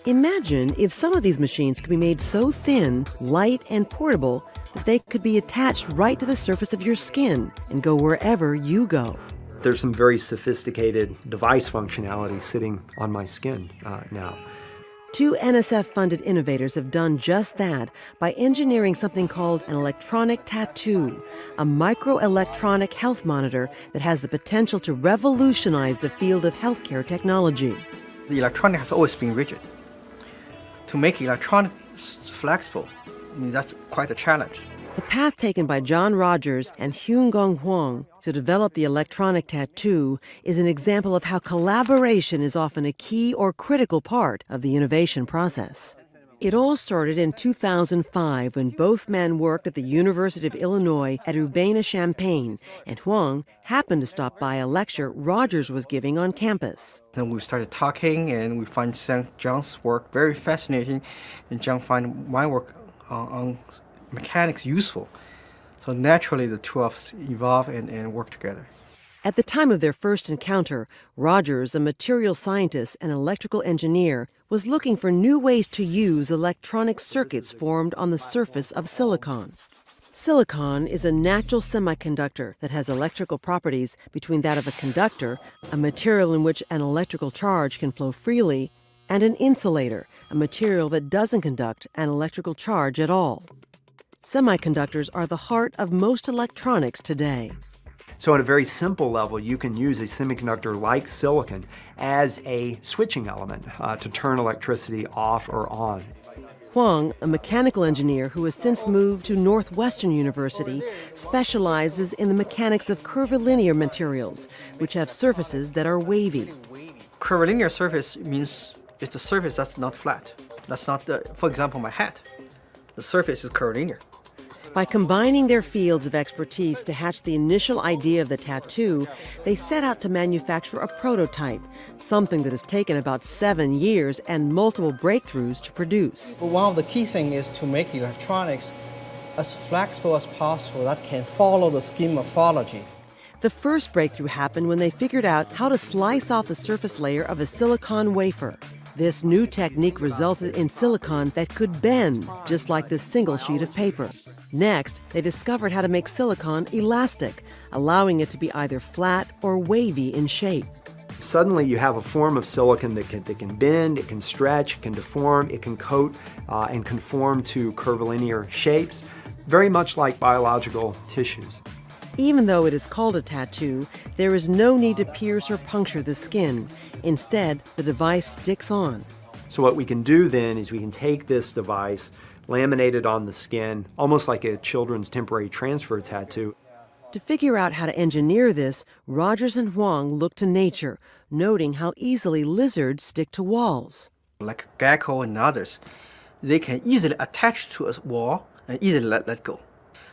Imagine if some of these machines could be made so thin, light, and portable that they could be attached right to the surface of your skin and go wherever you go. There's some very sophisticated device functionality sitting on my skin now. Two NSF-funded innovators have done just that by engineering something called an electronic tattoo, a microelectronic health monitor that has the potential to revolutionize the field of healthcare technology. The electronic has always been rigid. To make electronics flexible, that's quite a challenge. The path taken by John Rogers and Hyun-Gong Hwang to develop the electronic tattoo is an example of how collaboration is often a key or critical part of the innovation process. It all started in 2005 when both men worked at the University of Illinois at Urbana-Champaign, and Hwang happened to stop by a lecture Rogers was giving on campus. Then we started talking, and we find John's work very fascinating, and John found my work on mechanics useful. So naturally, the two of us evolve and work together. At the time of their first encounter, Rogers, a material scientist and electrical engineer, was looking for new ways to use electronic circuits formed on the surface of silicon. Silicon is a natural semiconductor that has electrical properties between that of a conductor, a material in which an electrical charge can flow freely, and an insulator, a material that doesn't conduct an electrical charge at all. Semiconductors are the heart of most electronics today. So at a very simple level, you can use a semiconductor like silicon as a switching element to turn electricity off or on. Hwang, a mechanical engineer who has since moved to Northwestern University, specializes in the mechanics of curvilinear materials, which have surfaces that are wavy. Curvilinear surface means it's a surface that's not flat. That's not, for example, my hat. The surface is curvilinear. By combining their fields of expertise to hatch the initial idea of the tattoo, they set out to manufacture a prototype, something that has taken about 7 years and multiple breakthroughs to produce. But one of the key things is to make electronics as flexible as possible that can follow the scheme morphology. The first breakthrough happened when they figured out how to slice off the surface layer of a silicon wafer. This new technique resulted in silicon that could bend, just like this single sheet of paper. Next, they discovered how to make silicon elastic, allowing it to be either flat or wavy in shape. Suddenly you have a form of silicon that can bend, it can stretch, it can deform, it can coat and conform to curvilinear shapes, very much like biological tissues. Even though it is called a tattoo, there is no need to pierce or puncture the skin. Instead, the device sticks on. So what we can do then is we can take this device, laminate it on the skin, almost like a children's temporary transfer tattoo. To figure out how to engineer this, Rogers and Huang looked to nature, noting how easily lizards stick to walls. Like gecko and others, they can easily attach to a wall and easily let go.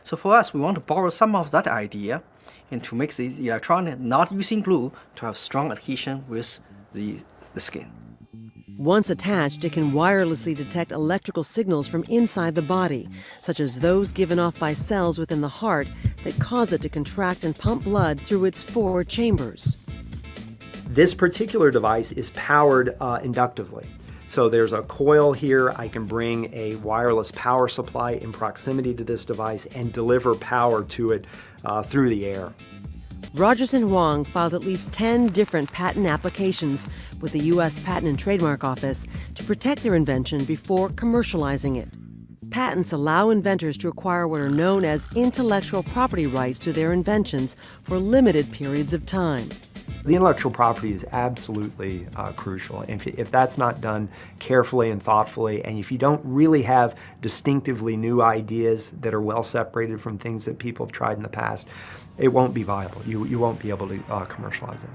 So for us, we want to borrow some of that idea and to make the electronic not using glue to have strong adhesion with the skin. Once attached, it can wirelessly detect electrical signals from inside the body, such as those given off by cells within the heart that cause it to contract and pump blood through its 4 chambers. This particular device is powered inductively. So there's a coil here. I can bring a wireless power supply in proximity to this device and deliver power to it through the air. Rogers and Huang filed at least 10 different patent applications with the U.S. Patent and Trademark Office to protect their invention before commercializing it. Patents allow inventors to acquire what are known as intellectual property rights to their inventions for limited periods of time. The intellectual property is absolutely crucial. If that's not done carefully and thoughtfully, and if you don't really have distinctively new ideas that are well separated from things that people have tried in the past, it won't be viable. You won't be able to commercialize it.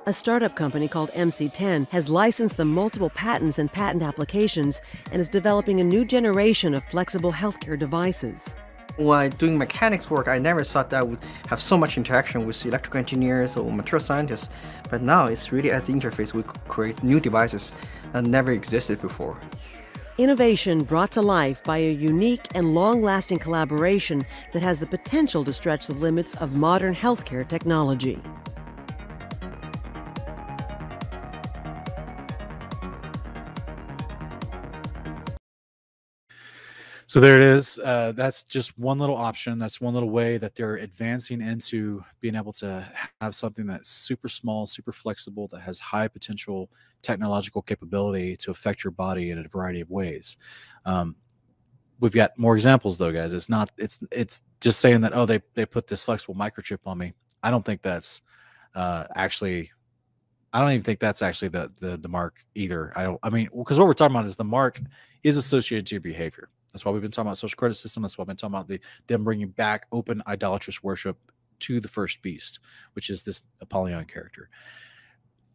A startup company called MC10 has licensed the multiple patents and patent applications and is developing a new generation of flexible healthcare devices. While doing mechanics work, I never thought that I would have so much interaction with electrical engineers or material scientists. But now it's really at the interface we create new devices that never existed before. Innovation brought to life by a unique and long-lasting collaboration that has the potential to stretch the limits of modern healthcare technology. So there it is. That's just one little option. That's one little way that they're advancing into being able to have something that's super small, super flexible, that has high potential technological capability to affect your body in a variety of ways. We've got more examples though, guys. It's just saying that, oh, they put this flexible microchip on me. I don't think that's actually. I don't even think that's actually the mark either. I mean, because what we're talking about is the mark is associated to your behavior. That's why we've been talking about social credit system. That's why I've been talking about them bringing back open idolatrous worship to the first beast, which is this Apollyon character.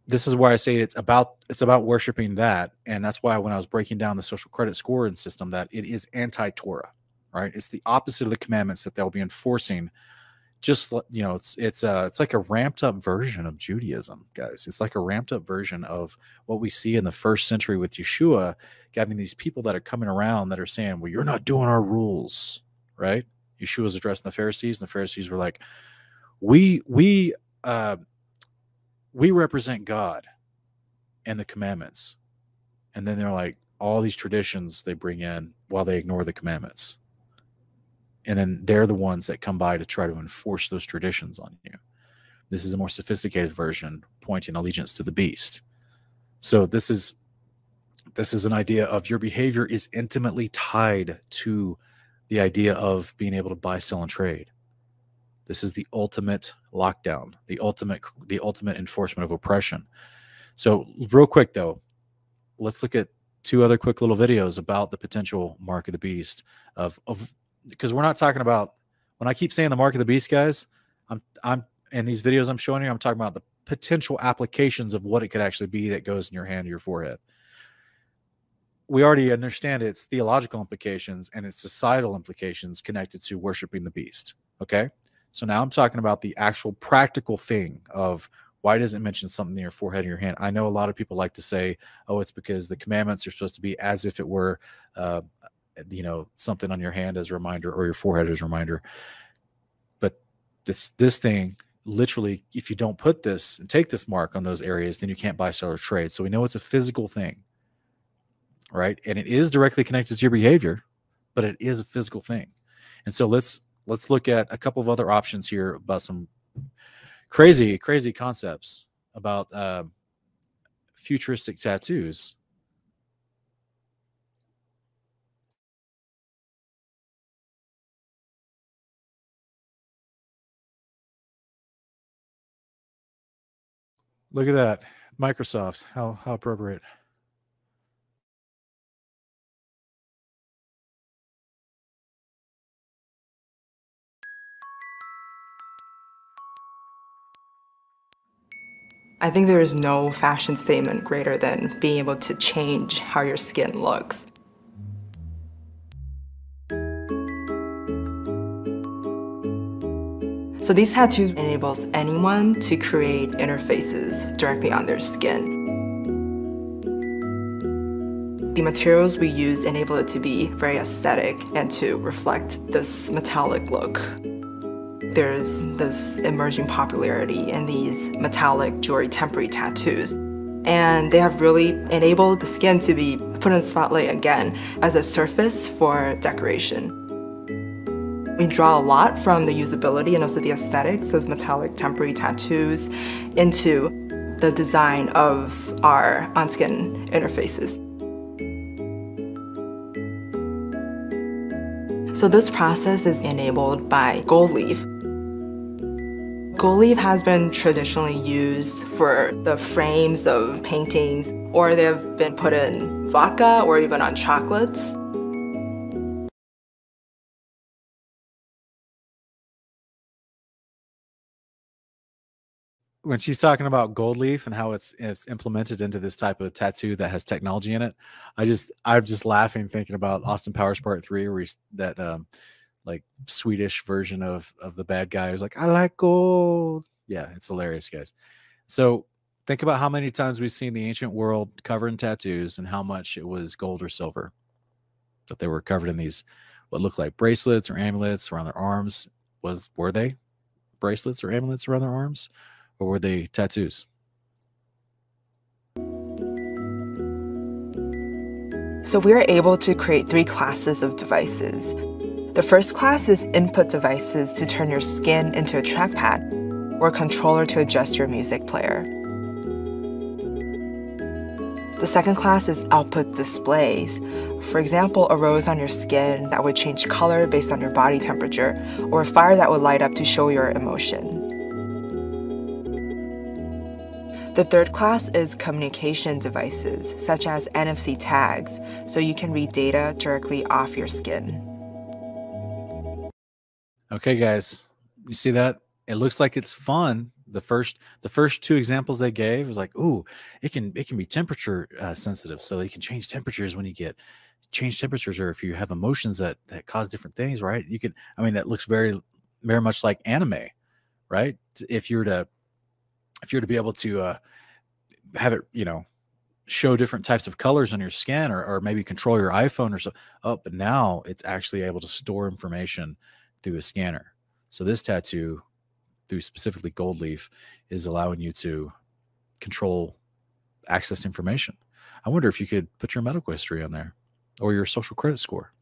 This is why I say it's about worshiping that, and that's why when I was breaking down the social credit scoring system, that it is anti-Torah, right? It's the opposite of the commandments that they'll be enforcing. Just, you know, it's like a ramped up version of Judaism, guys. It's like a ramped up version of what we see in the first century with Yeshua, having these people that are coming around that are saying, well, you're not doing our rules, right? Yeshua's addressing the Pharisees, and the Pharisees were like, we represent God and the commandments. And then they're like, all these traditions they bring in while they ignore the commandments. And then they're the ones that come by to try to enforce those traditions on you. This is a more sophisticated version, pointing allegiance to the beast. So this is an idea of your behavior is intimately tied to the idea of being able to buy, sell, and trade. This is the ultimate lockdown, the ultimate enforcement of oppression. So real quick though, let's look at 2 other quick little videos about the potential mark of the beast because we're not talking about, when I keep saying the mark of the beast, guys, I'm in these videos I'm showing you, I'm talking about the potential applications of what it could actually be that goes in your hand or your forehead. We already understand its theological implications and its societal implications connected to worshiping the beast. Okay. So now I'm talking about the actual practical thing of why does it mention something in your forehead or your hand? I know a lot of people like to say, oh, it's because the commandments are supposed to be as if it were, you know, something on your hand as a reminder or your forehead as a reminder. But this thing literally, if you don't put this and take this mark on those areas, then you can't buy, sell, or trade. So we know it's a physical thing, right? And it is directly connected to your behavior, but it is a physical thing. And so let's look at a couple of other options here about some crazy concepts about futuristic tattoos. Look at that. Microsoft. How appropriate. I think there is no fashion statement greater than being able to change how your skin looks. So these tattoos enables anyone to create interfaces directly on their skin. The materials we use enable it to be very aesthetic and to reflect this metallic look. There's this emerging popularity in these metallic jewelry temporary tattoos. And they have really enabled the skin to be put in the spotlight again as a surface for decoration. We draw a lot from the usability and also the aesthetics of metallic temporary tattoos into the design of our on-skin interfaces. So this process is enabled by gold leaf. Gold leaf has been traditionally used for the frames of paintings, or they have been put in vodka or even on chocolates. When she's talking about gold leaf and how it's implemented into this type of tattoo that has technology in it, I'm just laughing thinking about Austin Powers Part 3, where he's that like Swedish version of the bad guy who's like, I like gold. Yeah, it's hilarious, guys. So think about how many times we've seen the ancient world covered in tattoos and how much it was gold or silver, that they were covered in these what looked like bracelets or amulets around their arms. Were they bracelets or amulets around their arms, or were they tattoos? So we are able to create 3 classes of devices. The first class is input devices to turn your skin into a trackpad or a controller to adjust your music player. The second class is output displays. For example, a rose on your skin that would change color based on your body temperature, or a fire that would light up to show your emotion. The third class is communication devices, such as NFC tags, so you can read data directly off your skin. Okay, guys, you see that? It looks like it's fun. The first 2 examples they gave was like, ooh, it can be temperature sensitive, so you can change temperatures when you get change temperatures, or if you have emotions that cause different things, right? You can, I mean, that looks very much like anime, right? If you're to be able to have it, show different types of colors on your skin, or maybe control your iPhone or so. Oh, but now it's actually able to store information through a scanner. So this tattoo, through specifically gold leaf, is allowing you to control access to information. I wonder if you could put your medical history on there, or your social credit score.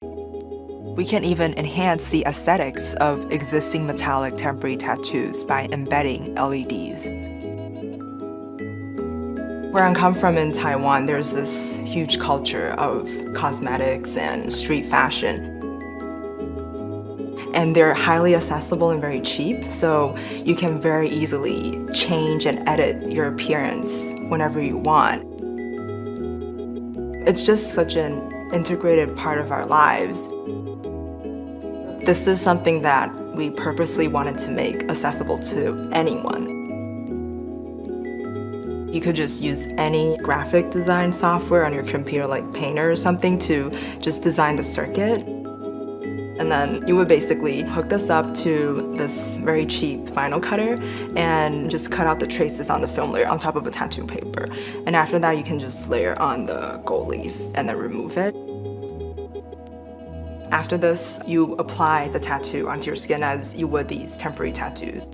We can even enhance the aesthetics of existing metallic temporary tattoos by embedding LEDs. Where I come from in Taiwan, there's this huge culture of cosmetics and street fashion. And they're highly accessible and very cheap, so you can very easily change and edit your appearance whenever you want. It's just such an integrated part of our lives. This is something that we purposely wanted to make accessible to anyone. You could just use any graphic design software on your computer, like Painter or something, to just design the circuit. And then you would basically hook this up to this very cheap vinyl cutter and just cut out the traces on the film layer on top of a tattoo paper. And after that, you can just layer on the gold leaf and then remove it. After this, you apply the tattoo onto your skin as you would these temporary tattoos.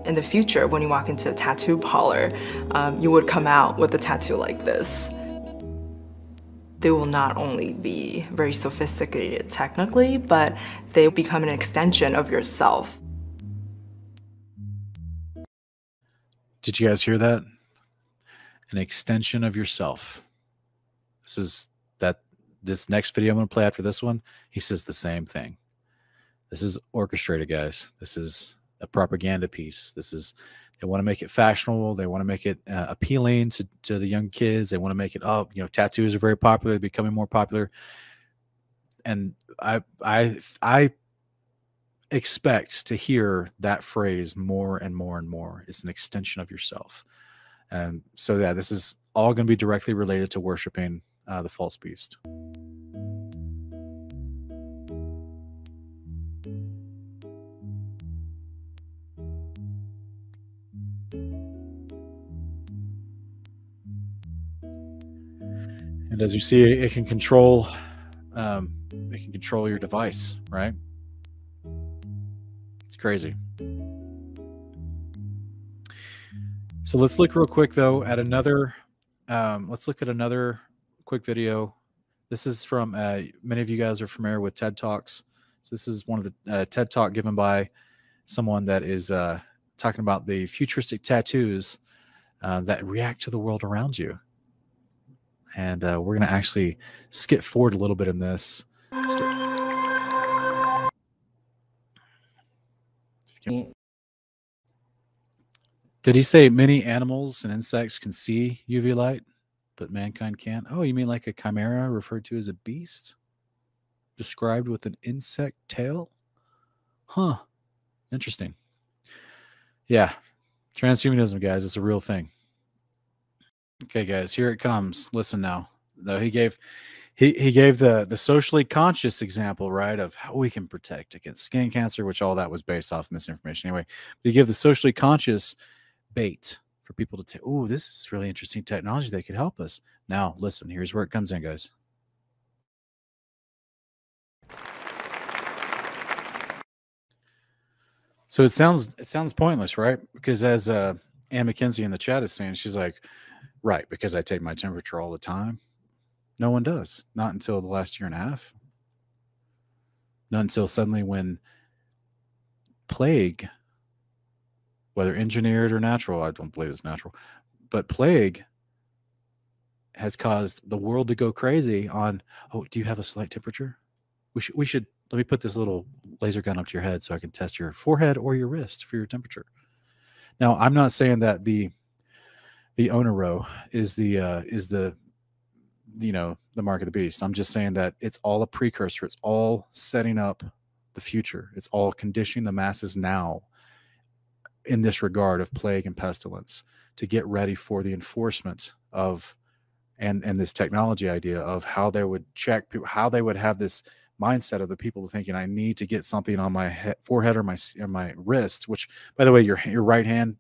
In the future, when you walk into a tattoo parlor, you would come out with a tattoo like this. They will not only be very sophisticated technically, but they become an extension of yourself. Did you guys hear that? An extension of yourself. This next video I'm going to play after this one, he says the same thing. This is orchestrated, guys. This is a propaganda piece. They want to make it fashionable. They want to make it appealing to the young kids. They want to make it, tattoos are very popular. They're becoming more popular. And I expect to hear that phrase more and more and more. It's an extension of yourself. And so, yeah, this is all going to be directly related to worshiping the false beast. And as you see, it can control your device, right? It's crazy. So let's look real quick though at another. Let's look at another quick video. This is from many of you guys are familiar with TED Talks. So this is one of the TED Talk given by someone that is talking about the futuristic tattoos that react to the world around you. And we're going to actually skip forward a little bit in this. Did he say many animals and insects can see UV light, but mankind can't? Oh, you mean like a chimera referred to as a beast? Described with an insect tail? Huh. Interesting. Yeah. Transhumanism, guys, it's a real thing. Okay, guys, here it comes. Listen now. Though he gave the socially conscious example, right, of how we can protect against skin cancer, which all that was based off misinformation anyway. But he gave the socially conscious bait for people to say, "Oh, this is really interesting technology that could help us." Now, listen, here's where it comes in, guys. So it sounds pointless, right? Because as Ann McKenzie in the chat is saying, she's like, right, because I take my temperature all the time. No one does. Not until the last year and a half. Not until suddenly when plague, whether engineered or natural, I don't believe it's natural, but plague has caused the world to go crazy on, oh, do you have a slight temperature? We should let me put this little laser gun up to your head so I can test your forehead or your wrist for your temperature. Now, I'm not saying that the Onero is the mark of the beast. I'm just saying that it's all a precursor. It's all setting up the future. It's all conditioning the masses now in this regard of plague and pestilence to get ready for the enforcement of and this technology idea of how they would check people, how they would have this mindset of the people thinking, I need to get something on my forehead or my wrist, which, by the way, your right hand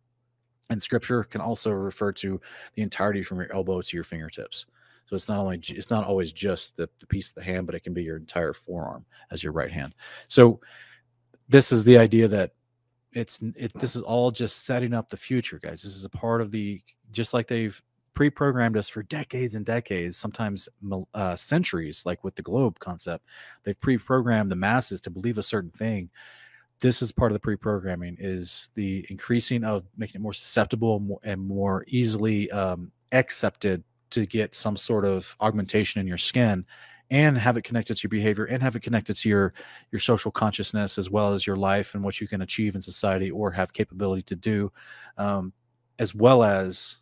in scripture can also refer to the entirety from your elbow to your fingertips. So it's not always just the piece of the hand, but it can be your entire forearm as your right hand. So this is the idea that this is all just setting up the future, guys. This is a part of just like they've pre-programmed us for decades and decades, sometimes centuries, like with the globe concept. They've pre-programmed the masses to believe a certain thing. This is part of the pre-programming, is the increasing of making it more susceptible and more easily accepted to get some sort of augmentation in your skin and have it connected to your behavior and have it connected to your social consciousness, as well as your life and what you can achieve in society or have capability to do, as well as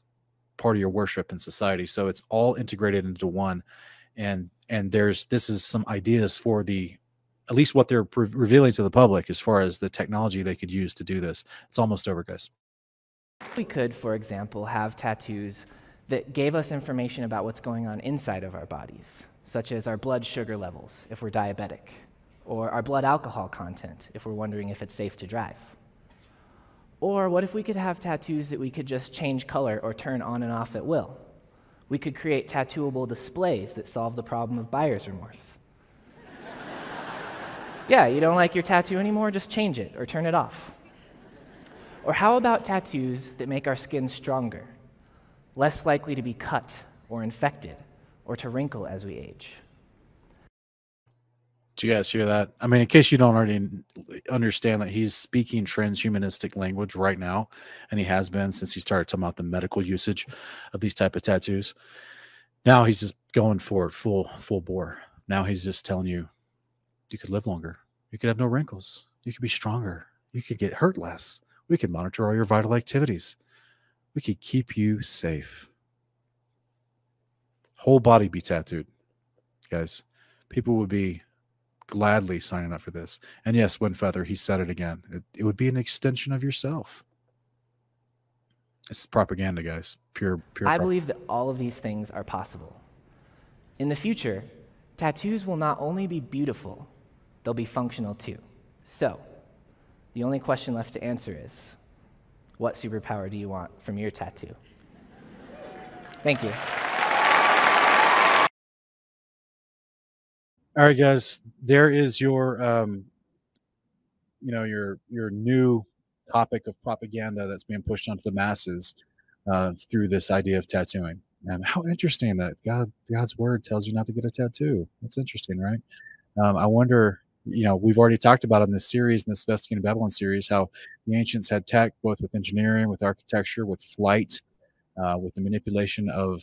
part of your worship in society. So it's all integrated into one. And this is some ideas for at least what they're revealing to the public as far as the technology they could use to do this. It's almost over, guys. We could, for example, have tattoos that gave us information about what's going on inside of our bodies, such as our blood sugar levels if we're diabetic, or our blood alcohol content if we're wondering if it's safe to drive. Or what if we could have tattoos that we could just change color or turn on and off at will? We could create tattooable displays that solve the problem of buyer's remorse. Yeah, you don't like your tattoo anymore? Just change it or turn it off. Or how about tattoos that make our skin stronger, less likely to be cut or infected or to wrinkle as we age? Do you guys hear that? I mean, in case you don't already understand that he's speaking transhumanistic language right now, and he has been since he started talking about the medical usage of these type of tattoos. Now he's just going for it full bore. Now he's just telling you, you could live longer. You could have no wrinkles. You could be stronger. You could get hurt less. We could monitor all your vital activities. We could keep you safe. Whole body be tattooed, guys. People would be gladly signing up for this. And yes, Windfeather, he said it again. It would be an extension of yourself. It's propaganda, guys. Pure I believe that all of these things are possible. In the future, tattoos will not only be beautiful, they'll be functional too. So, the only question left to answer is, what superpower do you want from your tattoo? Thank you. All right, guys. There is your, your new topic of propaganda that's being pushed onto the masses through this idea of tattooing. And how interesting that God's word tells you not to get a tattoo. That's interesting, right? I wonder, we've already talked about in this series, in this Investigating Babylon series, how the ancients had tech both with engineering, with architecture, with flight, with the manipulation of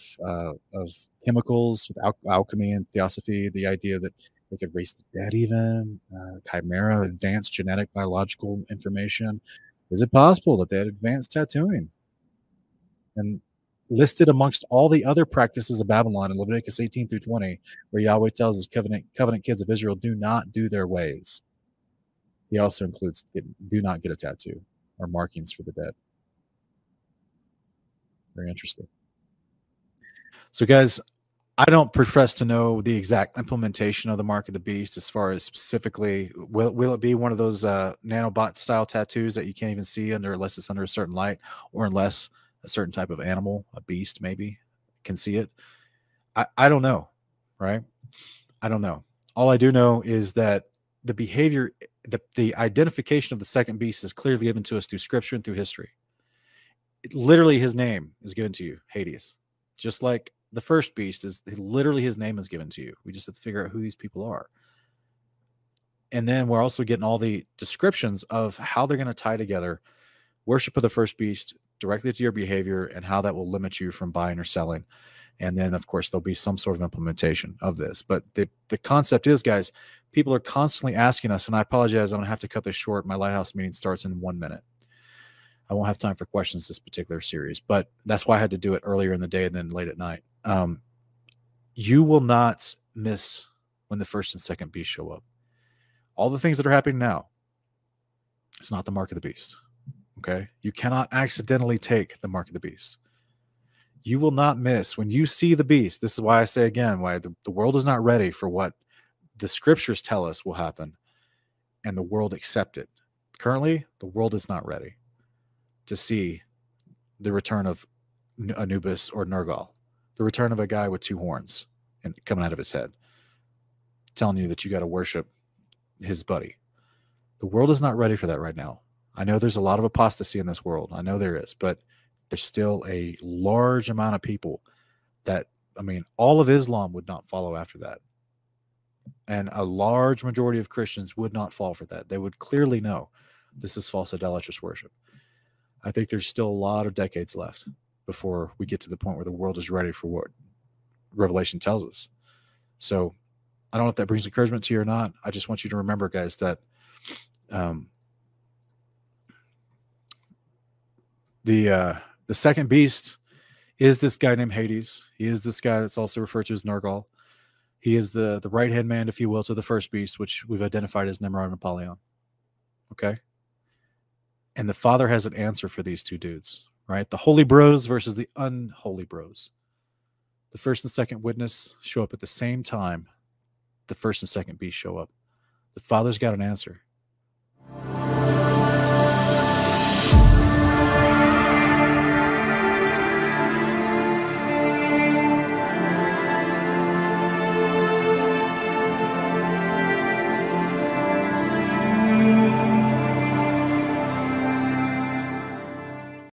chemicals, with alchemy and theosophy, the idea that they could raise the dead even, chimera, advanced genetic, biological information. Is it possible that they had advanced tattooing? And listed amongst all the other practices of Babylon in Leviticus 18 through 20, where Yahweh tells his covenant kids of Israel, do not do their ways. He also includes, do not get a tattoo or markings for the dead. Very interesting. So, guys, I don't profess to know the exact implementation of the mark of the beast as far as specifically, will it be one of those nanobot style tattoos that you can't even see unless it's under a certain light, or unless a certain type of animal, a beast maybe, can see it? I don't know, right? I don't know. All I do know is that the behavior, the identification of the second beast is clearly given to us through scripture and through history. Literally his name is given to you, Hades. Just like the first beast is literally his name is given to you. We just have to figure out who these people are. And then we're also getting all the descriptions of how they're going to tie together worship of the first beast directly to your behavior and how that will limit you from buying or selling. And then, of course, there'll be some sort of implementation of this. But the concept is, guys, people are constantly asking us, and I apologize, I'm going to have to cut this short. My Lighthouse meeting starts in 1 minute. I won't have time for questions this particular series, but that's why I had to do it earlier in the day and then late at night. You will not miss when the first and second beast show up. All the things that are happening now, it's not the mark of the beast. Okay? You cannot accidentally take the mark of the beast. You will not miss when you see the beast. This is why I say again, why the world is not ready for what the scriptures tell us will happen, and the world accept it. Currently, the world is not ready to see the return of Anubis or Nergal, the return of a guy with two horns and coming out of his head, telling you that you got to worship his buddy. The world is not ready for that right now. I know there's a lot of apostasy in this world. I know there is, but there's still a large amount of people that, I mean, all of Islam would not follow after that. And a large majority of Christians would not fall for that. They would clearly know this is false idolatrous worship. I think there's still a lot of decades left before we get to the point where the world is ready for what Revelation tells us. So I don't know if that brings encouragement to you or not. I just want you to remember, guys, that the second beast is this guy named Hades. He is this guy that's also referred to as Nergal. He is the right-hand man, if you will, to the first beast, which we've identified as Nimrod and Apollyon. Okay? And the Father has an answer for these two dudes, right? The holy bros versus the unholy bros. The first and second witness show up at the same time. The first and second beast show up. The Father's got an answer.